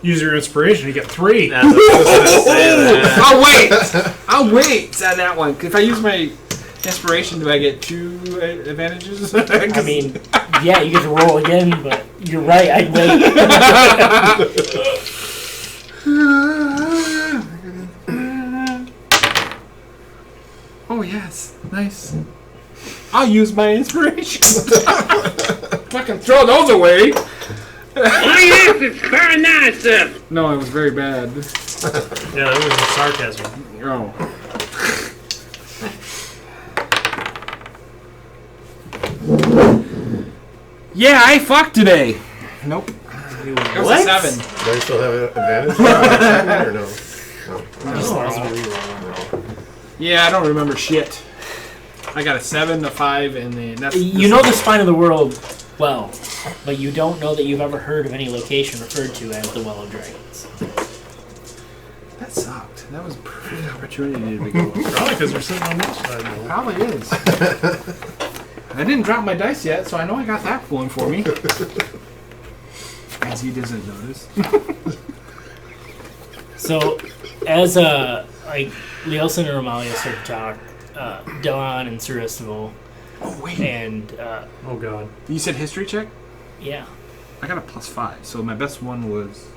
Use your inspiration. You get 3. That's what I was gonna say that. I'll wait on that one. If I use my inspiration, do I get 2 advantages? I mean, yeah, you get to roll again, but you're right, I'd wait. Oh yes, nice. I'll use my inspiration. Fucking throw those away. Oh yes, it's very nice. No, it was very bad. Yeah, that was sarcasm. Oh. Yeah, I fucked today. Nope. It was a 7. Do I still have advantage? Or no? Yeah, I don't remember shit. I got a 7, a 5, and then that's. You know the spine of the world well, but you don't know that you've ever heard of any location referred to as the Well of Dragons. That sucked. That was a perfect opportunity to go. Probably because we're sitting on this side. Though. Probably is. I didn't drop my dice yet, so I know I got that going for me. As he doesn't notice. So, as like Leosin and Romalia start to talk, Delon and Suristival, and Oh god. You said history check? yeah, I got a +5, so my best one was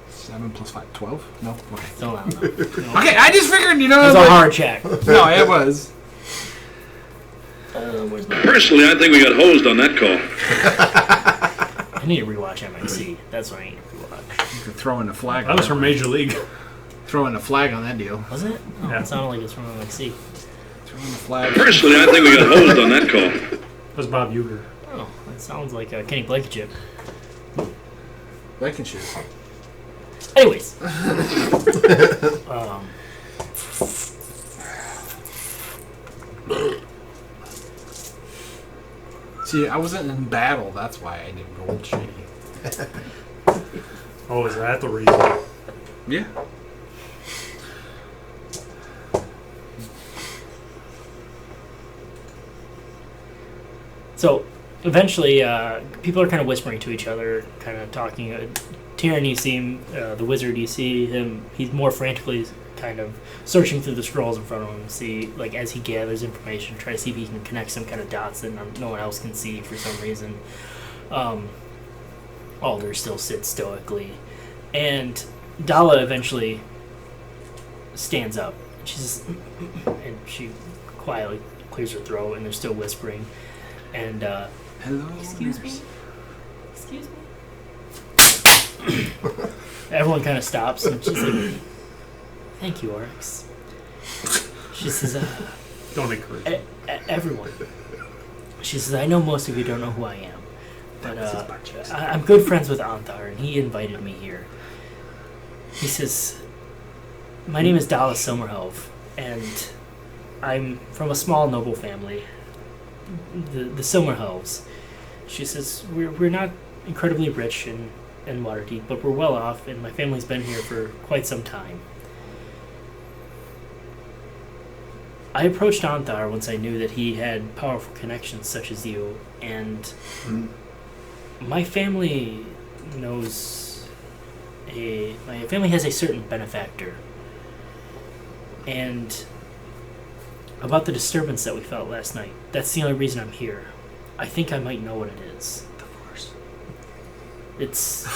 7 + 5, 12? No? Okay. still not. No. Okay, I just figured, It was a hard check. No, it was. Where's my... Personally, I think we got hosed on that call. I need to rewatch MXC. That's what I need to rewatch. You could throw in a flag. That was from Major League. Throw in a flag on that deal. Was it? Oh, Yeah. It sounded like it's from MXC. Throw in a flag. Personally, I think we got hosed on that call. That was Bob Uecker. Oh, that sounds like a Kenny Blankenship. Blankenship. Anyways. See, I wasn't in battle. That's why I didn't roll shitty. Oh, is that the reason? Yeah. So, eventually, people are kind of whispering to each other, kind of talking. Tyrion, you see him, the wizard, you see him, he's more frantically kind of searching through the scrolls in front of him, see, like, as he gathers information, try to see if he can connect some kind of dots that no one else can see for some reason. Alder still sits stoically. And Dala eventually stands up. And she quietly clears her throat, and they're still whispering. And, Hello. excuse me? Excuse me? Everyone kind of stops, and she's like, thank you, Oryx. She says, Don't encourage me. everyone. She says, I know most of you don't know who I am, but I'm good friends with Anthar, and he invited me here. He says, my name is Dala Silmerhelve, and I'm from a small noble family, the Silmerhelves. She says, we're not incredibly rich in Waterdeep, but we're well off, and my family's been here for quite some time. I approached Anthar once I knew that he had powerful connections such as you, and my family knows my family has a certain benefactor. And about the disturbance that we felt last night, that's the only reason I'm here. I think I might know what it is. It's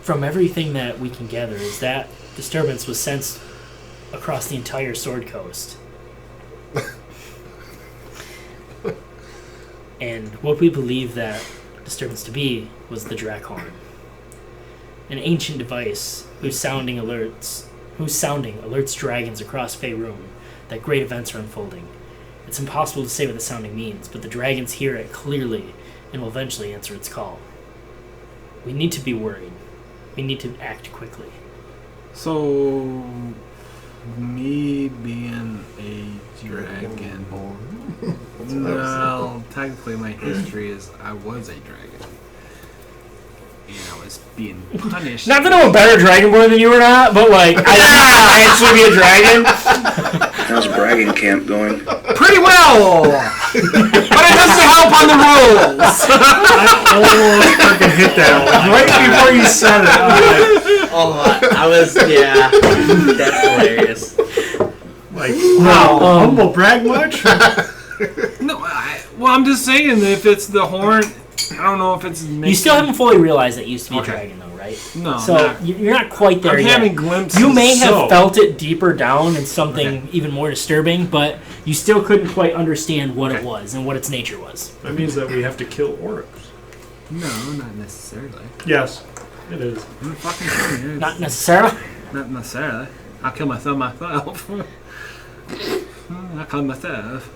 from everything that we can gather is that disturbance was sensed across the entire Sword Coast. And what we believe that disturbance to be was the Drakhorn, an ancient device whose sounding alerts dragons across Faerun that great events are unfolding. It's impossible to say what the sounding means, but the dragons hear it clearly and will eventually answer its call. We need to be worried. We need to act quickly. So, me being a dragon. Well, technically my history is I was a dragon. And I was being punished. Not that I'm a better dragonborn than you or not, but like, I didn't actually be a dragon. How's bragging camp going? Pretty well! But it doesn't help on the rules! I almost fucking hit that right before you said it. That's hilarious. Like, wow, humble brag much? No, I'm just saying that if it's the horn, I don't know if it's... You still haven't fully realized that you used to be a dragon, though, right? No. So you're not quite there I'm yet. having glimpses. You may have felt it deeper down in something even more disturbing, but you still couldn't quite understand what it was and what its nature was. That means that we have to kill orcs. No, not necessarily. Yes, it is. I'm fucking serious. Not necessarily. Not necessarily. I'll kill myself. I'll kill myself.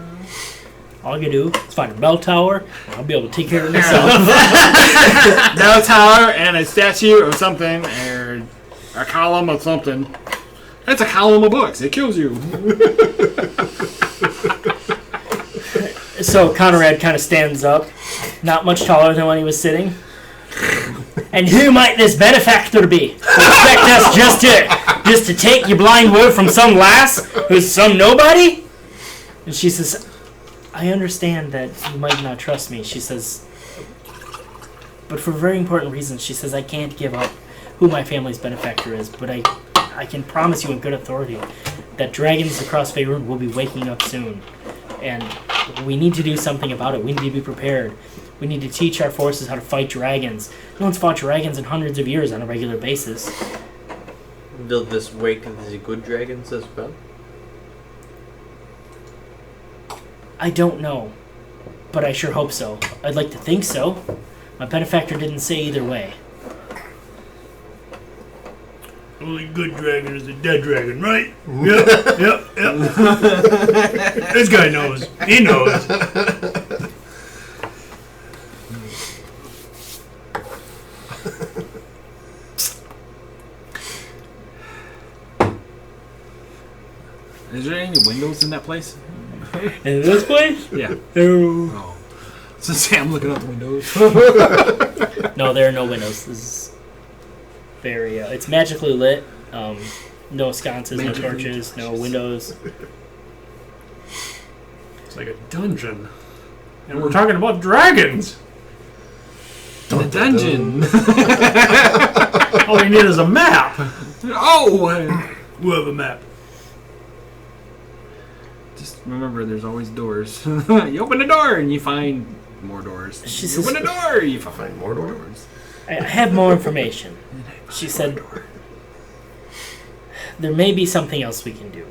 All you do is find a bell tower, and I'll be able to take care of myself. Bell tower and a statue or something, or a column of something. That's a column of books. It kills you. So Conrad kind of stands up, not much taller than when he was sitting. And who might this benefactor be? You expect us just to take your blind word from some lass who's some nobody? And she says, I understand that you might not trust me. She says, But for very important reasons, she says I can't give up who my family's benefactor is, but I can promise you in good authority that dragons across Faerun will be waking up soon. And we need to do something about it. We need to be prepared. We need to teach our forces how to fight dragons. No one's fought dragons in hundreds of years on a regular basis. Will this wake the good dragons as well? I don't know, but I sure hope so. I'd like to think so. My benefactor didn't say either way. Only good dragon is a dead dragon, right? Yep. This guy knows. He knows. Is there any windows in that place? In this place? Yeah. No. Oh. So Sam looking out the windows. No, there are no windows. This is very. It's magically lit. No sconces, no torches, no windows. It's like a dungeon. And we're talking about dragons. The dungeon. All we need is a map. Oh! We'll have a map. Just remember, there's always doors. You open the door and you find more doors. You open the door, you find more doors. I have more information. She said there may be something else we can do.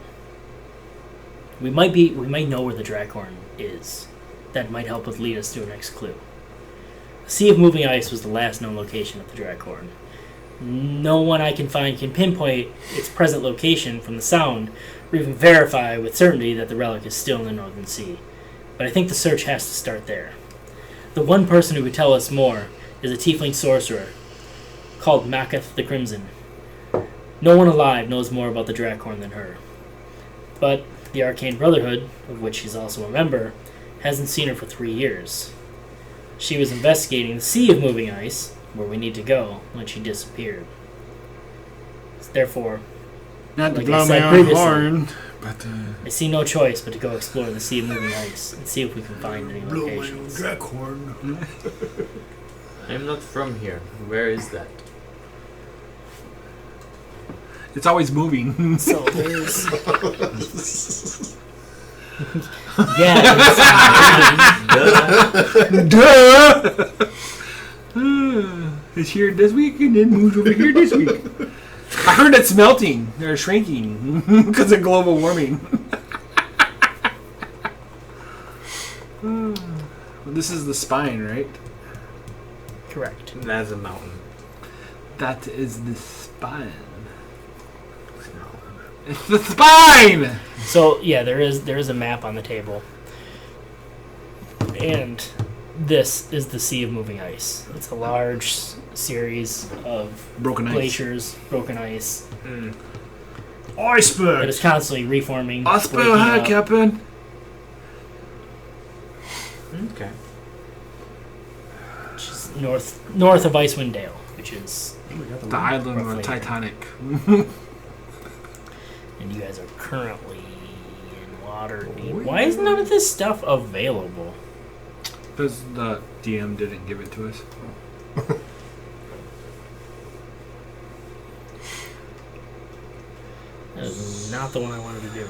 We might know where the Draghorn is. That might help us lead us to our next clue. The Sea of Moving Ice was the last known location of the Draghorn. No one I can find can pinpoint its present location from the sound, or even verify with certainty that the relic is still in the Northern Sea. But I think the search has to start there. The one person who could tell us more is a tiefling sorcerer called Makath the Crimson. No one alive knows more about the Draghorn than her. But the Arcane Brotherhood, of which she's also a member, hasn't seen her for 3 years. She was investigating the Sea of Moving Ice, where we need to go, when she disappeared. Therefore, not to like blow I said my own previously, horn, but I see no choice but to go explore the Sea of Moving Ice and see if we can find any Blow my own locations. Draghorn. I'm not from here. Where is that? it's always moving. So there's... yeah, Duh! It's here this week and then moves over here this week. I heard it's melting. They're shrinking because of global warming. This is the spine, right? correct. That's a mountain. That is the spine. It's the spine! So yeah, there is a map on the table, and this is the Sea of Moving Ice. It's a large series of Broken ice. glaciers, broken ice. It Iceberg. is constantly reforming. Iceberg, breaking hi, up. Captain. Okay. Which is north of Icewind Dale, which is, The island of Roughly. Titanic. and you guys are currently in Waterdeep. Why is none of this stuff available? Because the DM didn't give it to us. That is not the one I wanted to do.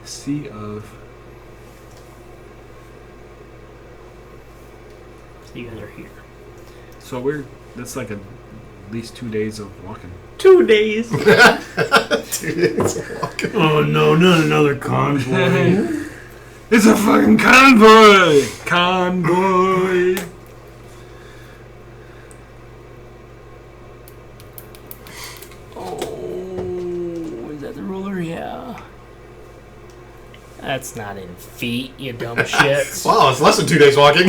Sea of... So you guys are here. So that's like at least 2 days of walking. 2 days. 2 days of walking. Oh no, not another convoy. It's a fucking convoy! Convoy! Oh, is that the ruler? Yeah. That's not in feet, you dumb shits. Wow, it's less than 2 days walking.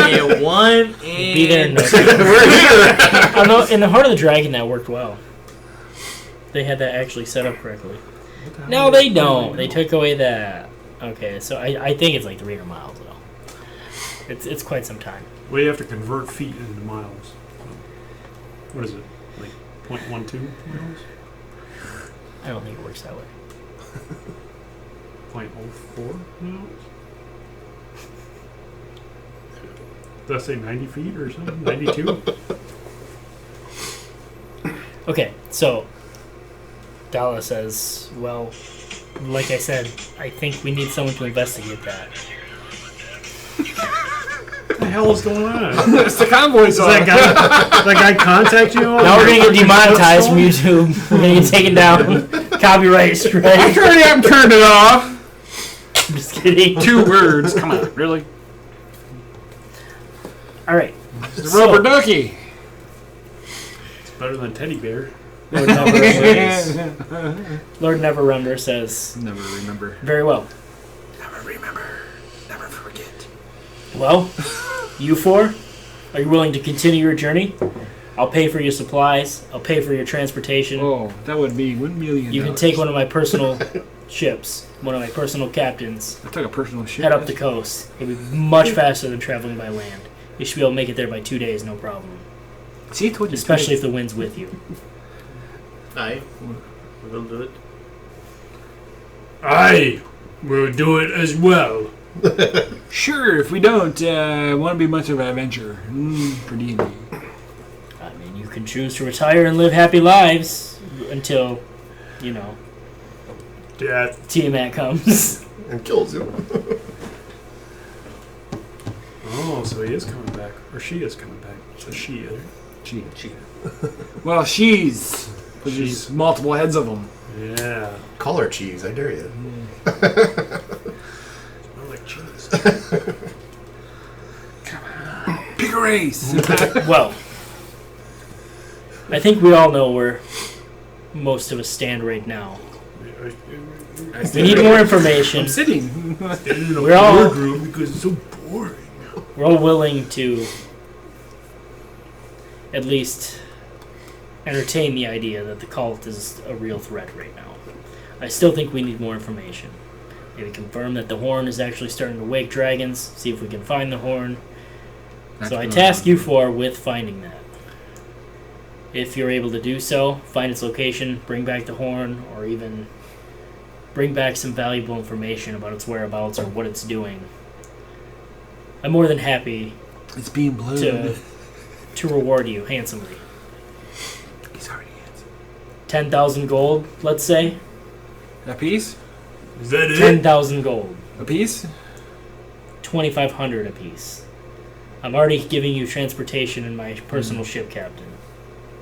And one Be there in and no We're here. Oh, no, in the Heart of the Dragon, that worked well. They had that actually set up correctly. No, they don't. They took away that. Okay, so I think it's like 300 miles, though. It's quite some time. We have to convert feet into miles. So, what is it? Like 0.12 miles? I don't think it works that way. 0.04 miles? Did I say 90 feet or something? 92? Okay, so Dala says, well, like I said, I think we need someone to investigate that. What the hell is going on? It's the convoy Does song. that guy contact you? Now we're going to get demonetized from YouTube. We're going to get taken down. Copyright strike. I already haven't turned it off. I'm just kidding. 2 words. Come on, really? All right. It's a rubber ducky. It's better than teddy bear. Lord Neverrender says, Never remember. very well. Never remember. Never forget. Well, you four, are you willing to continue your journey? I'll pay for your supplies. I'll pay for your transportation. Oh, that would be $1 million. You can take one of my personal ships, one of my personal captains, I took a personal ship. head up the coast. It'll be much faster than traveling by land. You should be able to make it there by 2 days, no problem. See, told you. Especially if the wind's with you. Aye. We'll do it. I will do it as well. Sure, if we don't, won't be much of an adventure. For D&D. I mean, you can choose to retire and live happy lives until, you know, Death. Tiamat comes. And kills you. Oh, so he is coming back. Or she is coming back. It's a she, is it? She. Well, she's. But She's- there's multiple heads of them. Yeah. Call her cheese, I dare you. Smell like cheese. Pick a race. Well, I think we all know where most of us stand right now. We need more information. I'm sitting. We're all Boardroom because it's so boring. we're all willing to at least entertain the idea that the cult is a real threat right now. I still think we need more information. Maybe confirm that the horn is actually starting to wake dragons. See if we can find the horn. So I task you four with finding that. If you're able to do so, find its location, bring back the horn, or even bring back some valuable information about its whereabouts or what it's doing. I'm more than happy It's being blown. to reward you handsomely. He's already handsome. 10,000 gold, let's say. A piece? Is that it? 10,000 gold. A piece? 2,500 apiece. I'm already giving you transportation and my personal ship captain.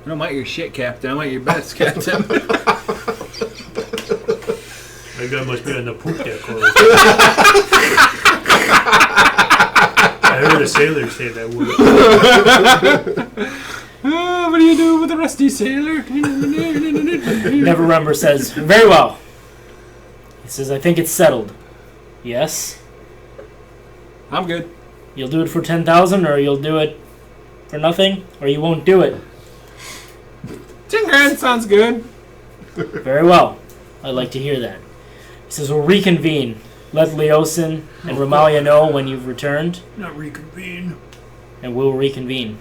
I don't want your shit captain. I want your best captain. That guy must be on the poop deck. Or I heard a sailor say that word. What do you do with a rusty sailor? Neverrember says, very well. He says, I think it's settled. Yes? I'm good. You'll do it for 10,000 or you'll do it for nothing or you won't do it. 10 grand sounds good. Very well. I'd like to hear that. He says, we'll reconvene. Let Leosin and Ramalia know when you've returned, Not reconvene. and we'll reconvene.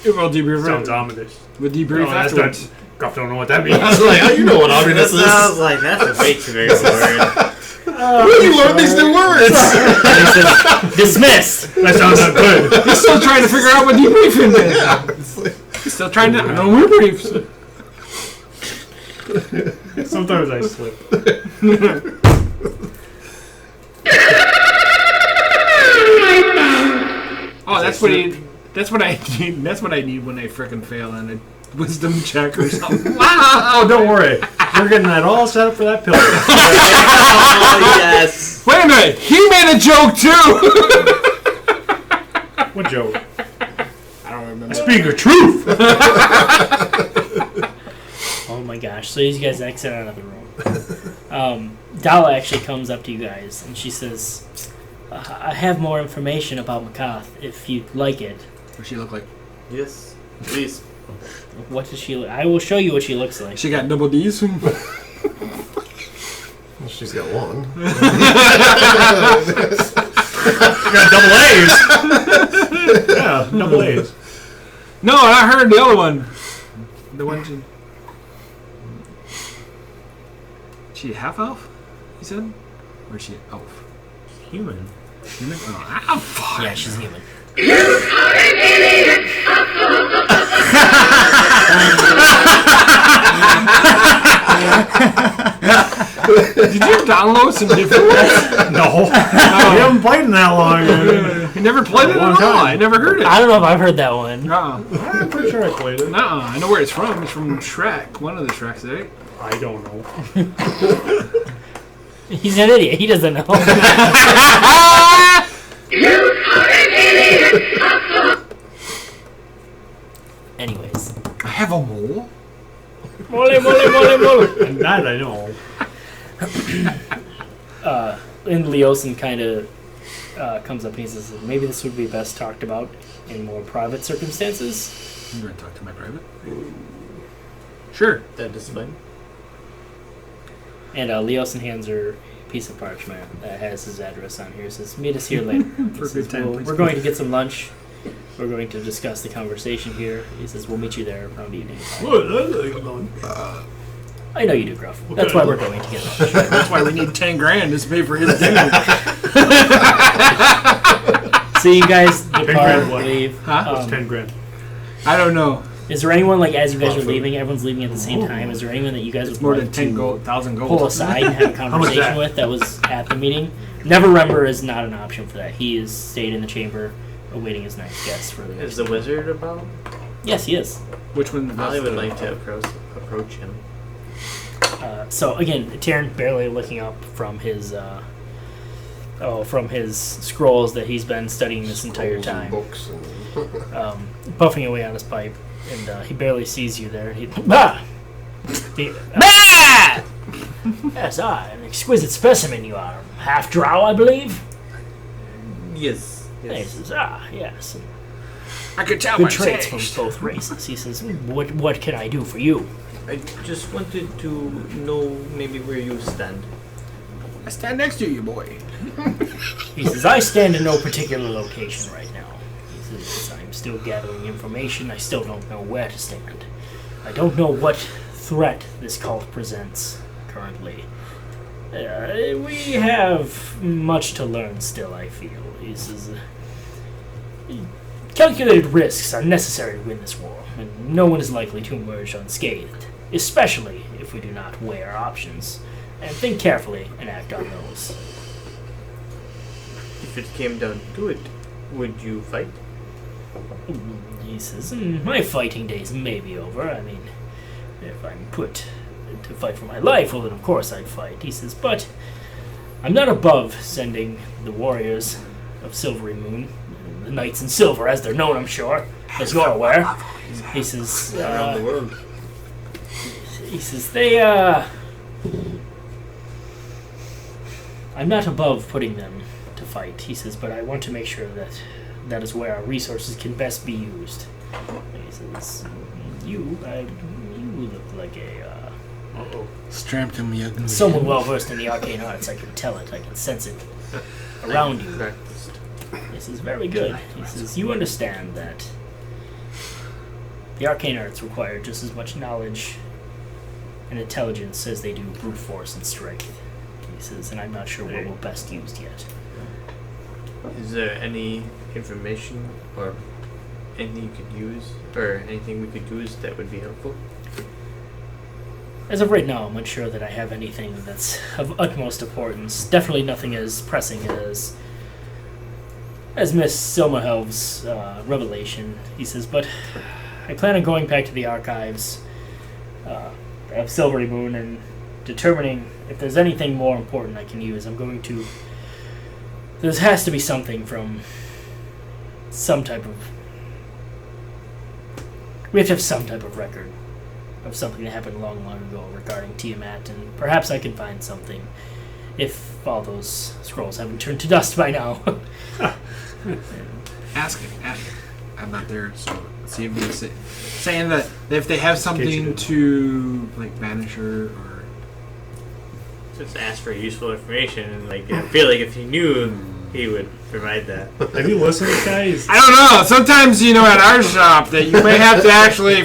We'll debrief. Sounds ominous. We'll debrief No, that's afterwards. not. Goff don't know what that means. I was like, oh, you know what ominous is. Sounds like that's a way too big a word. Where do you learn these new words? And he says, dismissed. That sounds not good. He's still trying to figure out what debriefing is. Yeah, it's like, He's still trying to. No, we're briefs. Sometimes I slip. Oh, that's what he. That's what I need. That's what I need when I frickin' fail on a wisdom check or something. Oh, don't worry. We're getting that all set up for that pillar. Oh, yes. Wait a minute. He made a joke too. What joke? I don't remember. Speak your truth. Oh my gosh. So these guys exit out of the room. Dala actually comes up to you guys and she says, I have more information about Makath if you'd like it. What's she look like? Yes. Please. What does she look? I will show you what she looks like. She got double D's. well, she's got one. You got double A's. Yeah, double A's. No, I heard the other one. The one. She half elf? You said? Or is she elf? Human. Human? Oh, fuck. Yeah, she's human. Did you download some different ones? No. We haven't played in that long. You never played it at all? I never heard it. I don't know if I've heard that one. I'm pretty sure I played it. I know where it's from. It's from Shrek. One of the Shreks, eh? I don't know. He's an idiot. He doesn't know. Anyways. I have a mole? Mole. And that I know. And Leosin kind of comes up and he says, maybe this would be best talked about in more private circumstances. I'm going to talk to my private. Sure. That is fine. And Leosin hands her a piece of parchment that has his address on here. He says, meet us here later. He says, we're going to get some lunch. We're going to discuss the conversation here. He says, we'll meet you there around evening time. I know you do, Gruff. That's why we're going together. That's why we need 10 grand to pay for his dinner. So you guys depart, grand what? leave. Huh? It's 10 grand. I don't know. Is there anyone, like, as you guys are leaving, everyone's leaving at the same time, is there anyone that you guys It's would more like than to 10,000 gold. pull aside and have a conversation that? with that was at the meeting? Never remember is not an option for that. He is stayed in the chamber awaiting his next guest for the next Is the wizard about? Yes, he is. Which one? I would like to approach him. So again, Taryn barely looking up from his scrolls that he's been studying this entire time, Books and puffing away on his pipe, and he barely sees you there. Yes, an exquisite specimen you are. Half drow, I believe. Yes. He says, yes. I could tell Good by traits taste. from both races. He says, what can I do for you? I just wanted to know maybe where you stand. I stand next to you, boy. He says, I stand in no particular location right now. He says, I'm still gathering information. I still don't know where to stand. I don't know what threat this cult presents currently. We have much to learn still, I feel. He says, calculated risks are necessary to win this war, and no one is likely to emerge unscathed, especially if we do not weigh our options and think carefully and act on those. If it came down to it, would you fight? He says, my fighting days may be over. I mean, if I'm put to fight for my life, well then of course I'd fight. He says, but I'm not above sending the warriors of Silvery Moon, the Knights in Silver as they're known, I'm sure, as you're aware. He says, Around the world. he says, I'm not above putting them to fight. He says, but I want to make sure that that is where our resources can best be used. He says, you look like Strapped him, young. someone well versed in the arcane arts. I can tell it. I can sense it around you. Practiced. This is very good. He says, you understand that the arcane arts require just as much knowledge and intelligence as they do brute force and strength. He says, and I'm not sure what will best used yet. Is there any information or anything you could use, or anything we could use that would be helpful? As of right now, I'm unsure that I have anything that's of utmost importance. Definitely nothing as pressing as Miss Silmahelv's revelation. He says, but I plan on going back to the archives of Silvery Moon and determining if there's anything more important I can use. There has to be something from some type of... We have to have some type of record of something that happened long, long ago regarding Tiamat, and perhaps I can find something if all those scrolls haven't turned to dust by now. Ask it. I'm not there, so see if they saying that if they have something to like banish her or Just ask for useful information, and like I feel like if he knew he would provide that. Have you listened to this guy? I don't know. Sometimes, at our shop, that you may have to actually,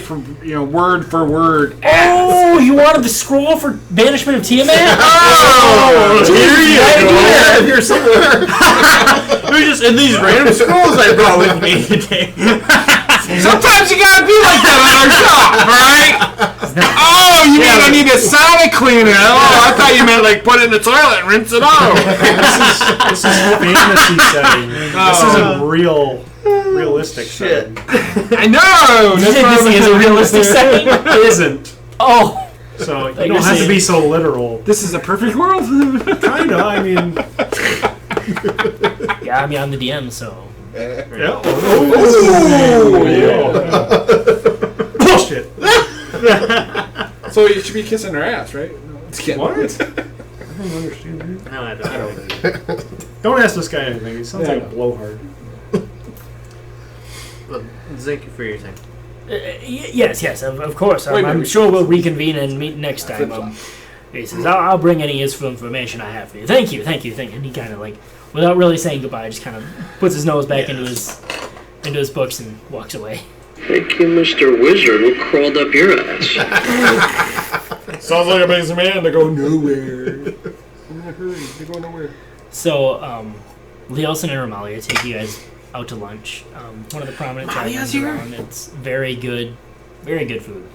word for word. Oh, you wanted the scroll for banishment of Tiamat? Oh, here you go. Here somewhere. They're just in these random scrolls I brought with me today. Sometimes you gotta be like that at our shop, alright? Oh, you mean I need a sonic cleaner? Oh, I thought you meant like put it in the toilet and rinse it off. This is fantasy setting. This isn't realistic setting. I know! You think this is a realistic setting? It isn't. Oh. So you don't have to be so literal. This is a perfect world? Kinda, I mean... Yeah, I mean, I'm the DM, so... Yeah. Bullshit. So you should be kissing her ass, right? No, what? I don't understand that. No, I don't. Don't ask this guy anything. He sounds like a blowhard. Well, thank you for your time. Yes, of course. I'm sure we'll reconvene and meet next time. He says, I'll bring any useful information I have for you. Thank you. And he kind of like, without really saying goodbye, just kind of puts his nose back into his books and walks away. Thank you, Mr. Wizard. Who crawled up your ass? Sounds like a busy man to go nowhere. I'm in a hurry. They go nowhere. So, Leelson and Romalia take you guys out to lunch. One of the prominent dragons around. It's very good food.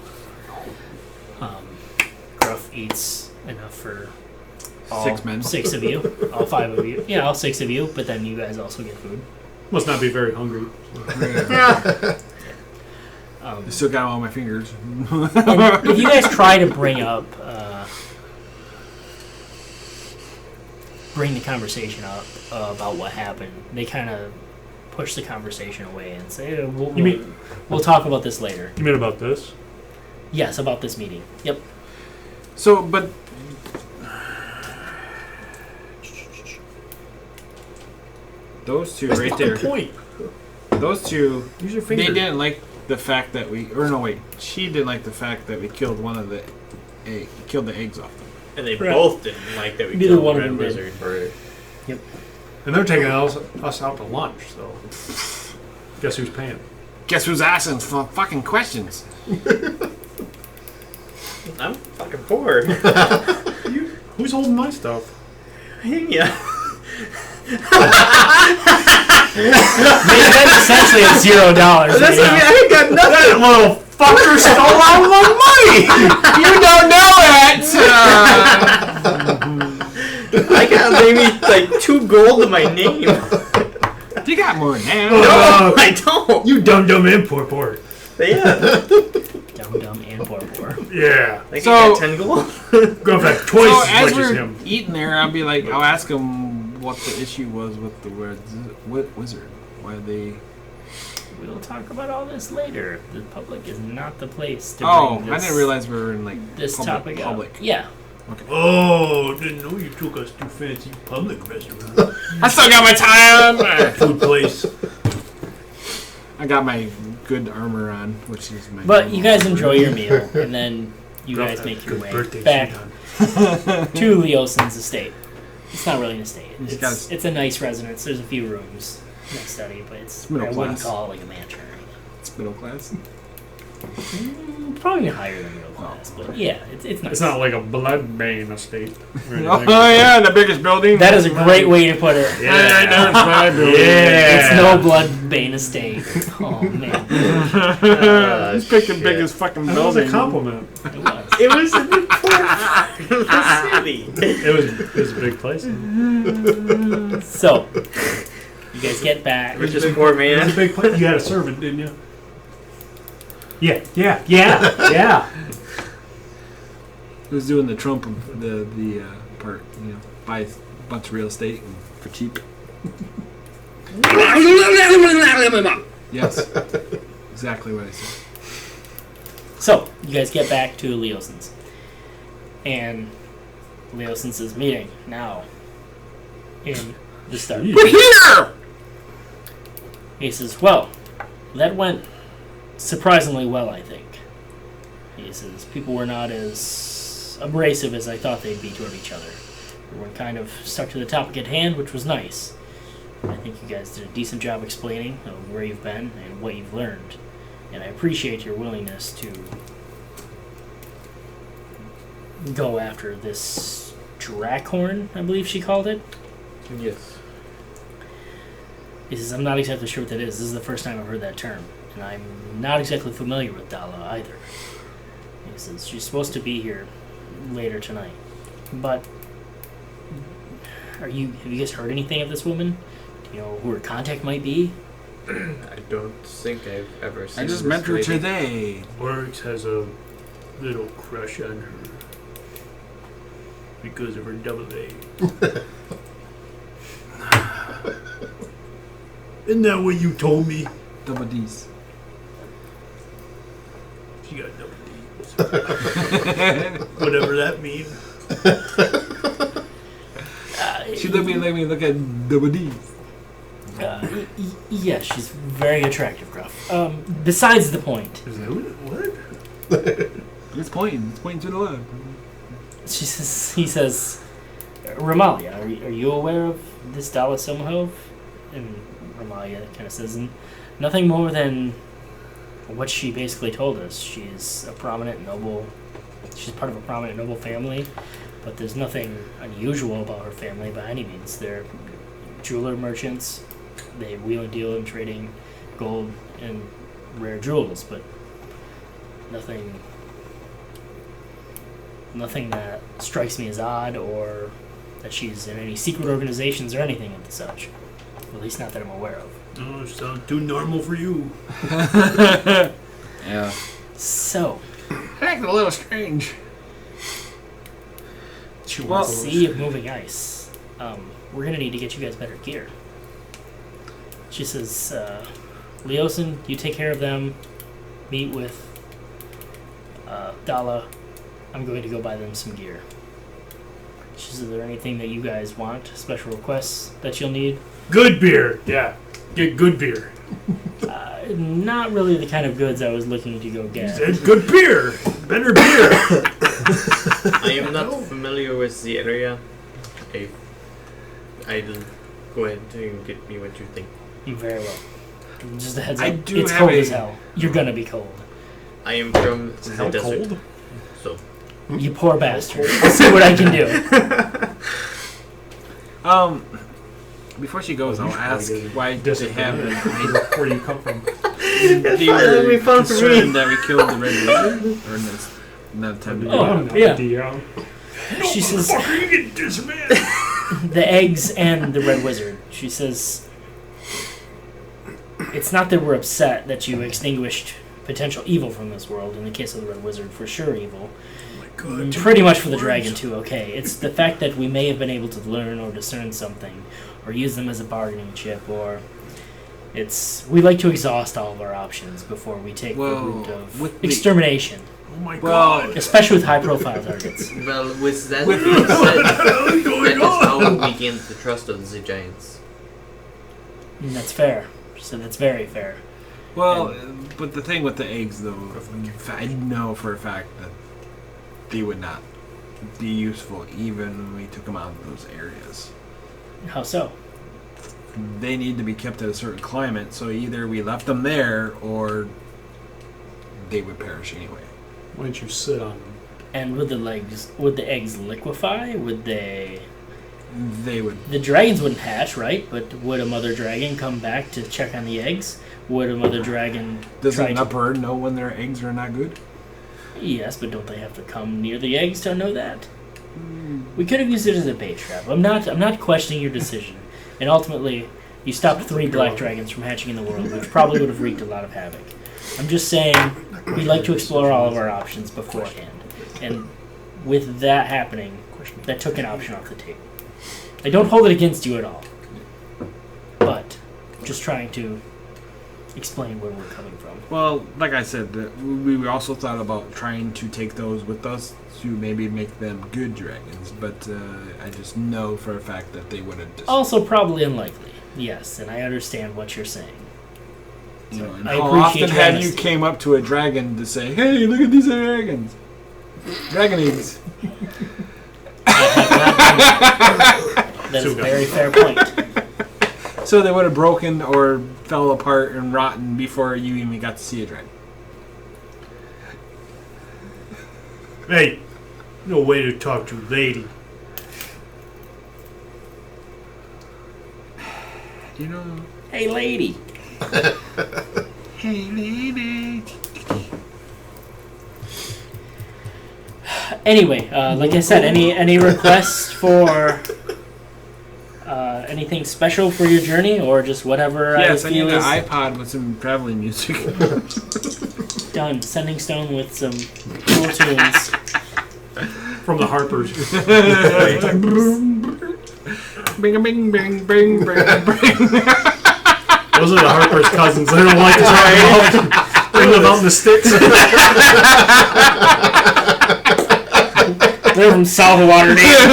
Gruff eats enough for all 6 men. 6 of you, all 5 of you. Yeah, all 6 of you. But then you guys also get food. Must not be very hungry. I still got all my fingers. If you guys try to bring the conversation up about what happened, they kind of push the conversation away and say, we'll talk about this later. You mean about this? Yes, about this meeting. Yep. So, but... Those two right there. Point. Those two, Use your they finger. didn't like the fact that we... Or no, wait. She didn't like the fact that we killed one of the... killed the eggs off them. And they Right. both didn't like that we Neither killed one the of Red them did. Wizard. Right. Yep. And they're taking us out to lunch, so... Guess who's paying? Guess who's asking for fucking questions? I'm fucking poor. Who's holding my stuff? Yeah. That's essentially at $0. That's right now. I ain't got nothing. That little fucker stole all my money! You don't know it! I got maybe like 2 gold to my name. You got more than that. No, I don't. You dumb and poor. Yeah. Dumb and poor. Yeah. Like So- I got 10 gold. Go back twice So as as much as we're him. eating there, I'll ask him what the issue was with the wizard. Why they... We'll talk about all this later. The public is not the place to Oh, bring I this, didn't realize we were in like this public. topic up. Yeah. Oh, didn't know you took us to fancy public restaurant. I still got my time. Food place. I got my good armor on, which is my... But you guys enjoy your meal, and then you guys make your way back to Leoson's estate. It's not really an estate. It's a nice residence. There's a few rooms in the study, but I middle wouldn't class. call it like a mansion. It's middle class. Probably higher than middle class, but yeah, it's nice. It's not like a bloodbane estate. Oh yeah, the biggest building. That is a great way to put it. I know it's my building. It's no bloodbane estate. Oh man, He's picked the biggest fucking That was building. a compliment. it was. It was in the city. It was a big place. So you guys get back. We're just poor It was a man. big place. You had a servant, didn't you? Yeah. Who's doing the Trump the part? Buy a bunch of real estate for cheap. Yes, exactly what I said. So you guys get back to Leoson's, and Leoson's is meeting now in the study. We're here. He says, "Well, that went surprisingly well, I think." He says, "People were not as abrasive as I thought they'd be toward each other. Everyone kind of stuck to the topic at hand, which was nice. I think you guys did a decent job explaining where you've been and what you've learned. And I appreciate your willingness to go after this Drakhorn, I believe she called it. Yes. He says, I'm not exactly sure what that is. This is the first time I've heard that term. And I'm not exactly familiar with Dala either. He says, she's supposed to be here later tonight. But have you guys heard anything of this woman? Do you know who her contact might be? I don't think I've ever seen I just this met her lady. today. Oryx has a little crush on her because of her double A. Isn't that what you told me? Double D's. She got double D's. Whatever that means. She let me look at double D's. Yes, she's very attractive, Gruff. Besides the point. Is that what? It's pointing to the left. He says, Ramalia, are you aware of this Dala Silmahove? And Ramalia kind of says, nothing more than what she basically told us. She's a prominent noble. She's part of a prominent noble family, but there's nothing unusual about her family by any means. They're jeweler merchants. They wheel and deal in trading gold and rare jewels, but nothing that strikes me as odd or that she's in any secret organizations or anything of the such. At least not that I'm aware of. Oh, sounds too normal for you. Yeah. So, I act a little strange. well, Sea of Moving Ice. We're gonna need to get you guys better gear. She says, Leosin, you take care of them. Meet with Dala. I'm going to go buy them some gear. She says, is there anything that you guys want? Special requests that you'll need? Good beer. Yeah. Get good beer. Not really the kind of goods I was looking to go get. Said good beer. Better beer. I am not familiar with the area. I'll go ahead and get me what you think. You very well. Just a heads up. I do it's have cold a- as hell. You're gonna be cold. I am from the How desert. cold? So You poor bastard. I'll see what I can do. Before she goes, I'll ask why does they have Where you come from? they were concerned that we killed the red wizard? Or not time to Oh, I'm not yeah. the DM. She says Fuck, you get this, man. the eggs and the red wizard. She says it's not that we're upset that you extinguished potential evil from this world. In the case of the red wizard, for sure evil. Oh my God. Pretty much for the dragon too, okay. It's the fact that we may have been able to learn or discern something, or use them as a bargaining chip, or we like to exhaust all of our options before we take the route of with the- extermination, Oh my Well, God. especially with high-profile targets. well, with that being said, that is how we gain the trust of the giants. And that's fair. So that's very fair. Well, but the thing with the eggs, though, I know for a fact that they would not be useful even when we took them out of those areas. How so? They need to be kept at a certain climate, so either we left them there or they would perish anyway. Why don't you sit on them? And would the eggs liquefy? Would they? They would. The dragons wouldn't hatch, right? But would a mother dragon come back to check on the eggs? Would a mother dragon Does try an to? upper know when their eggs are not good? Yes, but don't they have to come near the eggs to know that? We could have used it as a bait trap. I'm not questioning your decision. And ultimately, you stopped 3 black dragons from hatching in the world, which probably would have wreaked a lot of havoc. I'm just saying, we like to explore all of our options beforehand. And with that happening, that took an option off the table. I don't hold it against you at all. But, just trying to explain where we're coming from. Well, like I said, we also thought about trying to take those with us to maybe make them good dragons, but I just know for a fact that they would have just... Also probably unlikely. Yes, and I understand what you're saying. You know, and I how appreciate often your have you honesty. came up to a dragon to say, "Hey, look at these dragons, dragon eggs"? That is a very fair point. So they would have broken or fell apart and rotten before you even got to see a dragon. Hey, no way to talk to a lady. You know. Hey, lady. Hey, lady. Anyway, like I said, any requests for anything special for your journey, or just whatever? Yes, I feel need an is iPod with some traveling music. done. Sending stone with some cool tunes. From the Harpers. Bing, bing, bing, bing, bing, bing. Those are the Harper's cousins. They don't like to talk about. They live out in the sticks. They're from south of Waterdeep.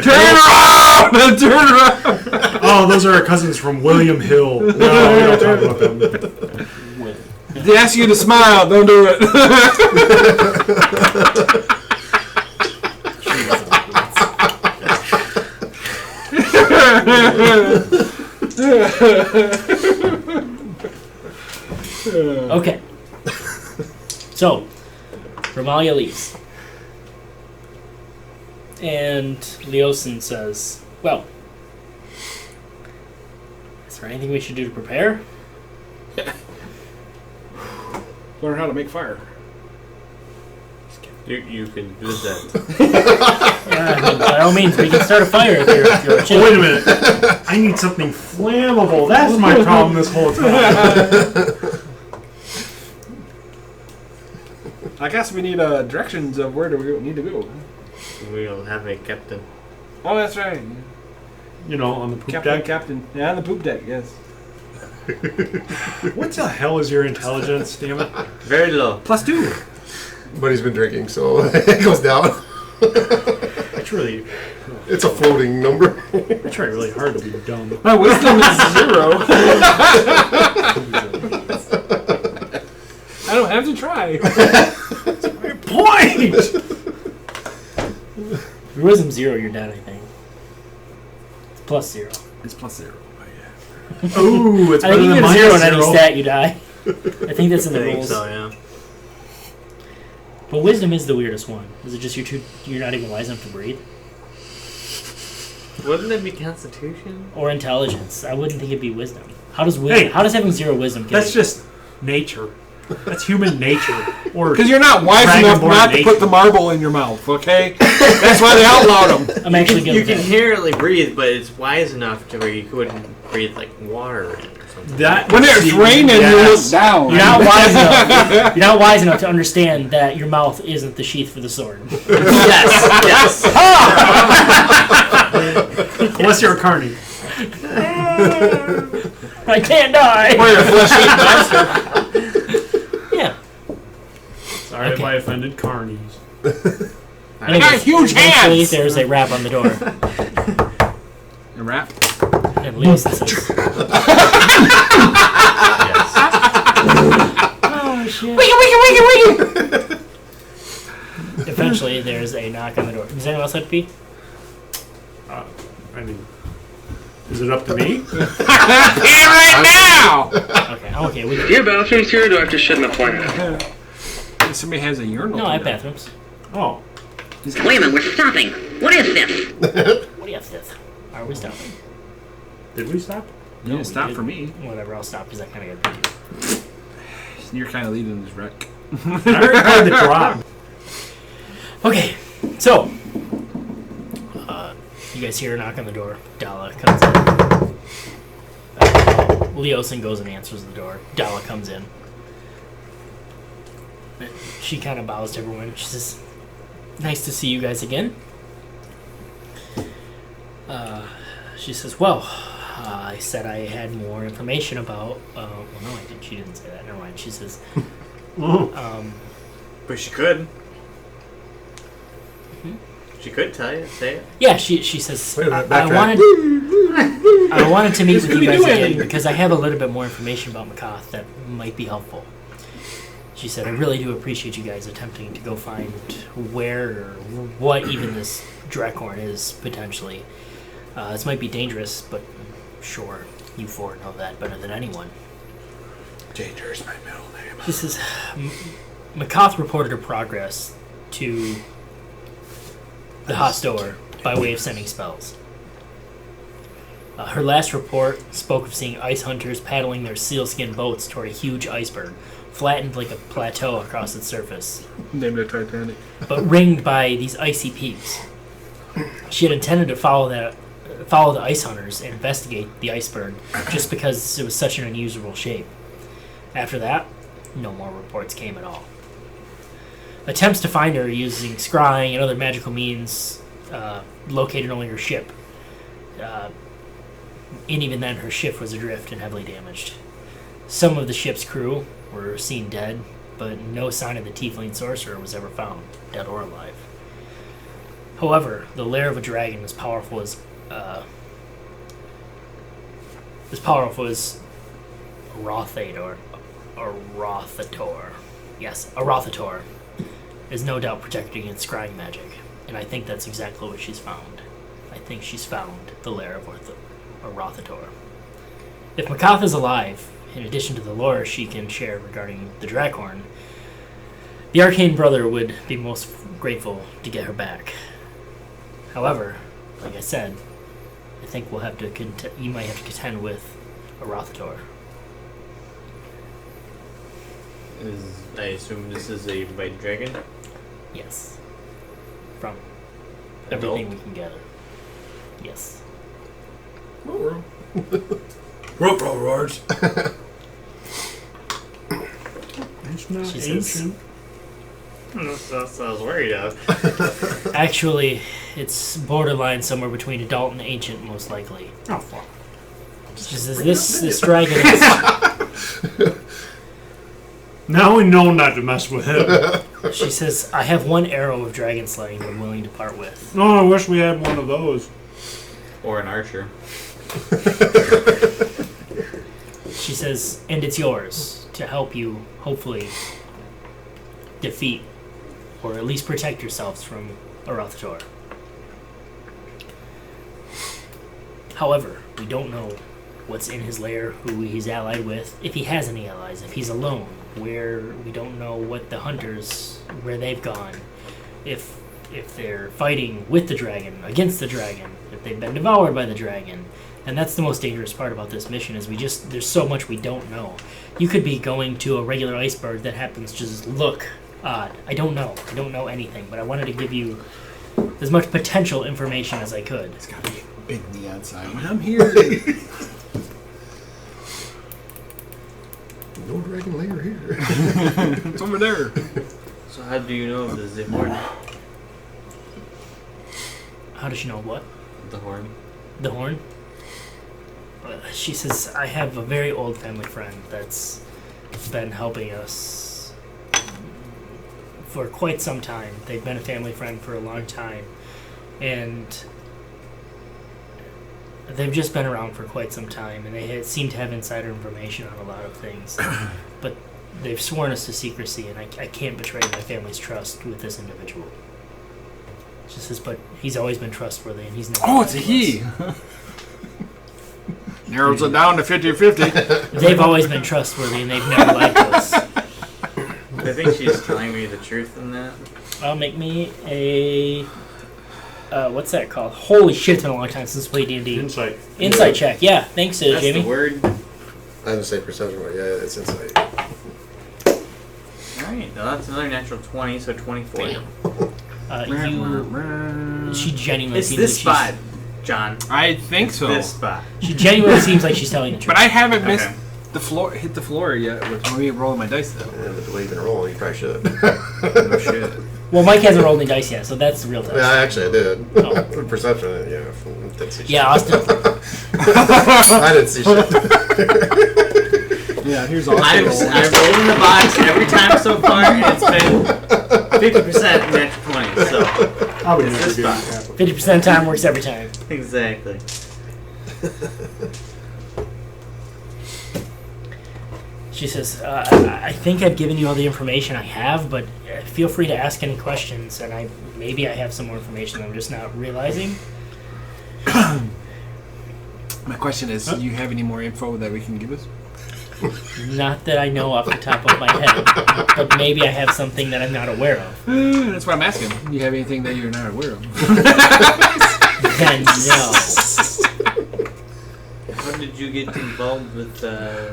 Turn around! Turn around! Oh, those are our cousins from William Hill. No, we don't talk about them. They ask you to smile. Don't do it. Okay. So, Ramalia leaves. And Leosin says, well, is there anything we should do to prepare? Learn how to make fire. You can do that. By all means, we can start a fire if you're Oh, wait a minute. I need something flammable. That's my problem this whole time. I guess we need directions of where do we need to go. We'll have a captain. Oh, that's right. You know, on the poop Captain, deck. captain. Yeah, on the poop deck, yes. What the hell is your intelligence, damn it? Very low. +2. But he's been drinking, so it goes down. It's a floating number. I try really hard to be dumb. My wisdom is 0. I don't have to try. Point! Your wisdom 0, you're dead, I think. It's +0. It's +0. Ooh, it's I better think you than get a 0 on minus any 0. stat, you die. I think that's in the I think rules. so, yeah. But wisdom is the weirdest one. Is it just you're not even wise enough to breathe? Wouldn't it be Constitution? Or intelligence? I wouldn't think it'd be wisdom. How does Hey, how does having 0 wisdom get That's you? just nature. That's human nature. Or Because you're not wise enough Dragonborn not to nature. put the marble in your mouth, okay? That's why they outlawed them. I'm actually good You at can that. inherently breathe, but it's wise enough to where you couldn't breathe like water in or something. that When it's raining, you look down. You're not wise enough. You're not wise enough to understand that your mouth isn't the sheath for the sword. Yes, yes. Unless you're a carny. I can't die. Or you're a flesh-eating monster. Yeah. Sorry if I offended carnies. I got huge Eventually, hands. there's a rap on the door, A rap? and Leosin says, "Oh shit!" Eventually, there's a knock on the door. Does anyone else have to pee? I mean, is it up to me? right now! Okay, I'm okay. We Do you have bathrooms here, or do I have to shit in the plant? Somebody has a urinal. no, I have there. bathrooms. Oh. Wait a minute, we're stopping. What is this? What do you have to do? Are we stopping? Did we stop? You didn't we stop did. for me. Whatever, I'll stop because I kind of got to pee. You're kind of leading this wreck. I already had the drop. Okay, so you guys hear a knock on the door. Dala comes in. Leosin goes and answers the door. Dala comes in. She kind of bows to everyone. She says, "Nice to see you guys again." She says, "Well, I said I had more information about." Well, no, I didn't. She didn't say that. Never mind. She says, But she could. She could tell you, say it. "Yeah." She says, Wait a minute, I backtrack. wanted to meet with you guys Scooby-Doo again ending. because I have a little bit more information about Makath that might be helpful." She said, "I really do appreciate you guys attempting to go find where or what even this Drekhorn is, potentially. This might be dangerous, but I'm sure you four know that better than anyone. Danger is my middle name. This is... McCoth reported her progress to the Hostor by way of sending spells. Her last report spoke of seeing ice hunters paddling their sealskin boats toward a huge iceberg, flattened like a plateau across its surface, Named it Titanic. but ringed by these icy peaks. She had intended to follow the ice hunters and investigate the iceberg just because it was such an unusual shape. After that, no more reports came at all. Attempts to find her using scrying and other magical means located only her ship. And even then, her ship was adrift and heavily damaged. Some of the ship's crew were seen dead, but no sign of the tiefling sorcerer was ever found, dead or alive. However, the lair of a dragon as powerful as Rothator, or Rothator. Yes, a Rothator is no doubt protected against scrying magic, and I think that's exactly what she's found. I think she's found the lair of a Rothator. If McCoth is alive, in addition to the lore she can share regarding the Draghorn, the Arcane Brother would be most grateful to get her back. However, like I said, I think we'll have to you might have to contend with a Rothator. I assume this is a white dragon? Yes. From everything we can gather. Yes. Roars. It's not She ancient. says- That's what I was worried of. Actually, it's borderline somewhere between adult and ancient, most likely. Oh, fuck. She says this dragon is... Now we know not to mess with him. She says, I have one arrow of dragon slaying I'm willing to part with. Oh, I wish we had one of those. Or an archer. She says, and it's yours to help you, hopefully, defeat, or at least protect yourselves from Rothator. However, we don't know what's in his lair, who he's allied with, if he has any allies, if he's alone, where we don't know what the hunters, where they've gone, if they're fighting with the dragon, against the dragon, if they've been devoured by the dragon. And that's the most dangerous part about this mission, is there's so much we don't know. You could be going to a regular iceberg that happens to just look odd. I don't know anything, but I wanted to give you as much potential information as I could. It's gotta be a big neon sign. When I'm here. No dragon lair here. It's over there. So how do you know of the Hoard? How does she know what? The Hoard? The horn? She says, I have a very old family friend that's been helping us for quite some time. They've been a family friend for a long time. And they've just been around for quite some time, and they seem to have insider information on a lot of things. But they've sworn us to secrecy, and I can't betray my family's trust with this individual. She says, but he's always been trustworthy, and he's never... Oh, it's a he. Narrows it down to 50-50. They've always been trustworthy, and they've never lied to us. I think she's telling me the truth in that. Make me a... what's that called? Holy shit, it's been a long time since we played D&D. Insight. Insight check, yeah. Thanks, That's Jamie. the word. I didn't say perception, but yeah, it's insight. Alright, now that's another natural 20, so 24. She genuinely It's seems this like spot, John. I think so. This spot. She genuinely seems like she's telling the truth. But I haven't missed Okay. the floor, hit the floor yet with me rolling my dice though. Yeah, but the way you've been rolling, you probably should. No shit. Well, Mike hasn't rolled any dice yet, so that's the real test. Yeah, actually, I did. Oh. Perception, yeah. Didn't see shit. Yeah, Austin. I didn't see shit. Yeah, here's all. I've rolled in the box every time so far, and it's been 50% natural 20, so I would it's never this do spot. that. 50% of the time works every time. Exactly. She says, I think I've given you all the information I have, but feel free to ask any questions, and maybe I have some more information I'm just not realizing. My question is, do you have any more info that we can give us? Not that I know off the top of my head, but maybe I have something that I'm not aware of. That's what I'm asking. Do you have anything that you're not aware of? Then no. How did you get involved with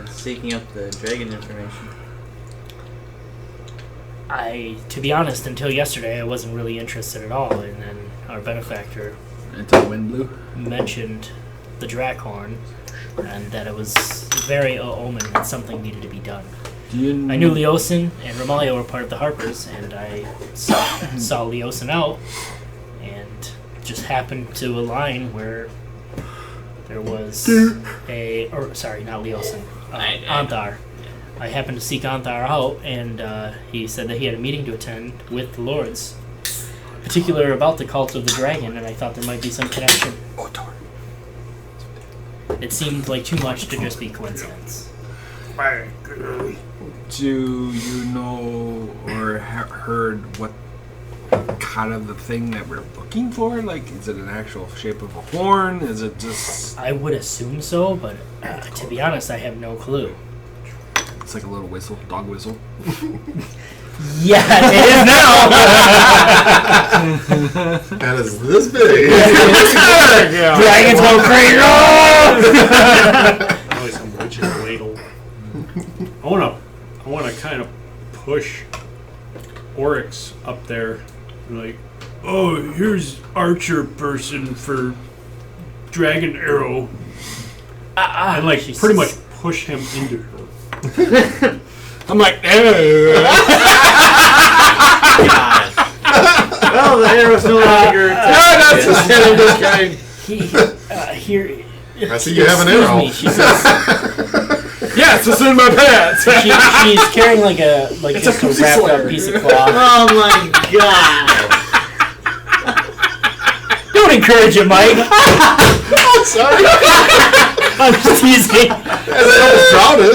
seeking out the dragon information? To be honest, until yesterday, I wasn't really interested at all, and then our benefactor Until the wind blew. mentioned the Drakhorn, and that it was very ill omen and something needed to be done. I knew Leosin and Romalio were part of the Harpers, and I saw Leosin out, and just happened to align where there was sorry, not Leosin, Anthar. I happened to seek Anthar out, and he said that he had a meeting to attend with the Lords, particular about the cult of the dragon, and I thought there might be some connection. It seemed like too much to just be coincidence. Do you know or heard what kind of the thing that we're looking for? Like, is it an actual shape of a horn? Is it just... I would assume so, but to be honest, I have no clue. It's like a little whistle, dog whistle. Yeah, it is now! That is this big. Dragons go crazy! Probably some witch's ladle. I want to kind of push Oryx up there. Like, Oh, here's archer person for dragon arrow. and like Jesus. pretty much push him into her. I'm like, Oh, the arrow's no longer. that's just kidding, I'm just kidding. Here. I see you have an arrow. Me, she says, Yes, it's in my pants. she's carrying like It's just a a pussy wrapped slayer. up piece of cloth. Oh my god! Don't encourage it, Mike. Oh, sorry. I'm just teasing. I almost drowned it.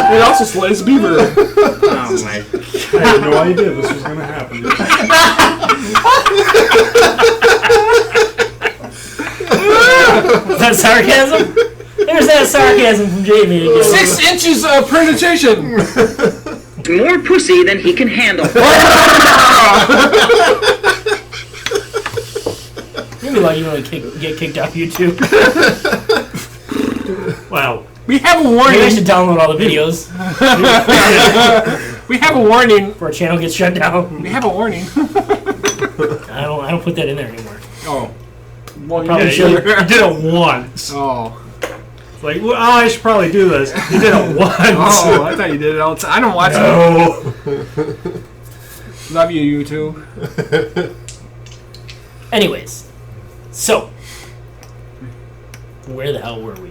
Yeah. It also slays beaver. Oh my god. I had no idea this was going to happen. Is that sarcasm? There's that sarcasm from Jamie again. 6 inches of penetration. More pussy than he can handle. You'll be lucky when we get kicked off YouTube. Wow. We have a Maybe I warning. should download all the videos We have a warning. before our channel gets shut down. We have a warning. I don't put that in there anymore. Oh. Well, Probably Yeah, should. you did it once. Oh. It's like, well, I should probably do this. You did it once. Oh, I thought you did it all the time. I don't watch it. No. Love you, YouTube. Anyways, so where the hell were we?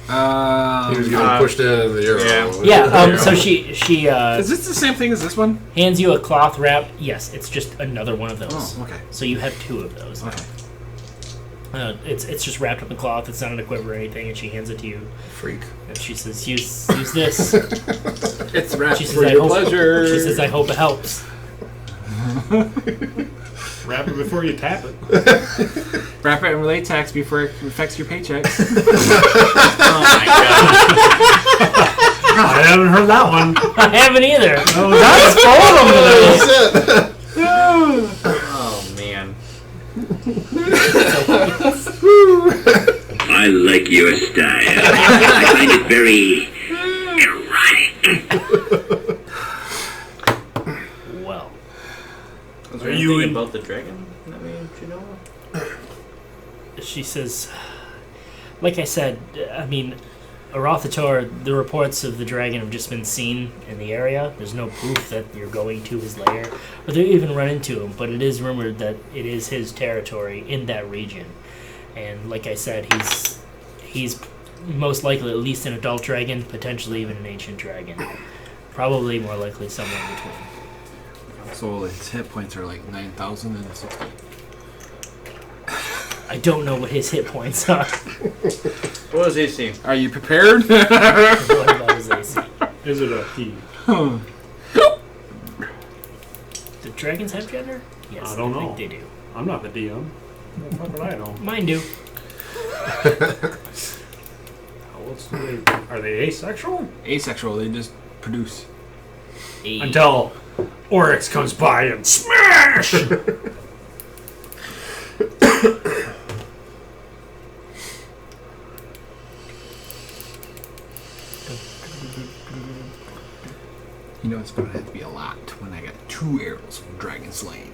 He was getting pushed in the arrow. Yeah. So she Is this the same thing as this one? hands you a cloth wrap. Yes, it's just another one of those. Oh, okay. So you have 2 of those. Okay. It's just wrapped up in cloth. It's not an equip or anything, and she hands it to you. Freak. And she says, "Use this." It's wrapped She says, for "I your hope." pleasure. She says, "I hope it helps." Wrap it before you tap it. Wrap it in latex before it affects your paychecks. Oh my god. I haven't heard that one. I haven't either. Oh, that's all of them today. Oh man. I like your style. I find it very erotic. Well, Was there Are you anything in- about the dragon that we should know? she says, like I said, I mean, Arothator, the reports of the dragon have just been seen in the area. There's no proof that you're going to his lair, or they even run into him, but it is rumored that it is his territory in that region. And like I said, he's most likely at least an adult dragon, potentially even an ancient dragon. Probably more likely somewhere in between. So his hit points are like 9,060. I don't know what his hit points are. What was AC? Are you prepared? What about his AC? Is it a he? Do dragons have gender? Yes, I don't know. think they do. I'm not the DM. What the fuck would I know? Mine do. Are they asexual? Asexual. They just produce. Until Oryx comes by and smash! You know it's going to have to be a lot when I got 2 arrows from Dragon Slaying.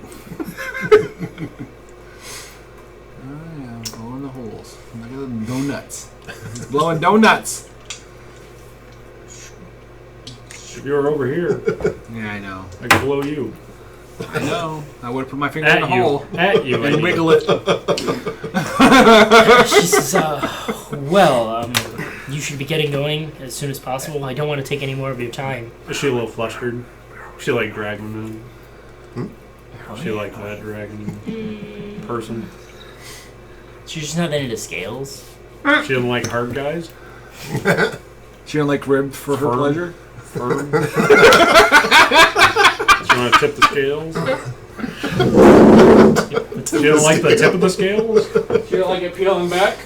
Oh yeah, blowing the holes. Look at the donuts. It's blowing donuts. If you were over here, Yeah, I know. I could blow you. I know. I would have put my finger in At the you. hole At you. and wiggle it. She says, you should be getting going as soon as possible. I don't want to take any more of your time. Is she a little flustered? She like dragon She like that dragon person. She's just not that into scales. She doesn't like hard guys. She don't like ribs for her Firm. pleasure? Firm. She want to tip the scales. She don't like the tip of the scales. She don't like it peeling back?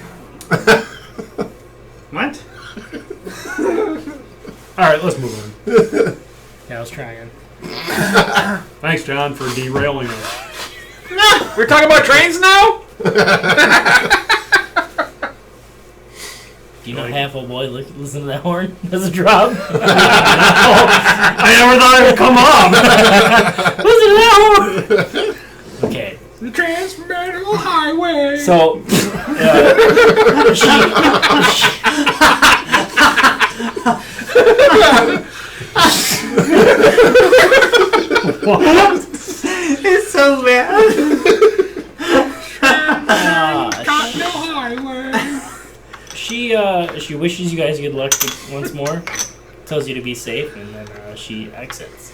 What? All right, let's move on. Yeah, I was trying. Thanks, John, for derailing us. We're talking about trains now? Do you know half a boy listen to that horn? Does it drop? I never thought it would come up. Listen to that horn! Okay. The Transmetal Highway! So, It's so bad. she wishes you guys good luck once more, tells you to be safe, and then she exits.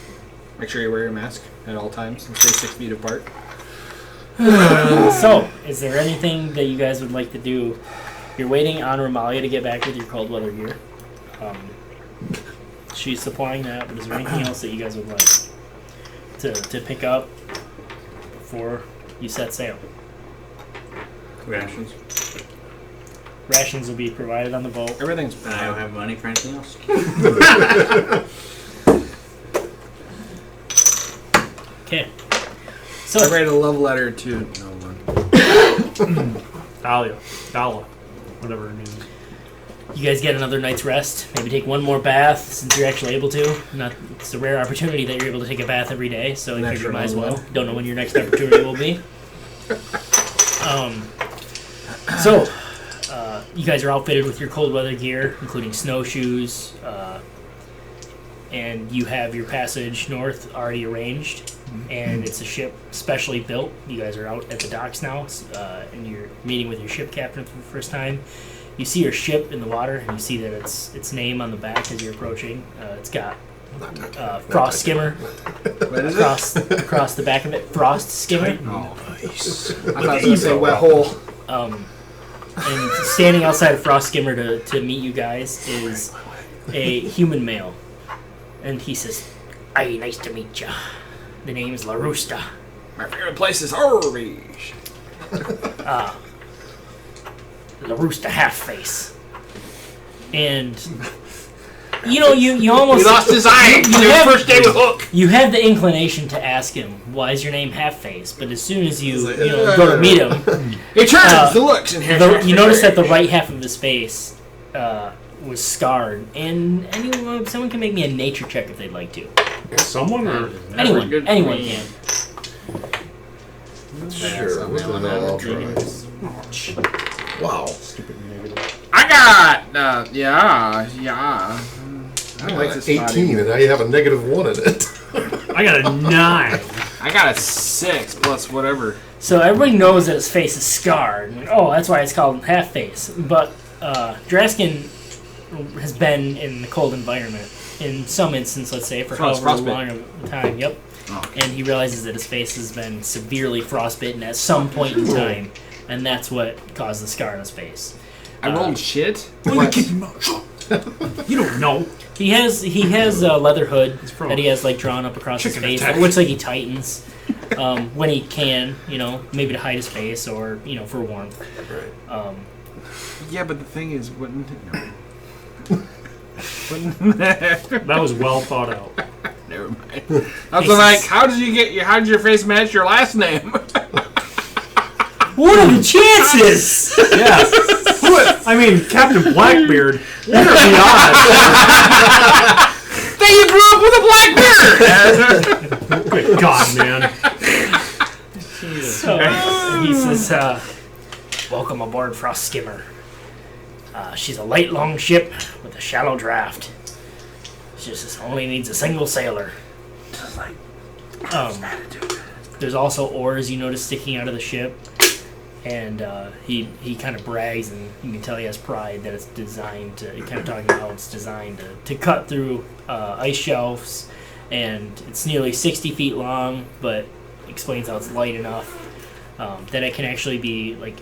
Make sure you wear your mask at all times and stay 6 feet apart. So, is there anything that you guys would like to do? You're waiting on Romalia to get back with your cold weather gear. She's supplying that, but is there anything else that you guys would like to pick up before you set sail? Rations. Rations will be provided on the boat. Everything's And I don't have money for anything else. Okay. I So, write a love letter to no one. Dala, whatever her name is. you guys get another night's rest. Maybe take one more bath since you're actually able to. It's a rare opportunity that you're able to take a bath every day, so I figure you might as well. Don't know when your next opportunity will be. So, you guys are outfitted with your cold weather gear, including snowshoes, and you have your passage north already arranged, and it's a ship specially built. You guys are out at the docks now, and you're meeting with your ship captain for the first time. You see your ship in the water, and you see that its name on the back as you're approaching. It's got Frost Skimmer across the back of it. Frost Skimmer. Oh, nice. I thought I was going to say wet hole. And standing outside of Frost Skimmer to meet you guys is a human male. And he says, "Aye, nice to meet ya. The name's La Rusta. my favorite place is Orange. La Rusta Half-Face." And, you almost... He lost his eye on his first day with Hook. You have the inclination to ask him, why is your name Half-Face? But as soon as you go to meet him... He turns the looks and you notice that the right half of his face was scarred. And someone can make me a nature check if they'd like to. Someone or Anyone can. Sure, we're gonna all try. Wow. stupid negative. I got, yeah. I like this 18, and now you have a -1 in it. I got a 9. I got a 6 plus whatever. So everybody knows that his face is scarred. Oh, that's why it's called Half-Face. But Draskin has been in the cold environment in some instance, let's say, for however long of a time. Yep. Oh. And he realizes that his face has been severely frostbitten at some point in time, and that's what caused the scar on his face. I rolled shit. You don't know. He has a leather hood from that he has drawn up across his Chicken face. Attack. It looks like he tightens when he can, maybe to hide his face or for warmth. Right. Yeah, but the thing is, wouldn't That was well thought out. Never mind. I was like, how did your face match your last name? What are the chances? Yeah. I mean, Captain Blackbeard. What are the odds? Then you grew up with a black beard! Good God, man. So he says, welcome aboard Frost Skimmer. She's a light, long ship with a shallow draft. She just only needs a single sailor. There's also oars you notice sticking out of the ship. And he kind of brags, and you can tell he has pride that it's designed to, kind of talking about how it's designed to cut through ice shelves, and it's nearly 60 feet long, but explains how it's light enough that it can actually be, like,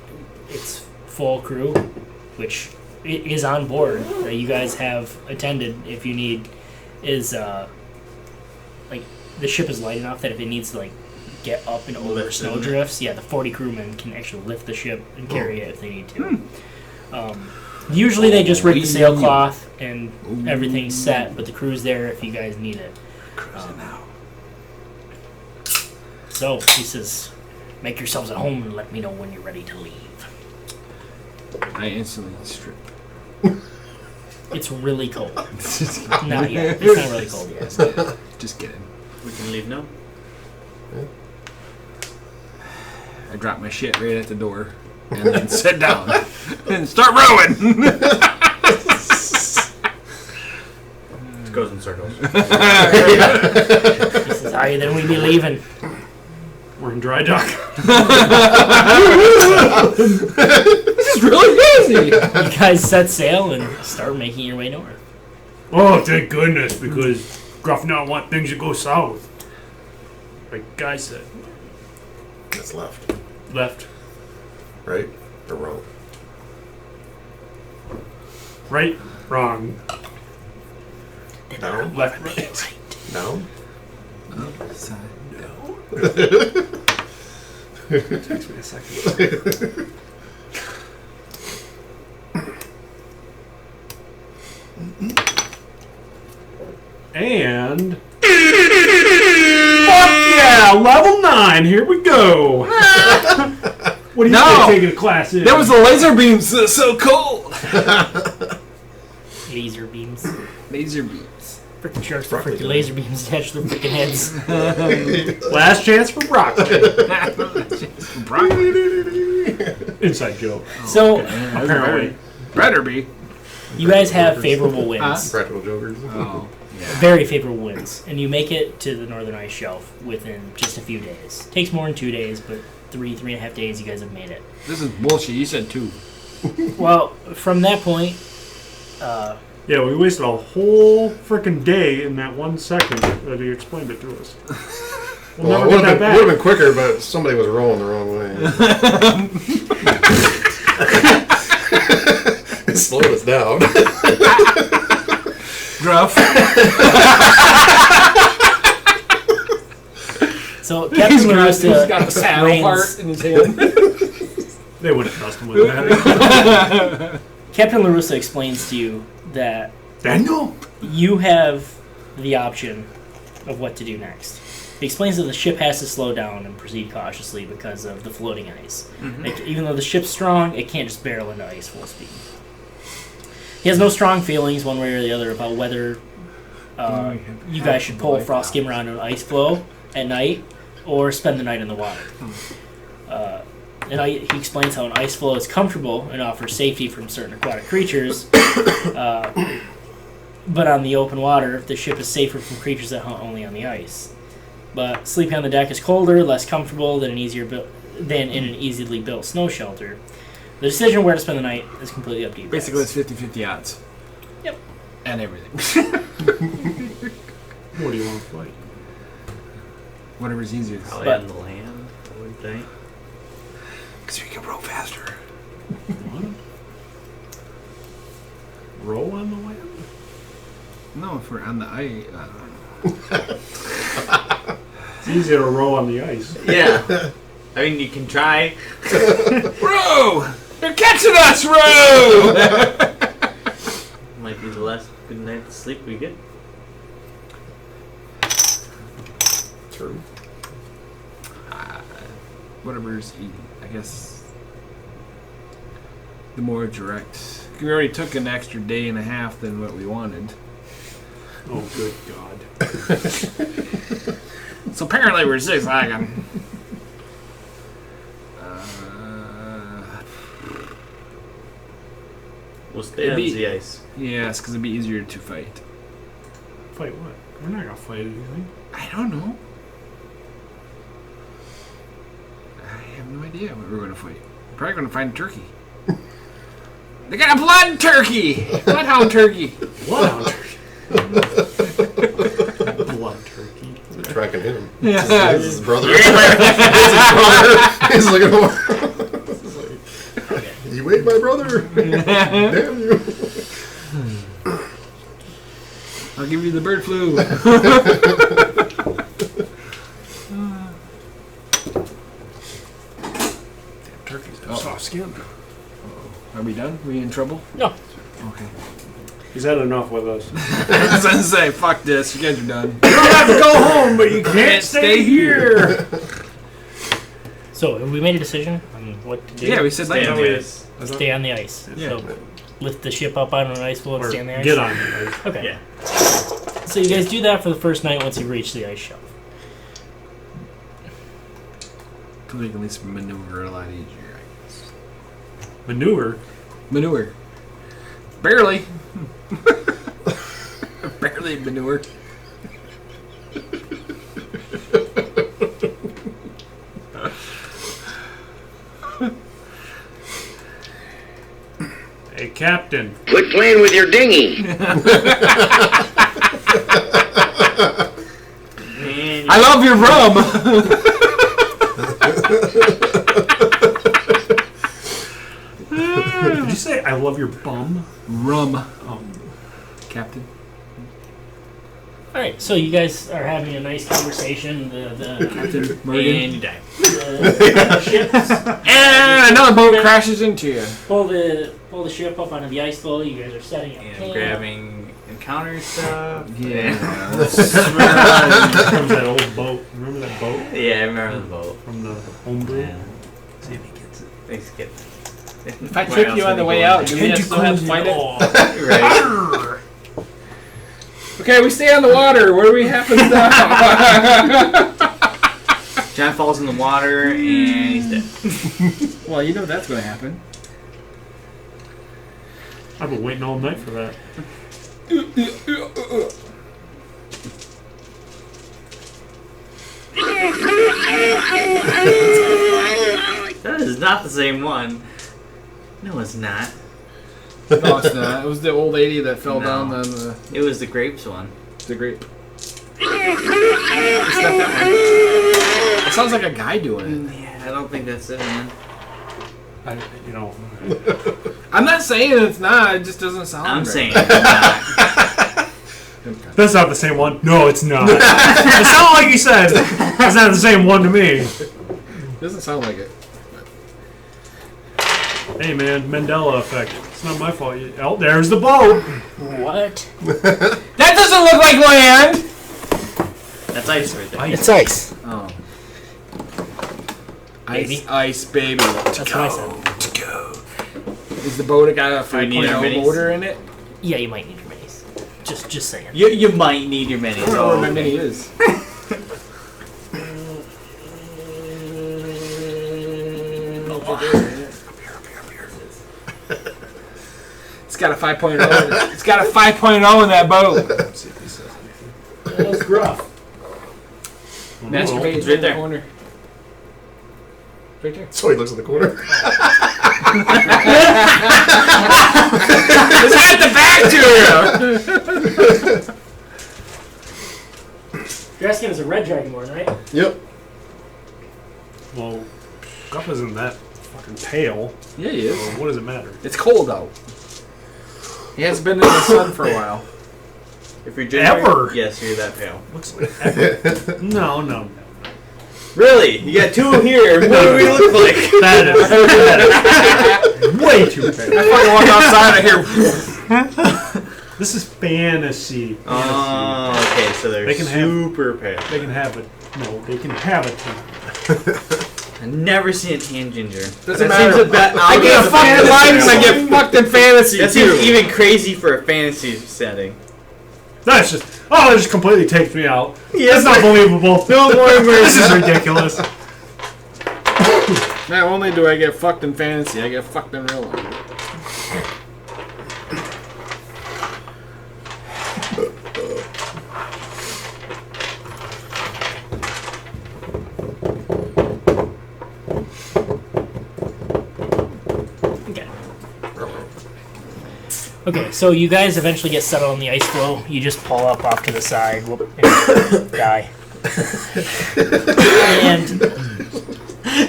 it's full crew, which is on board. You guys have attended, if you need, is, like, the ship is light enough that if it needs to, like, get up and over snowdrifts, the 40 crewmen can actually lift the ship and carry it if they need to. Usually they just rig the sailcloth and everything's set, but the crew's there if you guys need it. So he says, make yourselves at home and let me know when you're ready to leave. I instantly strip. It's really cold. Not yet. It's not really cold yet. Just kidding. We can leave now. I drop my shit right at the door and then sit down and start rowing. It goes in circles. He says, aye, then we be leaving. We're in dry dock. This is really easy. You guys set sail and start making your way north. Oh, thank goodness, because Gruff not want things to go south. Like Guy said. That's left. Left. Right? Or wrong? Right. Wrong. Down? Left. Right. Down? Upside down. It takes me a second. And fuck yeah, level 9. Here we go. What do you think taking a class in? There was the laser beams. That's so cold. Laser beams. Laser beams. Freaking sharks with freaking laser beams attached to their freaking heads. Last chance for broccoli. Inside joke. So Apparently. Better be. you guys have favorable winds. Practical jokers. Oh. Very favorable winds, and you make it to the northern ice shelf within just a few days. Takes more than 2 days, but 3.5 days you guys have made it. This is bullshit. You said 2. Well, from that point, Yeah, we wasted a whole freaking day in that 1 second that he explained it to us. We'll Well, never it get that would back. have been quicker, but somebody was rolling the wrong way. It slowed us down. Gruff. so Captain He's LaRusta got a saddle part explains, in his hand. They wouldn't trust him with that. Captain LaRusta explains to you that Daniel? you have the option of what to do next. He explains that the ship has to slow down and proceed cautiously because of the floating ice. Like, even though the ship's strong, it can't just barrel into ice full speed. He has no strong feelings one way or the other about whether you guys should pull Frost Skimmer onto an ice floe at night or spend the night in the water. And he explains how an ice floe is comfortable and offers safety from certain aquatic creatures, but on the open water, the ship is safer from creatures that hunt only on the ice. But sleeping on the deck is colder, less comfortable than in an easily built snow shelter. The decision where to spend the night is completely up to you guys. Basically, it's 50-50 odds. Yep. And everything. What do you want to fight? Whatever's easiest. Probably But- on the land, I would think. Because we can row faster. What? Roll on the land? No, if we're on the ice. It's easier to roll on the ice. Yeah. I mean, you can try. Row! Here catching us, Roo! Might be the last good night's sleep we get. True. Whatever's easy, I guess. The more direct. We already took an extra day and a half than what we wanted. Oh, good God. So apparently we're zigzagging. We'll stay on the ice. Yes, because it'd be easier to fight. Fight what? We're not gonna fight anything. I don't know. I have no idea what we're going to fight. We're probably going to find a turkey. They got a blood turkey! Bloodhound turkey! Bloodhound turkey. Blood turkey. They're tracking him. Yeah. This is his brother. This is his brother. He's looking for. You ate my brother. Damn you. I'll give you the bird flu. Turkey's got soft skin. Are we done? We in trouble? No. Okay. He's had enough with us. I was gonna say, fuck this. You guys are done. You don't have to go home, but you can't stay here. So, have we made a decision on what to do? Yeah, we said Stay on like the ice. Stay on the ice. Yeah. So, lift the ship up on an ice floe and Or stay on the ice? get on the ice. Okay. Yeah. So, you guys do that for the first night once you reach the ice shelf. we can at least maneuver a lot easier, I guess. Manure? Manure. Barely. Barely manure. Hey, Captain. Quit playing with your dinghy. I love your rum. Did you say I love your bum? Rum. Captain. Alright, so you guys are having a nice conversation. The Captain Morgan. And you die. ships And another boat crashes into you. pull the ship up onto the ice floe. You guys are setting up And camp. grabbing encounter stuff. Yeah. From that old boat. Remember that boat Yeah, I remember the boat. from the homebrew? Yeah. Sammy gets it. Thanks, kid. If I trick you on the way out, do we still have to fight it? Right. Okay, we stay on the water. Where do we happen now? John falls in the water and he's dead. Well, you know that's going to happen. I've been waiting all night for that. That is not the same one. No, it's not. No, it's not. It was the old lady that fell No. down on the It was the grapes one. grape. It's not that one. It sounds like a guy doing it. Yeah, I don't think that's it, man. You know. I'm not saying it's not. It just doesn't sound I'm right. saying it's not. That's not the same one. No, it's not. It sounded like you said. It's not the same one to me. Doesn't sound like it. Hey, man, Mandela effect. It's not my fault. Oh, there's the boat. What? That doesn't look like land! That's ice right there. It's ice. Oh. Baby. Ice, baby. That's what I said. Is the boat got a Do we need our 5.0 minis? motor in it? Yeah, you might need your minis. Just saying. You might need your minis. I don't know where my mini is. It's got a 5.0. It's got a 5.0 in that boat. That's rough. Masturbate's It's in right the there. corner. Right there. So he looks in the corner. It's at the back to you. You're asking as a red dragonborn, right? Yep. Well, Guff isn't that fucking pale. Yeah, he So is. what does it matter? It's cold out. He hasn't been in the sun for a while. If you're ginger, Ever. yes, you're that pale. Looks like no. Really? You got two here. What do we look like? That is way way too bad. I fucking walk outside. I hear. This is fantasy. Oh, okay, so they're They can have- super pale. They can have it. No, they can have it. I've never seen a tan ginger. Doesn't That matter. seems a bit I get fucked in life and I get fucked in fantasy That too. seems even crazy for a fantasy setting. That's just. Oh, it just completely takes me out. Yes, That's not believable. No more This is ridiculous. Not only do I get fucked in fantasy, I get fucked in real life. Okay, so you guys eventually get settled on the ice floe. You just pull up off to the side, whoop, and die. And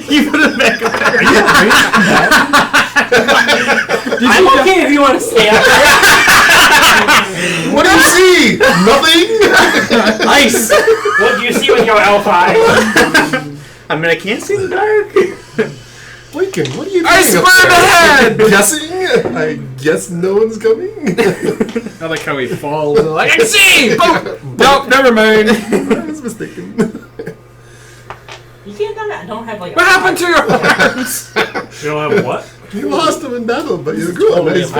You put it back up. I'm okay if you want to stay up there. What do you see? Nothing? Ice! What do you see with your L5? I mean, I can't see in the dark. Lincoln, what are you doing? I spurned ahead! Guessing? I guess no one's coming? I like how he falls. And like, I can see! Boom! Nope, never mind. I was mistaken. You can't do that. I don't have like. What happened to your arms? You don't have what? You lost him in battle, but you grew a nice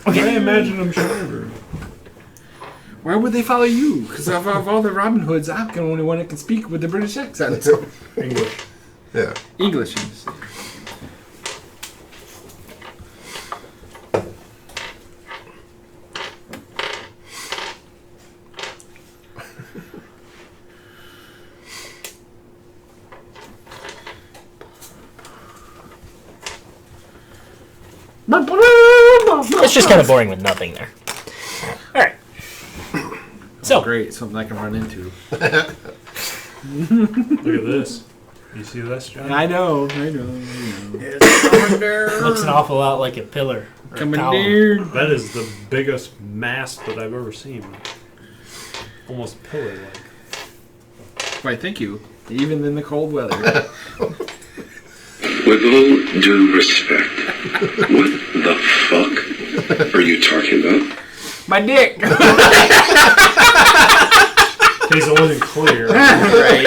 Okay. I imagine him stronger. Why would they follow you? Because of all the Robin Hoods, I'm the only one that can speak with the British accent. English. Yeah. English. You see. It's just kind of boring with nothing there. All right. So Great, something I can run into. Look at this. You see this, John? I know. looks an awful lot like a pillar. Or a Coming column. near. That is the biggest mast that I've ever seen. Almost pillar-like. Why, thank you. Even in the cold weather. With all due respect, what the fuck are you talking about? My dick! In case it wasn't clear. Right.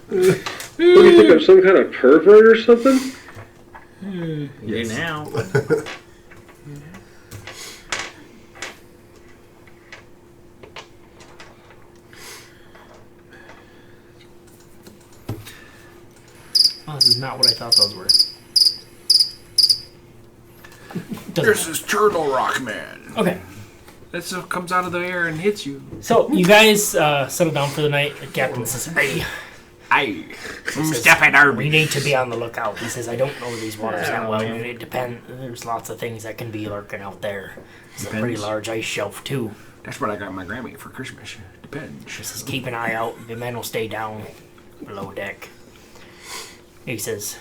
What do you think I'm some kind of pervert or something? You do now. Oh, this is not what I thought those were. This is Turtle Rock Man. Okay, That stuff comes out of the air and hits you. so you guys settle down for the night. The captain says, "Hey, Aye. we need to be on the lookout." He says, "I don't know these waters that well. It depends. There's lots of things that can be lurking out there. It's a pretty Depends. large ice shelf too." That's what I got my Grammy for Christmas. Depends. He says, "Keep an eye out. The men will stay down below deck." He says,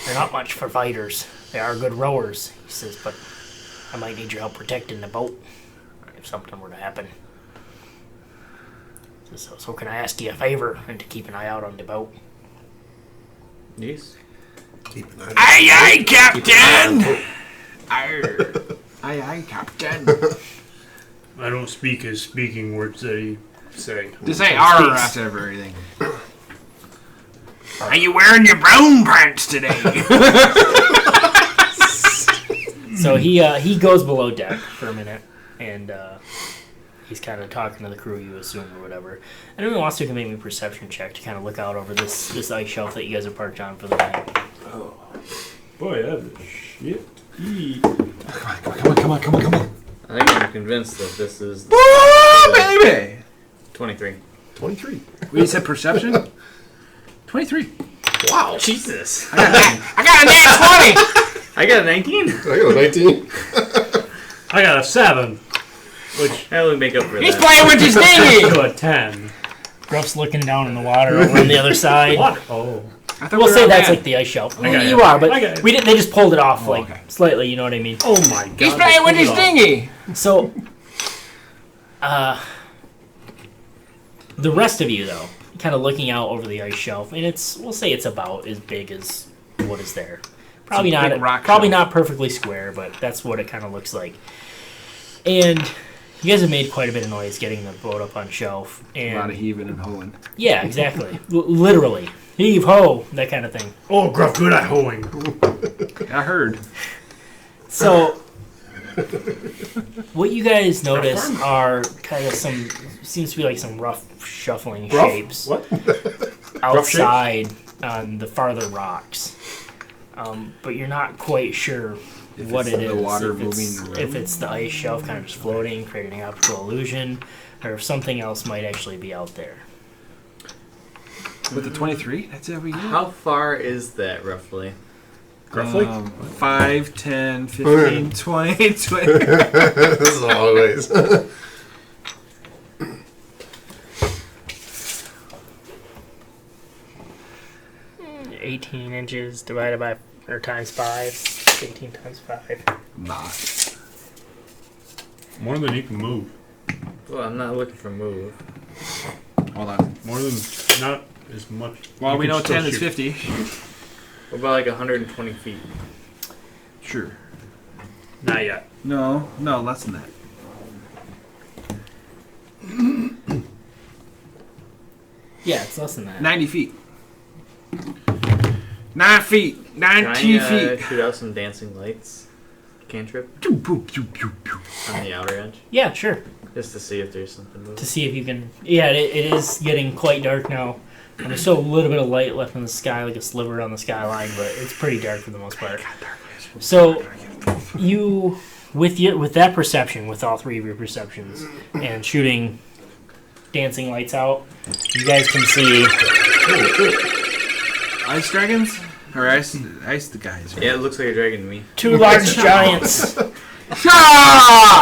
"They're not much for fighters. They are good rowers." He says, "But I might need your help protecting the boat if something were to happen. So can I ask you a favor and to keep an eye out on the boat?" Yes. Keep an eye. Aye, aye, Captain! Aye, Captain. I don't speak his speaking words that he say. Just say R after everything. Are you wearing your brown pants today? So he goes below deck for a minute, and he's kind of talking to the crew, you assume, or whatever. And everyone wants to make me a perception check to kind of look out over this ice shelf that you guys are parked on for the night. Boy, that is shit. Come on. I think I'm convinced that this is Oh, baby! 23. 23. We said perception? 23. Wow. Jesus. I got a nat 20! I got a 19. I got a 19. I got a 7. Which That would make up for He's that. playing with his dinghy! to a 10. Gruff's looking down in the water over on the other side. What? Oh. I thought We'll we were say on that's that. like the ice shelf. got You it. are, but I got it. we didn't. They just pulled it off like okay. slightly. You know what I mean? Oh my god. He's playing with his dinghy! So, the rest of you though, kind of looking out over the ice shelf, and we'll say it's about as big as what is there. Probably It's a not big rock probably shelf. not perfectly square, but that's what it kind of looks like. And you guys have made quite a bit of noise getting the boat up on shelf. And A lot of heaving and hoeing. yeah, exactly. Literally. Heave ho, that kind of thing. Oh, Gruff, good at hoeing. I heard. So, what you guys notice are kind of seems to be like some rough shuffling shapes What? outside on the farther rocks. But you're not quite sure what it is. the water if it's, moving if it's the ice shelf kind of just floating, creating an optical illusion, or if something else might actually be out there. With the 23, that's it we get. How far is that roughly? Gruffly? 5, 10, 15, 20, 20. This is always. 18 inches divided by, or times 5. 18 times 5. Nah. More than he can move. Well, I'm not looking for move. Hold on. More than, not as much. Well, You we can know still 10 is shoot. 50. What about like 120 feet? Sure. Not yet. No, less than that. Yeah, it's less than that. 90 feet. 9 feet. 90 Can I feet. shoot out some dancing lights? Cantrip? Pew, pew, pew, pew, pew. On the outer edge? Yeah, sure. Just to see if there's something moving. To see if you can. Yeah, it is getting quite dark now. And there's still a little bit of light left in the sky, like a sliver on the skyline, but it's pretty dark for the most part. So, you, with that perception, with all three of your perceptions, and shooting dancing lights out, you guys can see. Ice dragons? Or ice the guys, right? Yeah, it looks like a dragon to me. 2 large giants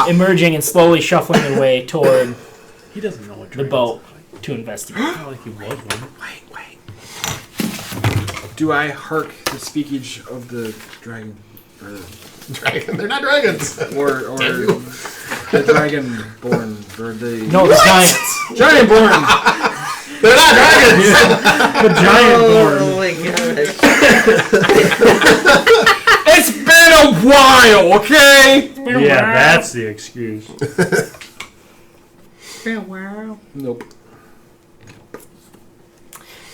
emerging and slowly shuffling their way toward He doesn't know what the boat to investigate. Not like he was one. Wait. Do I hark the speakage of the dragon? Or the Dragon. They're not dragons. or the dragonborn or the No, the giants. giantborn. They're not dragons. The giant born. Oh my gosh. It's been a while, okay? Yeah, that's the excuse. Nope.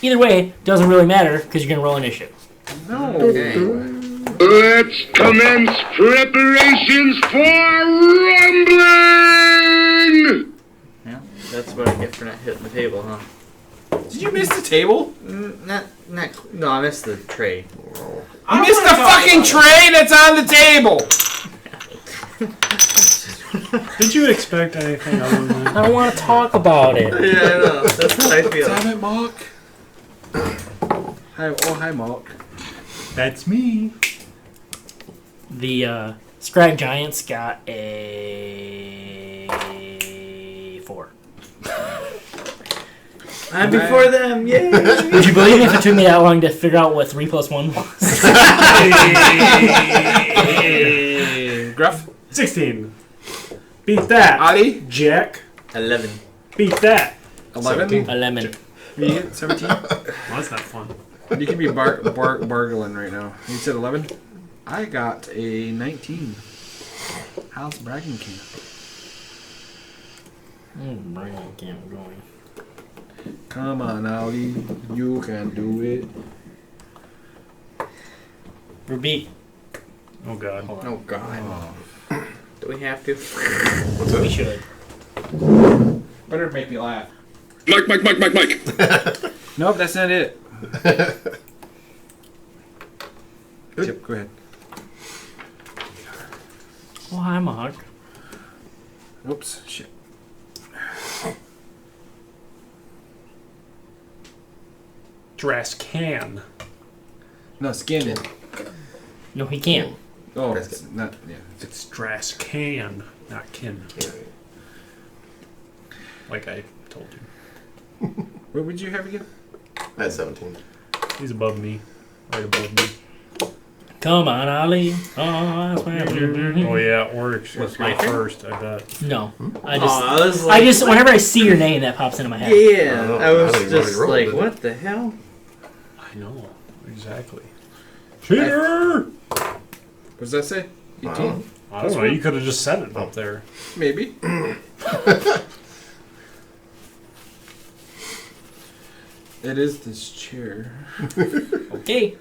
Either way, doesn't really matter because you're gonna roll initiative. No. Okay. Let's commence preparations for rumbling! Yeah, that's what I get for not hitting the table, huh? Did you miss the table? No, I missed the tray. I missed the fucking tray that's on the table. Did you expect anything other than that? I don't want to talk about it. Yeah, I know. That's how I feel. Damn it, Mark. Hi, Mark. That's me. The Scrag Giants got a 4. I'm before them, yay! Would you believe me if it took me that long to figure out what 3 plus 1 was? Gruff. 16. Beat that. Ali. Jack. 11. Beat that. 11. 11. You get 17. Well, that's not fun. You can be bargling right now. You said 11. I got a 19. How's bragging camp? Bragging camp going. Come on, Ali. You can do it. Verbeek. Oh, God. Hold on. Oh, God. Oh. Do we have to? We should. Better make me laugh. Mike. Nope, that's not it. Chip, go ahead. Oh, hi, Mark. Oops, shit. Drascan. No, skin it. No, he can't. Oh, it's not, yeah. It's Drascan, not kin. Like I told you. What would you have again? I had 17. He's above me. Right above me. Come on, Ali. Oh, Oh yeah, Oryx What's is my my turn? first, I bet. No, I was whenever I see your name, that pops into my head. Yeah, Oh, I was I think just you already like, rolled it. what the hell? I know, exactly. Cheater! What does that say? 18? I don't know, you could have just said it up there. Maybe. It is this chair. Okay.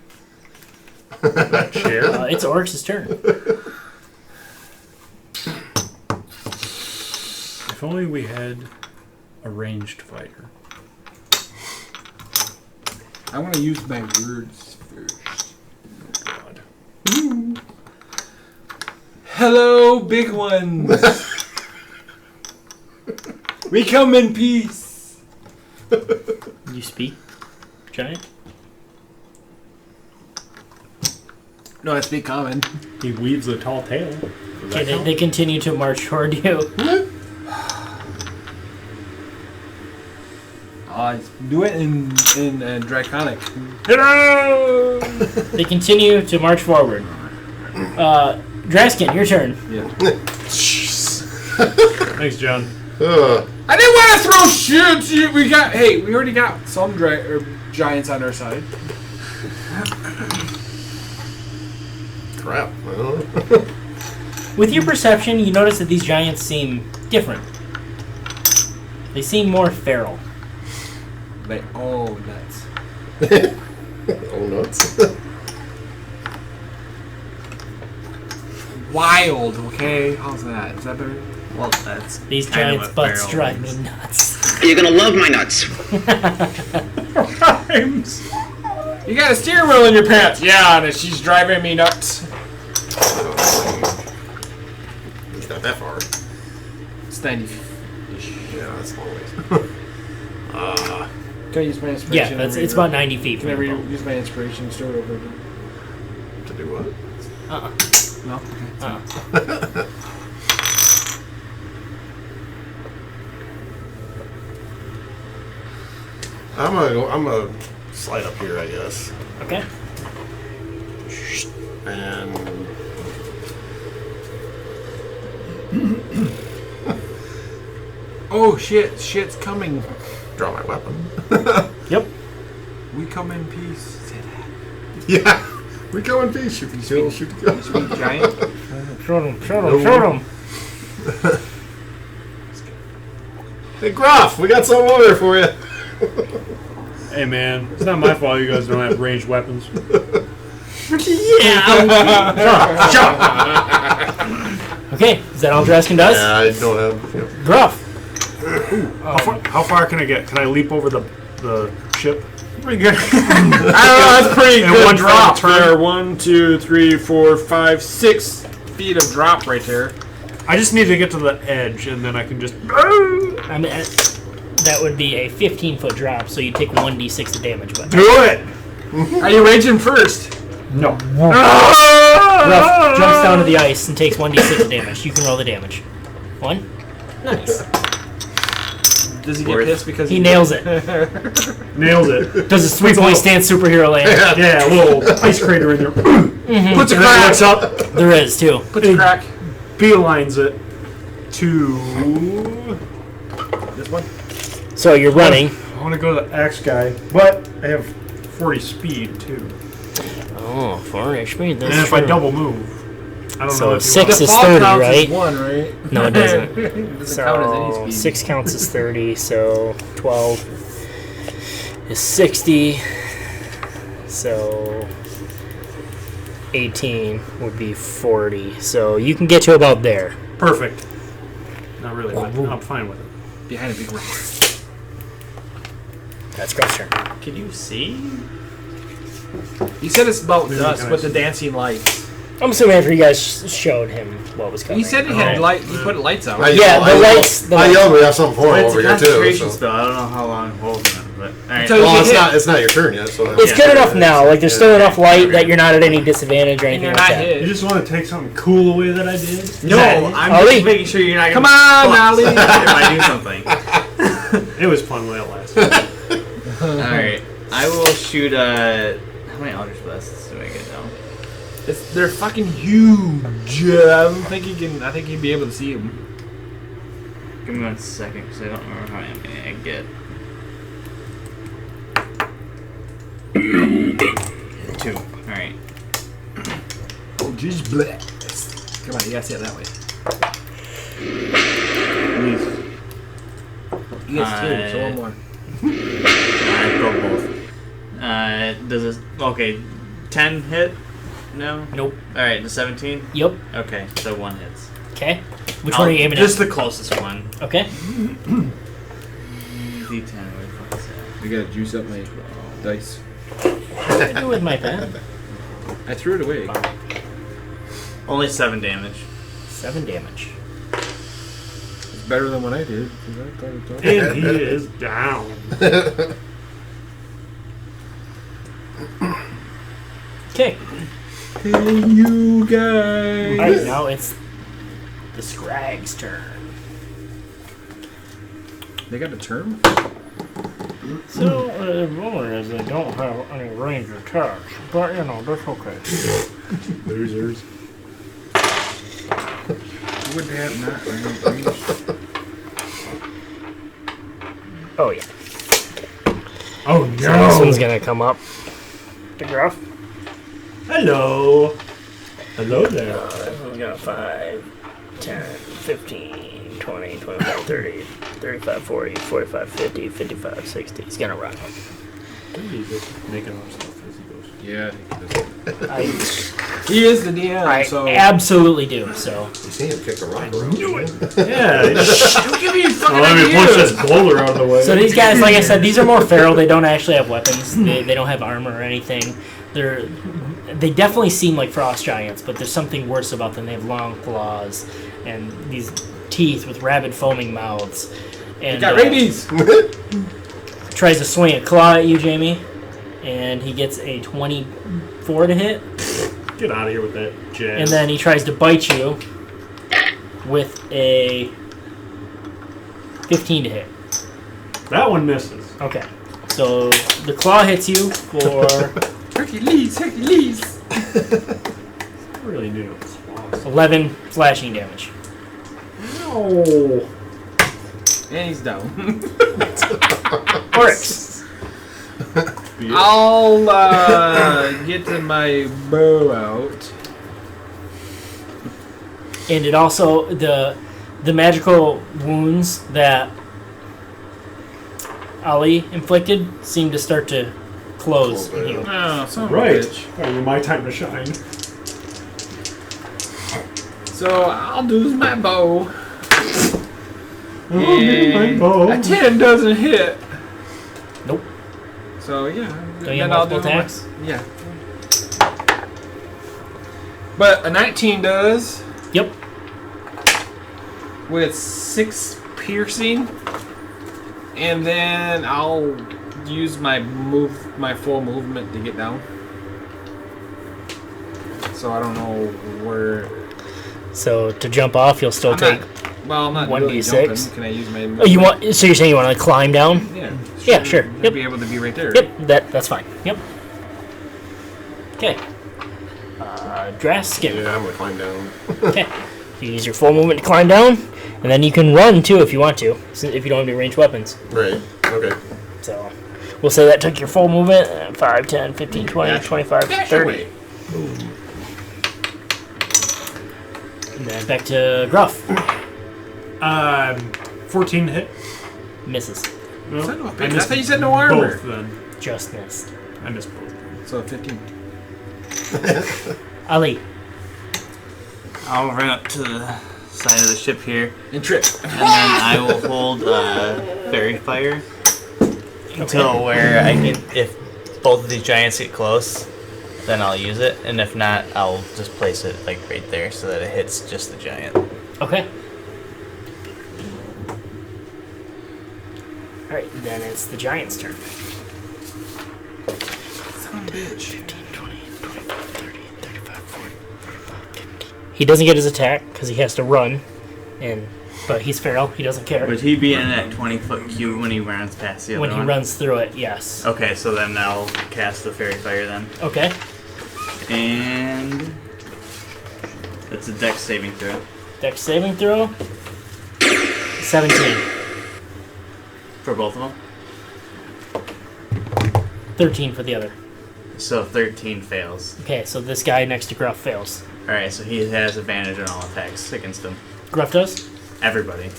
That chair? It's Oryx's turn. If only we had a ranged fighter. I'm going to use my words first. God. Hello, big ones. We come in peace. You speak, giant? No, I speak common. He weaves a tall tail. Does Okay, that count? they continue to march toward you. Do it in Draconic. They continue to march forward. Draskin, your turn. Yeah. Thanks, John. I didn't want to throw shit. We already got some giants on our side. Crap. I don't know. With your perception, you notice that these giants seem different. They seem more feral. Like, oh, nuts. Oh, nuts. Wild, okay? How's that? Is that better? Well, that's These kind of giants' what butts feral drive me means. nuts. You're gonna love my nuts. Rhymes. You got a steering wheel in your pants. Yeah, and she's driving me nuts. It's not that far. It's 90. Yeah, that's a long ways. Can I use my inspiration? Yeah, and it's reroll? about 90 feet Can I from the boat. use my inspiration and start over again? To do what? No? I'm gonna slide up here, I guess. Okay. And Oh, shit. Shit's coming. draw my weapon. Yep. We come in peace. Say that. Yeah. We go in peace. Shoot the kill, shoot the kill. Sweet giant. Shoot him, shoot him, shoot him. Hey, Groff, we got something over there for you. Hey, man, it's not my fault you guys don't have ranged weapons. Okay, is that all Draskin does? Yeah, I don't have. Yep. Gruff. How far can I get? Can I leap over the ship? Pretty good. I don't know, that's pretty And good one drop turn. there. 1, 2, 3, 4, 5, 6 feet of drop right there. I just need to get to the edge, and then I can just. I mean, that would be a 15-foot drop, so you take 1d6 of damage. But Do it! Are you raging first? No. Gruff jumps down to the ice and takes 1d6 of damage. You can roll the damage. 1. Nice. Does he get pissed because He nails it. Nails it. Does a sweet boy stance superhero land? Yeah, a little ice crater in there. Puts a And then crack. looks up, There is, too. Puts a crack. beelines it to. This one? So you're running. I want to go to the axe guy, but I have 40 speed too. Oh, 4 HP. And if I double move, I don't know So if you 6 want- is Fall 30, counts right? as 1, right? No, it doesn't. It doesn't count as any So speed. 6 counts as 30, so 12 is 60. So 18 would be 40. So you can get to about there. Perfect. Not really, but I'm fine with it. Behind a big rock. That's Gruff's turn. Can you see? He said it's about Maybe dusk can I with the see? dancing lights. I'm assuming after you guys showed him what was coming. He said he had light. He put lights out. Yeah, the lights. The I lights. yelled we have something for him It's over a here too. concentration So. spell. I don't know how long it holds them, but alright. So you Well, hit. it's not your turn yet. So It's good enough now. Like, there's still enough light that you're not at any disadvantage or And anything you're like not that. You hit. just want to take something cool away that I did? No, I'm Ali. just making sure you're not Come gonna on, fuck Ali. if I do something. It was fun while it lasted. Alright. I will shoot how many Eldritch Blasts do I get now? They're fucking huge. I don't think you can. I think you'd be able to see them. Give me 1 second, because I don't remember how many I get. 2. Alright. Oh, jeez, bleh. Come on, you gotta see it that way. You get 2, so 1 more. I broke both. Does this... Okay, 10 hit? No? Nope. Alright, the 17? Yep. Okay, so 1 hits. Okay. Which one are you aiming Just at? the closest one. Okay. D10, where the fuck is that? I gotta juice up my dice. What did I do with my pen? I threw it away. Only 7 damage. 7 damage. It's better than what I did. 'Cause I thought it was And he is down. Okay. Hey, you guys. Alright, now it's the Scrag's turn. They got a term? So, the rumor is they don't have any range attacks, but you know, that's okay. Losers. Would they have not range? Oh, yeah. Oh So this one's no! gonna come up to Gruff. Hello. Hello there. This one's got 5, 10, 15, 20, 25, 30, 35, 40, 45, 50, 55, 60. He's gonna run. He's just making up stuff as he goes. Yeah, I he is the DM, so. absolutely do, so. You see him kick a rock around. Yeah. Don't give me fucking Let me push this boulder out of the way. So these guys, like I said, these are more feral. They don't actually have weapons. They don't have armor or anything. They definitely seem like frost giants, but there's something worse about them. They have long claws and these teeth with rabid foaming mouths. And Got rabies! tries to swing a claw at you, Jamie, and he gets a 24 to hit. Get out of here with that jazz. And then he tries to bite you with a 15 to hit. That one misses. Okay. So the claw hits you for Hercules! Hercules! I really knew it was claws. 11 slashing damage. No. And he's down. Oryx. I'll get to my bow out. And it also the magical wounds that Ali inflicted seem to start to close and heal. Oh, son of a Right. bitch. Oh, my time to shine. So I'll lose my bow. Oh, my bow. A 10 doesn't hit. Nope. So yeah. Don't you have multiple attacks? Yeah. But a 19 does. Yep. With 6 piercing. And then I'll use my full movement to get down. So I don't know where. So to jump off, you'll still take. I'm not 1d6. really jumping. Can I use my? Oh, you want? So you're saying you want to climb down? Yeah. Yeah, sure. I'll Yep. be able to be right there. Yep. That's fine. Yep. Okay. Draskin. Yeah, I'm gonna climb down. Okay. You use your full movement to climb down, and then you can run too if you want to, if you don't have any ranged weapons. Right. Okay. So we'll say that took your full movement 5, 10, 15, 20, Dash. 25, Dash 30. away. And then back to Gruff. 14 hit. Misses. No, Son of a bitch, I missed thought you said no armor. Both then. Just missed. I missed both. So 15. Ali. I'll run up to the side of the ship here, And trip. and then I will hold fairy fire until where I can. If both of these giants get close, then I'll use it, and if not, I'll just place it like right there so that it hits just the giant. Okay. Alright, then it's the giant's turn. Son of a bitch. 15, 20, 25, 30, 35, 40, 45, 50. He doesn't get his attack because he has to run, but he's feral. He doesn't care. Would he be in that 20-foot cube when he runs past the other When one? he runs through it, yes. Okay, so then I'll cast the fairy fire then. Okay. And that's a dex saving throw. Dex saving throw. 17. For both of them? 13 for the other. So 13 fails. Okay, so this guy next to Gruff fails. Alright, so he has advantage on all attacks against him. Gruff does? Everybody.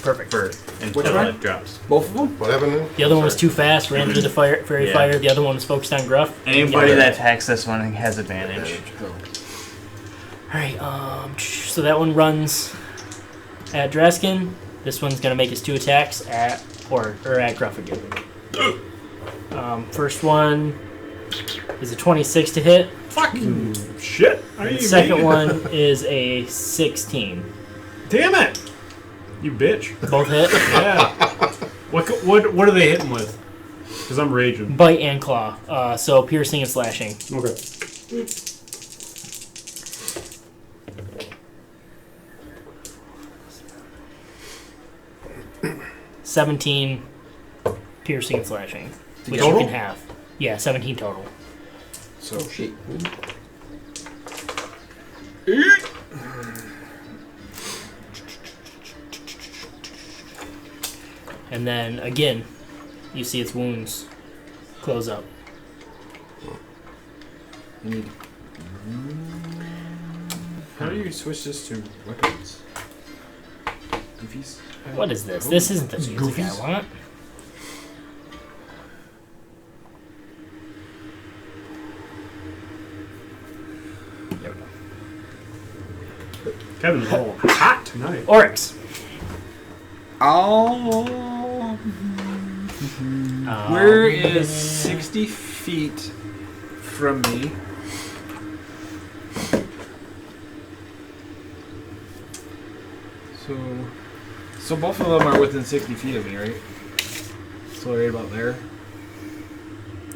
Perfect. Until it drops. Both of them? What happened? The other one was too fast, ran through the fairy fire. The other one was focused on Gruff. Anybody that attacks this one has advantage. Alright, so that one runs at Draskin. This one's gonna make his 2 attacks at at Gruff again. First one is a 26 to hit. Fucking shit. The second one is a 16. Damn it! You bitch. Both hit? Yeah. What are they hitting with? Because I'm raging. Bite and claw. So piercing and slashing. Okay. 17 piercing and slashing. Which Total? you can have. Yeah, 17 total. So shit. And then again, you see its wounds close up. How do you switch this to weapons? Goofies? What is this? This isn't the music I want. Kevin's all hot tonight. Oryx. Oh. Where is 60 feet from me? So both of them are within 60 feet of me, right? So right about there.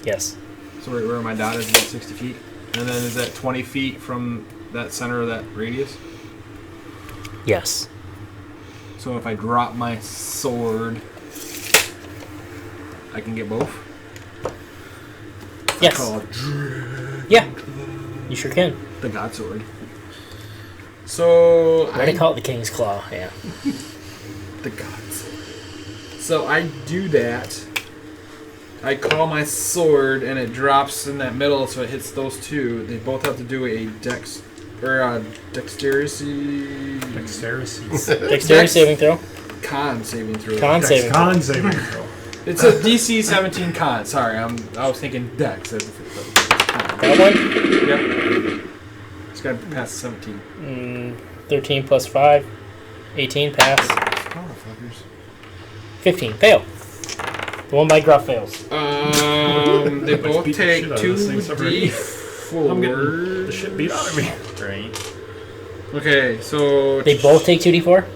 Yes. So right where my dot is about 60 feet. And then is that 20 feet from that center of that radius? Yes. So if I drop my sword, I can get both? Yes. Yeah. You sure can. The God Sword. So I call it the King's Claw, yeah. The gods. So I do that. I call my sword and it drops in that middle, so it hits those two. They both have to do a dexterity saving throw. Con saving throw. Con saving throw. Con saving throw. It's a DC 17 con. Sorry, I was thinking dex. That one? Yep. It's got to pass 17. 13 plus 5. 18 pass. 15 fail. The one by Gruff fails. They both take 2d4. I'm getting the shit beat out of me. Right. Okay, so they both take 2d4?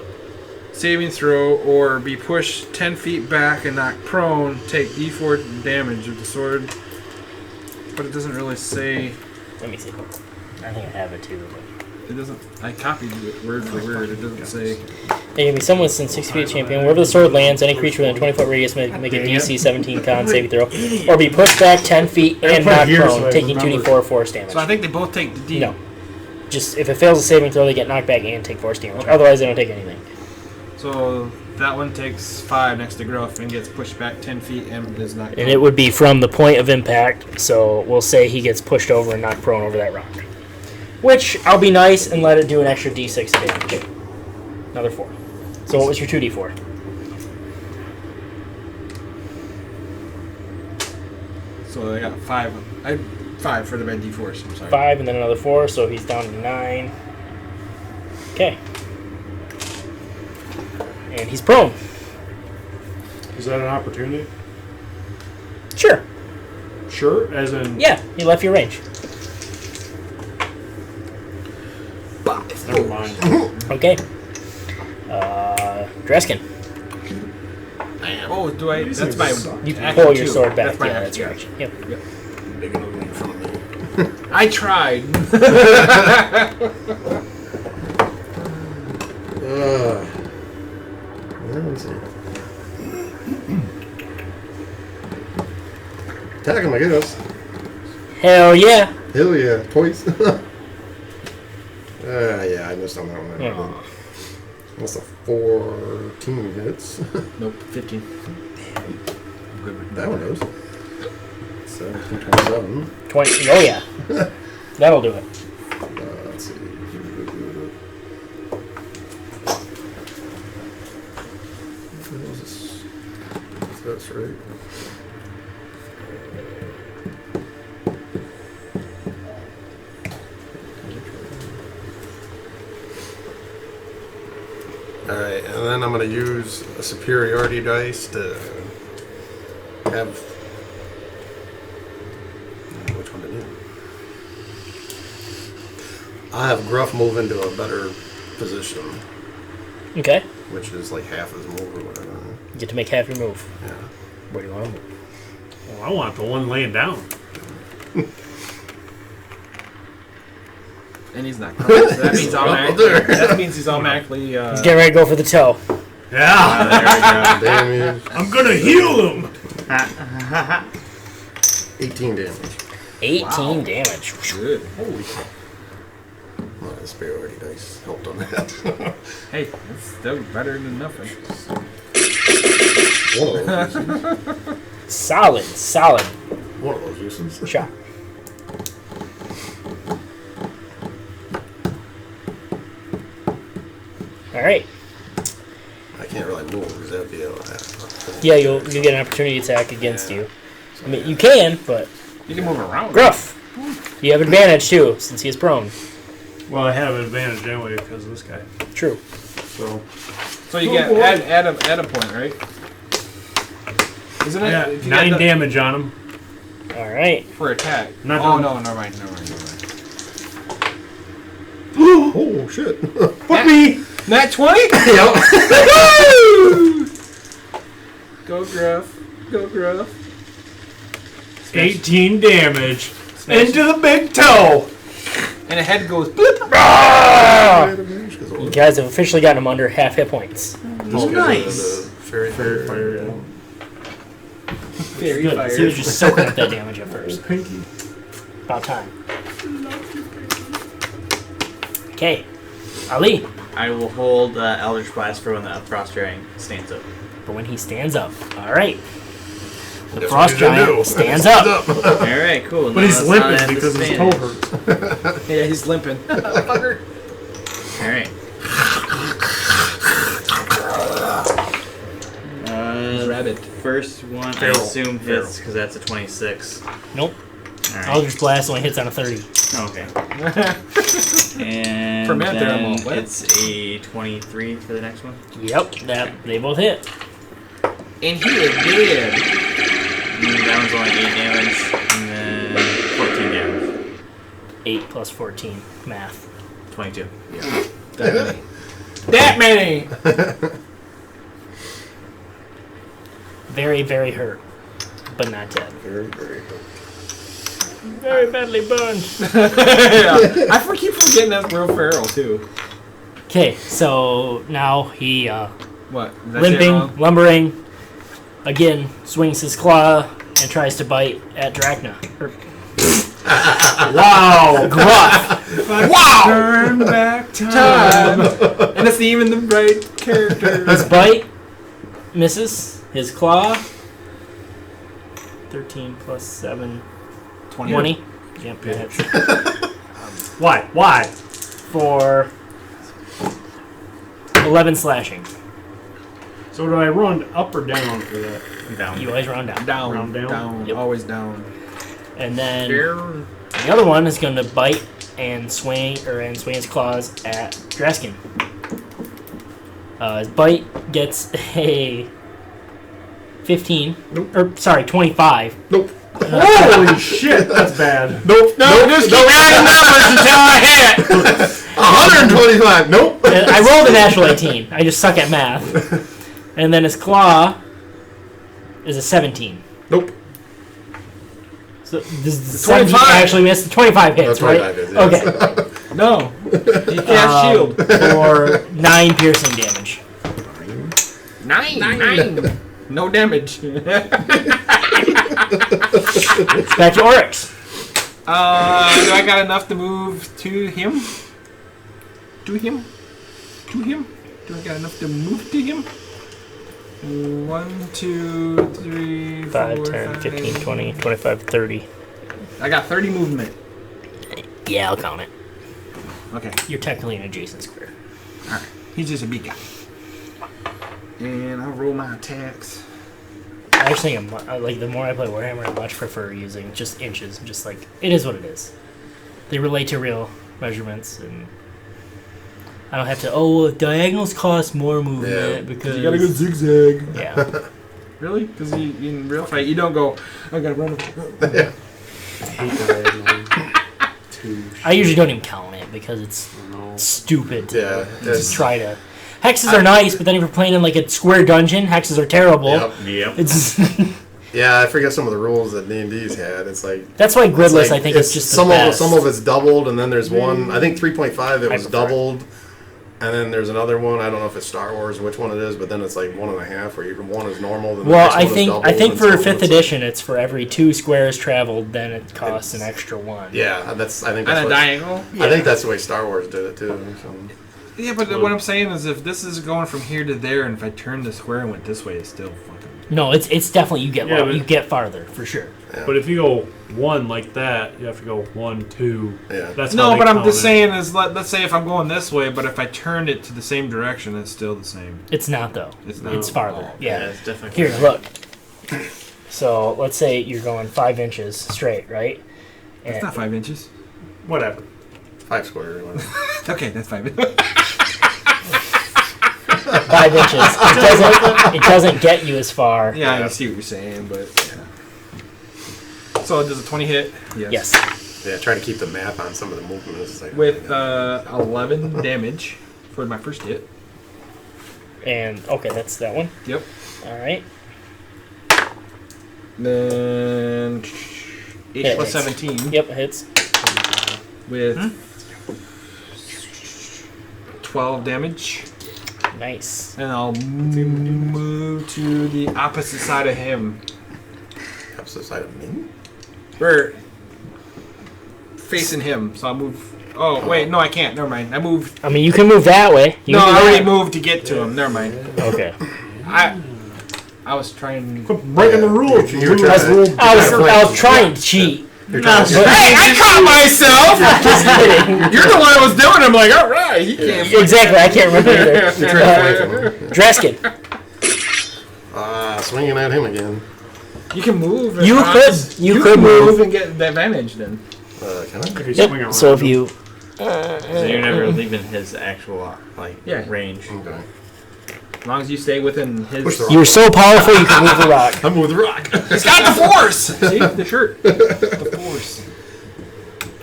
Saving throw or be pushed 10 feet back and knocked prone, take d4 damage with the sword. But it doesn't really say. Let me see. I think I have it too. It doesn't. I copied it word for word. It doesn't say. It can be someone within 60 feet of champion. Wherever the sword lands, any creature within a 20-foot radius may make a DC 17 con saving throw, or be pushed back 10 feet and knocked prone, taking 2d4 force damage. So I think they both take the d. No. Just if it fails a saving throw, they get knocked back and take force damage. Otherwise, they don't take anything. So that one takes 5 next to Gruff and gets pushed back 10 feet and is knocked. And it would be from the point of impact. So we'll say he gets pushed over and knocked prone over that rock. Which, I'll be nice and let it do an extra d6 damage. Another 4. So what was your 2d4? So I got 5. 5 for the bad d4s. I'm sorry. 5 and then another 4, so he's down to 9. Okay. And he's prone. Is that an opportunity? Sure. Sure, as in... Yeah, he left your range. Never mind. Okay. Dreskin. Oh, do I? That's my. You action pull your two. sword back. That's my Yeah, that's action. your action. Yep. Big and ugly in front of me. I tried. Let me see. Attack him, I guess. Hell yeah. Hell yeah, twice. Yeah, I missed on that one. Oh. That's a 14 hits. Nope, 15. Damn. Good with that one knows. 17, 27. 20. Oh, yeah. That'll do it. Let's see. That's right. Alright, and then I'm going to use a superiority dice to have... Which one to do? I have Gruff move into a better position, Okay. which is like half his move or whatever. You get to make half your move. Yeah. Where do you want to move? Well, I want the one laying down. And he's not correct. So that means that means he's automatically. He's getting ready to go for the toe. Yeah. Damage. I'm gonna heal him. 18 damage. 18 damage. Good. Holy cow. Well, the superiority dice helped on that. Hey, that's still better than nothing. One of those uses. Solid One of those uses. shot. All right. I can't really move because that'd be a... Yeah, you'll get an opportunity attack against you. I mean, you can, but You can move around. Gruff, you have advantage too since he is prone. Well, I have an advantage anyway because of this guy. True. So So you get add a point, right? Isn't it? yeah, If you 9 get the- damage on him. All right. for attack. Not Oh done. no, never mind. Oh, shit. Fuck me! Nat 20? Yep. Go Gruff. Go Gruff. 18 damage into the big toe. And the head goes blip. You guys have officially gotten him under half hit points. Oh, nice. Fairy fire. Fairy Good. fire. So he was just soaking up that damage at first. About time. Okay. Ali. I will hold Eldritch Blast for when the Frost Giant stands up. For when he stands up. All right. The That's Frost what he's gonna Giant do. stands up. Alright, cool. But he's limping because his toe hurts. Yeah, he's limping. Alright. Rabbit. First one, Feral. I assume hits because that's a 26. Nope. Alright. Eldritch Blast only hits on a 30. Okay. And For a minute there, I'm all then wet. it's a 23 for the next one. Yep. They both hit. And he is dead. That one's only 8 damage, and then 14 damage. 8 plus 14. Math. 22. That many. That many! Very, very hurt. But not dead. Very, very good. Very badly burned. Yeah. I keep forgetting that's Will Ferrell, too. Okay, so now he What? Did I say it limping, wrong? lumbering, again swings his claw and tries to bite at Drachna. Wow. Gruff. Wow! Turn back time. And it's even the right character. His bite misses. His claw 13 plus 7 20. Yep, that hits. Why? Why? For 11 slashing. So do I run up or down for that? Down. You always round down. Down. Round down? Down. Yep. Always down. And then the other one is going to bite and swing his claws at Draskin. His bite gets a 15. Nope. Or sorry, 25. Nope. Holy shit, that's bad. Nope. No, just keep adding numbers until I hit. 125. Nope. And I rolled a natural 18. I just suck at math. And then his claw is a 17. Nope. So does the 17 25. actually miss? 25 hits, That's right? 25 hits, yes. Okay. No. You cast shield. For 9 piercing damage. Nine. No damage. Back to Oryx. No I got enough to move to him? To him? To him? Do I got enough to move to him? 1, 2, 3, 5, 4, 10, 5, 15, 20, 25, 30. I got 30 movement. Yeah, I'll count it. Okay. You're technically an adjacent square. Alright. He's just a big guy. And I'll roll my attacks. I actually am like the more I play Warhammer, I much prefer using just inches. Just like it is what it is. They relate to real measurements, and I don't have to. Oh, diagonals cost more movement because You gotta go zigzag. Yeah. Really? Because in real fight, you don't go, I gotta run. Yeah. I hate the two. I usually don't even count it because it's stupid to Yeah, just try to. Hexes are nice, but then if you're playing in like a square dungeon, hexes are terrible. Yep. It's Yeah, I forget some of the rules that D&D's had. It's like that's why gridless. like, I think it's just the some best. some of it's doubled, and then there's one. I think 3.5 that was prefer it. doubled, and then there's another one. I don't know if it's Star Wars, which one it is, but then it's like 1.5, where one is normal. Then the Well, next one is doubled, I think and for so 5th it's like- edition, it's for every 2 squares traveled, then it costs an extra 1. Yeah, I think that's And a what, diagonal? I think that's the way Star Wars did it too. So. Yeah, but what I'm saying is if this is going from here to there, and if I turn the square and went this way, it's still fucking... No, it's definitely you get Yeah, but- you get farther for sure. Yeah. But if you go 1 like that, you have to go 1, 2. Yeah. That's how No, they but I'm count just it. saying is let's say if I'm going this way, but if I turned it to the same direction, it's still the same. It's not though. It's not. It's farther. Yeah. it's definitely. Here, look. So let's say you're going 5 inches straight, right? It's And not 5 inches. Whatever. 5 square. Or whatever. Okay, that's 5 inches. 5 inches. It doesn't get you as far. Yeah, I see what you're saying, but yeah. So does a 20 hit? Yes. Yeah, trying to keep the map on some of the movements. Like, With 11 damage for my first hit. And okay, that's that one. Yep. All right. Then 8 Hit. plus 17 Yep, hits. with 12 damage. Nice. And I'll move to the opposite side of him. opposite side of me. We're facing him, so I'll move. Oh, wait, no, I can't. Never mind. I moved. I mean, you can move that way. You No, can do I already that. moved to get to him. Never mind. Okay. I was trying. Breaking the rules. You were trying I was trying to cheat. Hey, I caught myself! You're the one that was doing it. I'm like, alright, he can't. Exactly, I can't remember either. You're trying to play from him. Dreskin. Swinging at him again. You can move. You could move and get the advantage then. Can I? If you swing Yep. around. So if you So you're never leaving his actual Yeah. range. Okay. As long as you stay within his. Push the rock. you're so powerful, you can move the rock. I'm with the rock. He's got the force! See? The shirt. The force.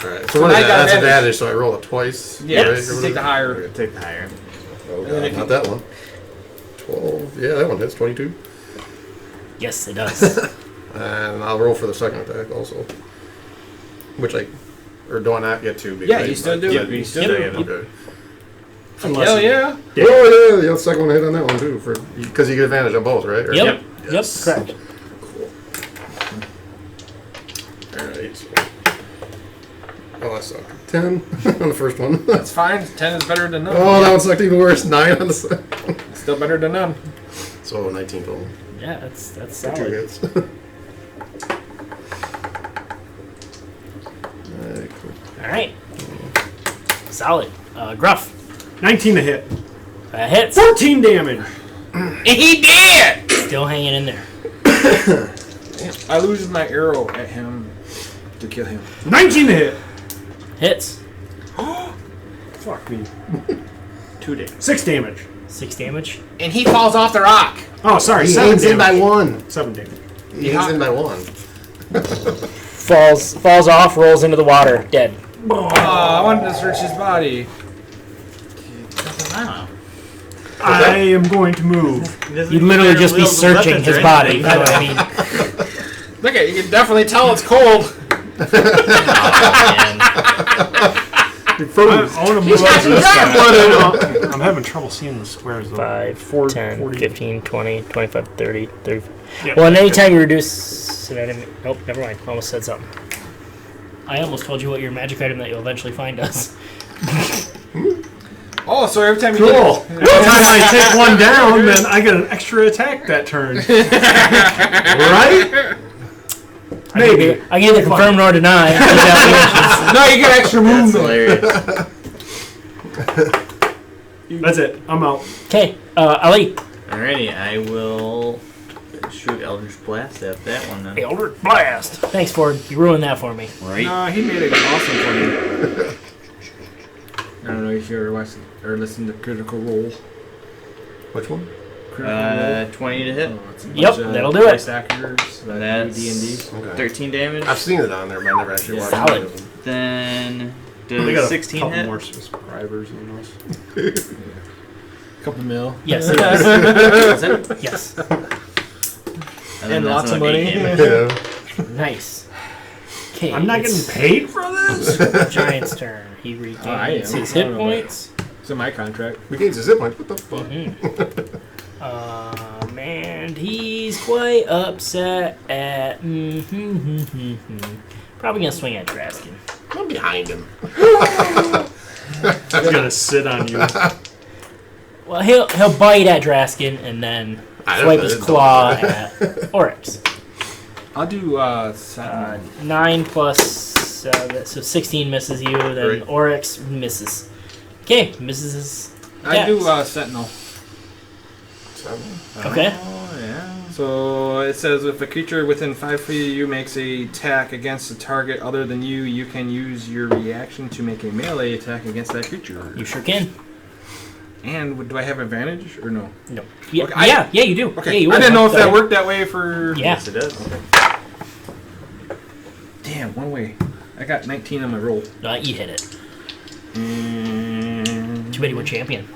Alright, so what is I that? got That's advantage. advantage, so I roll it twice. Yeah, right, or take the whatever? higher. Okay. Take the higher. Oh, then if God, not that one. 12. Yeah, that one hits 22. Yes, it does. And I'll roll for the second attack also. Which or do I not get to? Yeah, you still do. Yeah, you still do. Okay. Hell yeah. Oh, yeah, the second one hit on that one too, because you get advantage on both, right? Or- Yep. Yes. Yep. Correct. Alright. So. Oh, that sucked. 10 on the first one. That's fine. 10 is better than none. Oh, that one sucked even worse. 9 on the second. Still better than none. So 19 total. Yeah, that's For 2 solid. hits. Alright, cool. All right. Solid. Gruff. 19 to hit. That hits. 14 damage. He did! Still hanging in there. I lose my arrow at him to kill him. 19 to hit. Hits. Fuck me. 2 damage. 6 damage. 6 damage. And he falls off the rock. Oh, sorry. He 7 hangs in by damage. 1. 7 damage. He hangs in by 1. Falls off, rolls into the water, dead. Oh, I wanted to search his body. I am going to move. You'd literally just be searching his body. You know what I mean? Look at you can definitely tell it's cold. I want to move up to this guy. I'm having trouble seeing the squares though. 5, 10, 15, 20, 25, 30, 30. Yeah. Well, and anytime you reduce an enemy... Nope, never mind. Almost said something. I almost told you what your magic item that you'll eventually find does. Oh, so every time you Cool. Every time I take one down, then I get an extra attack that turn. Right? Maybe. I can either confirm nor deny. No, you get extra That's movement. hilarious. That's it. I'm out. Okay, Ali. Alrighty, I will shoot Eldritch Blast at that one then. Eldritch Blast. Thanks, Ford. You ruined that for me. Right. No, he made it awesome for me. I don't know if you ever watched or listened to Critical Role. Which one? 20 to hit. Yep, that'll do it. Voice actors that That's do D&D. Okay. 13 damage. I've seen it on there, but I never actually watched Solid. it. of them. Then They got does a 16 couple hit? more subscribers than us. Couple mil. Yes, it does. Is it? Yes. And then lots that's of another money. 8 damage. Yeah. Nice. Okay, I'm not getting paid for this? Giant's turn. He regains I am. his I hit don't know. points. It's in my contract. Regains his zip line. What the fuck? And he's quite upset at. Probably gonna swing at Draskin. I'm behind him. He's gonna sit on you. Well, he'll bite at Draskin and then I swipe don't his know. claw at Oryx. I'll do 7. 9 plus so 16 misses you. Then Great. Oryx misses. Okay, misses his. I do attacks. Sentinel. Okay. Oh, yeah. So it says if a creature within 5 feet of you makes a attack against a target other than you, you can use your reaction to make a melee attack against that creature. You sure can. And do I have advantage or no? No. Yeah, Okay, yeah, you do. Okay. Yeah, you I would. didn't know if that worked that way for. Yeah. Yes, it does. Damn, one way. I got 19 on my roll. You hit it. Too bad you were champion.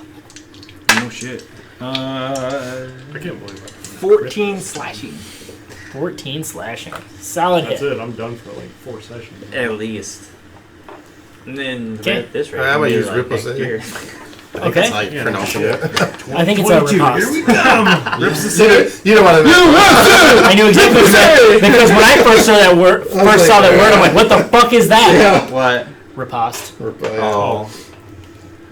No shit. I can't believe it. 14 slashing. 14 slashing. Solid That's hit. it. I'm done for like 4 sessions. At least. And then Okay. at this rate, Alright, I'm gonna maybe use like Ripple next Save. year. I think that's how you Yeah, pronounce no it. I think it's a riposte. You know what I meant. I knew exactly what you meant because when I first saw that word, I'm like, what the fuck is that? Yeah. What? Riposte. Oh.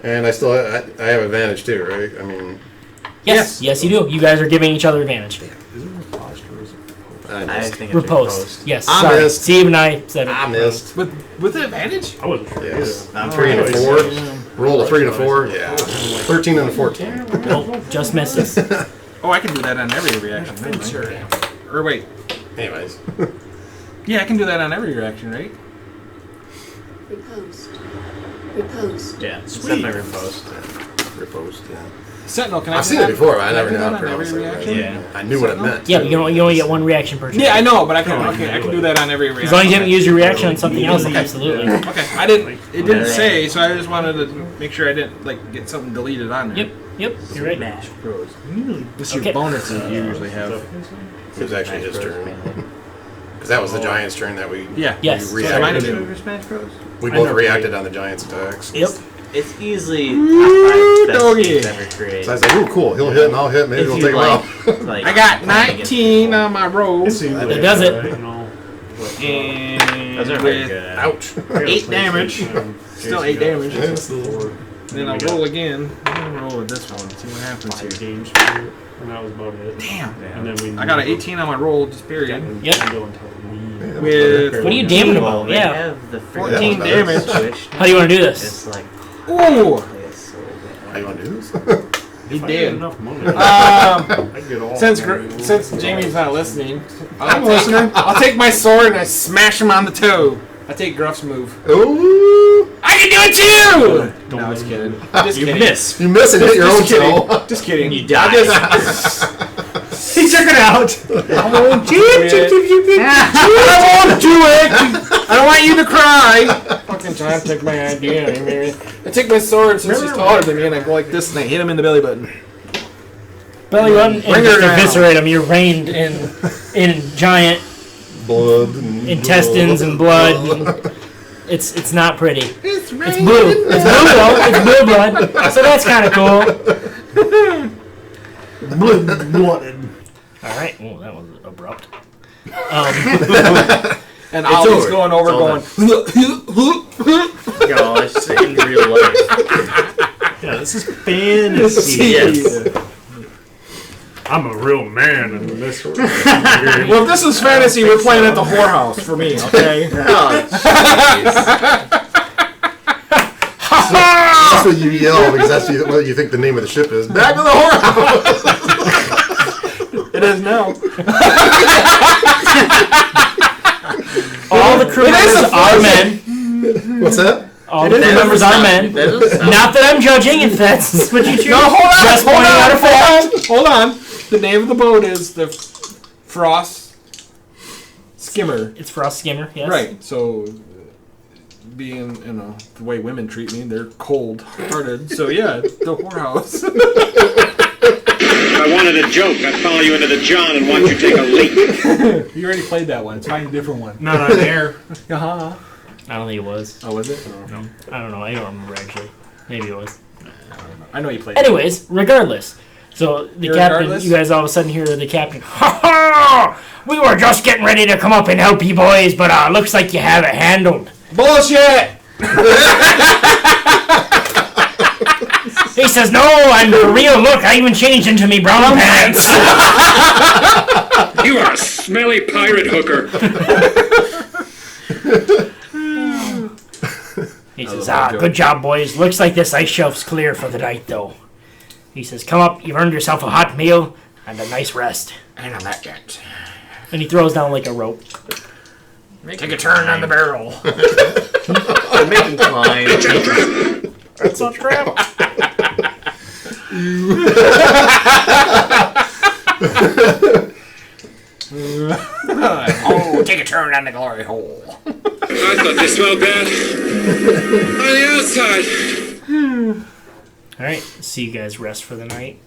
And I still I have advantage too, right? I mean, Yes, you do. You guys are giving each other advantage. Is it riposte or is it I I missed. think it's Riposte. Yes. I Sorry. missed. Steve and I said it. I missed. With advantage? I wasn't sure. Yes. either. I'm 3 and a pretty 4. sure. Roll a 3 and a 4. Yeah. 13 and a 14. Nope, just misses. Oh, I can do that on every reaction. Sure. Or wait. Anyways. Yeah, I can do that on every reaction, right? Riposte. Yeah, it's definitely riposte. Repost, yeah. Sentinel, can I I've do seen that? it before, but I Can never do knew how that to on every pronounce it. reaction? Yeah. I knew what it meant. Yeah, too. but you only get one reaction per turn. Yeah, I know, but I can. Oh, Okay, I you can do do that on every reaction. As long as you haven't used your reaction on something else, absolutely. Okay, I didn't. It didn't Yeah. say, so I just wanted to make sure I didn't like get something deleted on there. Yep, you're right. Smash Bros. This is your Okay. bonuses you usually have. It was actually his turn. Because that was the Giant's turn that we Yeah. Yes. we So mine reacted. did. Over Smash Bros. We I both never reacted on the Giant's attacks. Yep. It's easily top 5 best doggy. games ever created. So I was like, ooh, cool. He'll hit and I'll hit. Maybe If we'll you take him like, out. like, I got playing against 19 on my roll. It seems That like does it. right, you know, with, And Those are very with good. Ouch. 8 damage. Still 8 damage. Yeah. Then I'll roll again. I'm gonna roll with this one. See what happens 5 here. games for it, and that was about it. Damn. And then we I got an 18 on my roll, just period. Yep. With What are you damning Well, about? they Yeah. have the 14 Yeah, damage. switch. How do you want to do this? It's like Ooh, it's so How you want to do this? he If I had did. enough money, Um, I'd get all since of Gr- them. since Jamie's not listening, I'm listening. I'll take my sword and I smash him on the toe. I take Gruff's move. Ooh. I can do it too. Don't No, I was let kidding. me- Just you kidding. miss. You miss and hit your own Just kidding. toe. Just kidding. You die. He took it out. I won't do it. I won't do it. I don't want you to cry. Fucking John took my idea. I take my sword since he's taller than me, and I go like this, and I hit him in the belly button. Belly button and Bring just her down. eviscerate him. You're rained in giant Blood. And intestines and blood. And it's not pretty. It's It's blue. It's blue though. It's blue blood. So that's kind of cool. Blooded. All right. Oh, that was abrupt. And It's Ollie's over. going over, It's all going. Gosh, in real life. Yeah, this is fantasy. Yes. I'm a real man in this sort of Well, if this is fantasy, we're playing at the whorehouse for me, okay? Oh, That's what you yell because that's what you think the name of the ship is. Back to the whorehouse. It is now. All the crew members are men. What's that? All the crew members are men. Not that I'm judging if that's what you choose. No, hold on. Just pointing out a fact. Hold on. The name of the boat is the Frost Skimmer. It's Frost Skimmer, yes. Right. So, being, the way women treat me, they're cold-hearted. So, yeah, the whorehouse. If I wanted a joke, I'd follow you into the John and watch you take a leak. You already played that one. Find a different one. Not on air. Uh-huh. I don't think it was. Oh, was it? No. I don't know. I don't remember actually. Maybe it was. I know you played Anyways, regardless. So the captain, Regardless? you guys all of a sudden hear the captain. Ha ha! We were just getting ready to come up and help you boys, but looks like you have it handled. Bullshit! He says, no, I'm for real. Look, I even changed into me brown pants. You are a smelly pirate hooker. He says, good job, boys. Looks like this ice shelf's clear for the night, though. He says, come up, you've earned yourself a hot meal and a nice rest. And I'm not yet. And he throws down like a rope. Take a turn on the barrel. Make him climb. That's not trap. Oh, take a turn on the glory hole. I thought they smelled bad on the outside. Alright, so you guys rest for the night.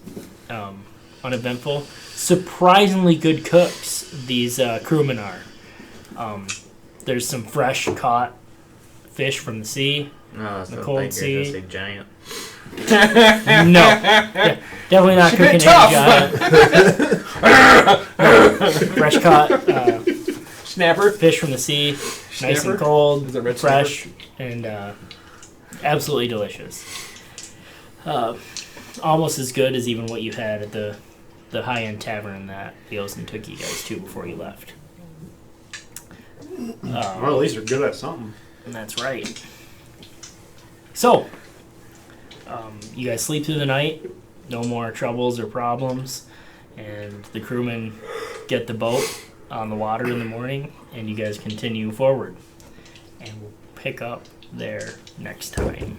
Uneventful. Surprisingly good cooks, these crewmen are. There's some fresh caught fish from the sea. No, The cold sea. Say giant. No. Yeah, definitely not cooking any giant. Fresh caught Snapper. fish from the sea. Nice Snapper? and cold, Is it red fresh, and absolutely delicious. Almost as good as even what you had at the high-end tavern that Leosin took you guys to before you left. Well, at least they're good at something. And that's right. So, you guys sleep through the night. No more troubles or problems. And the crewmen get the boat on the water in the morning. And you guys continue forward. And we'll pick up there next time.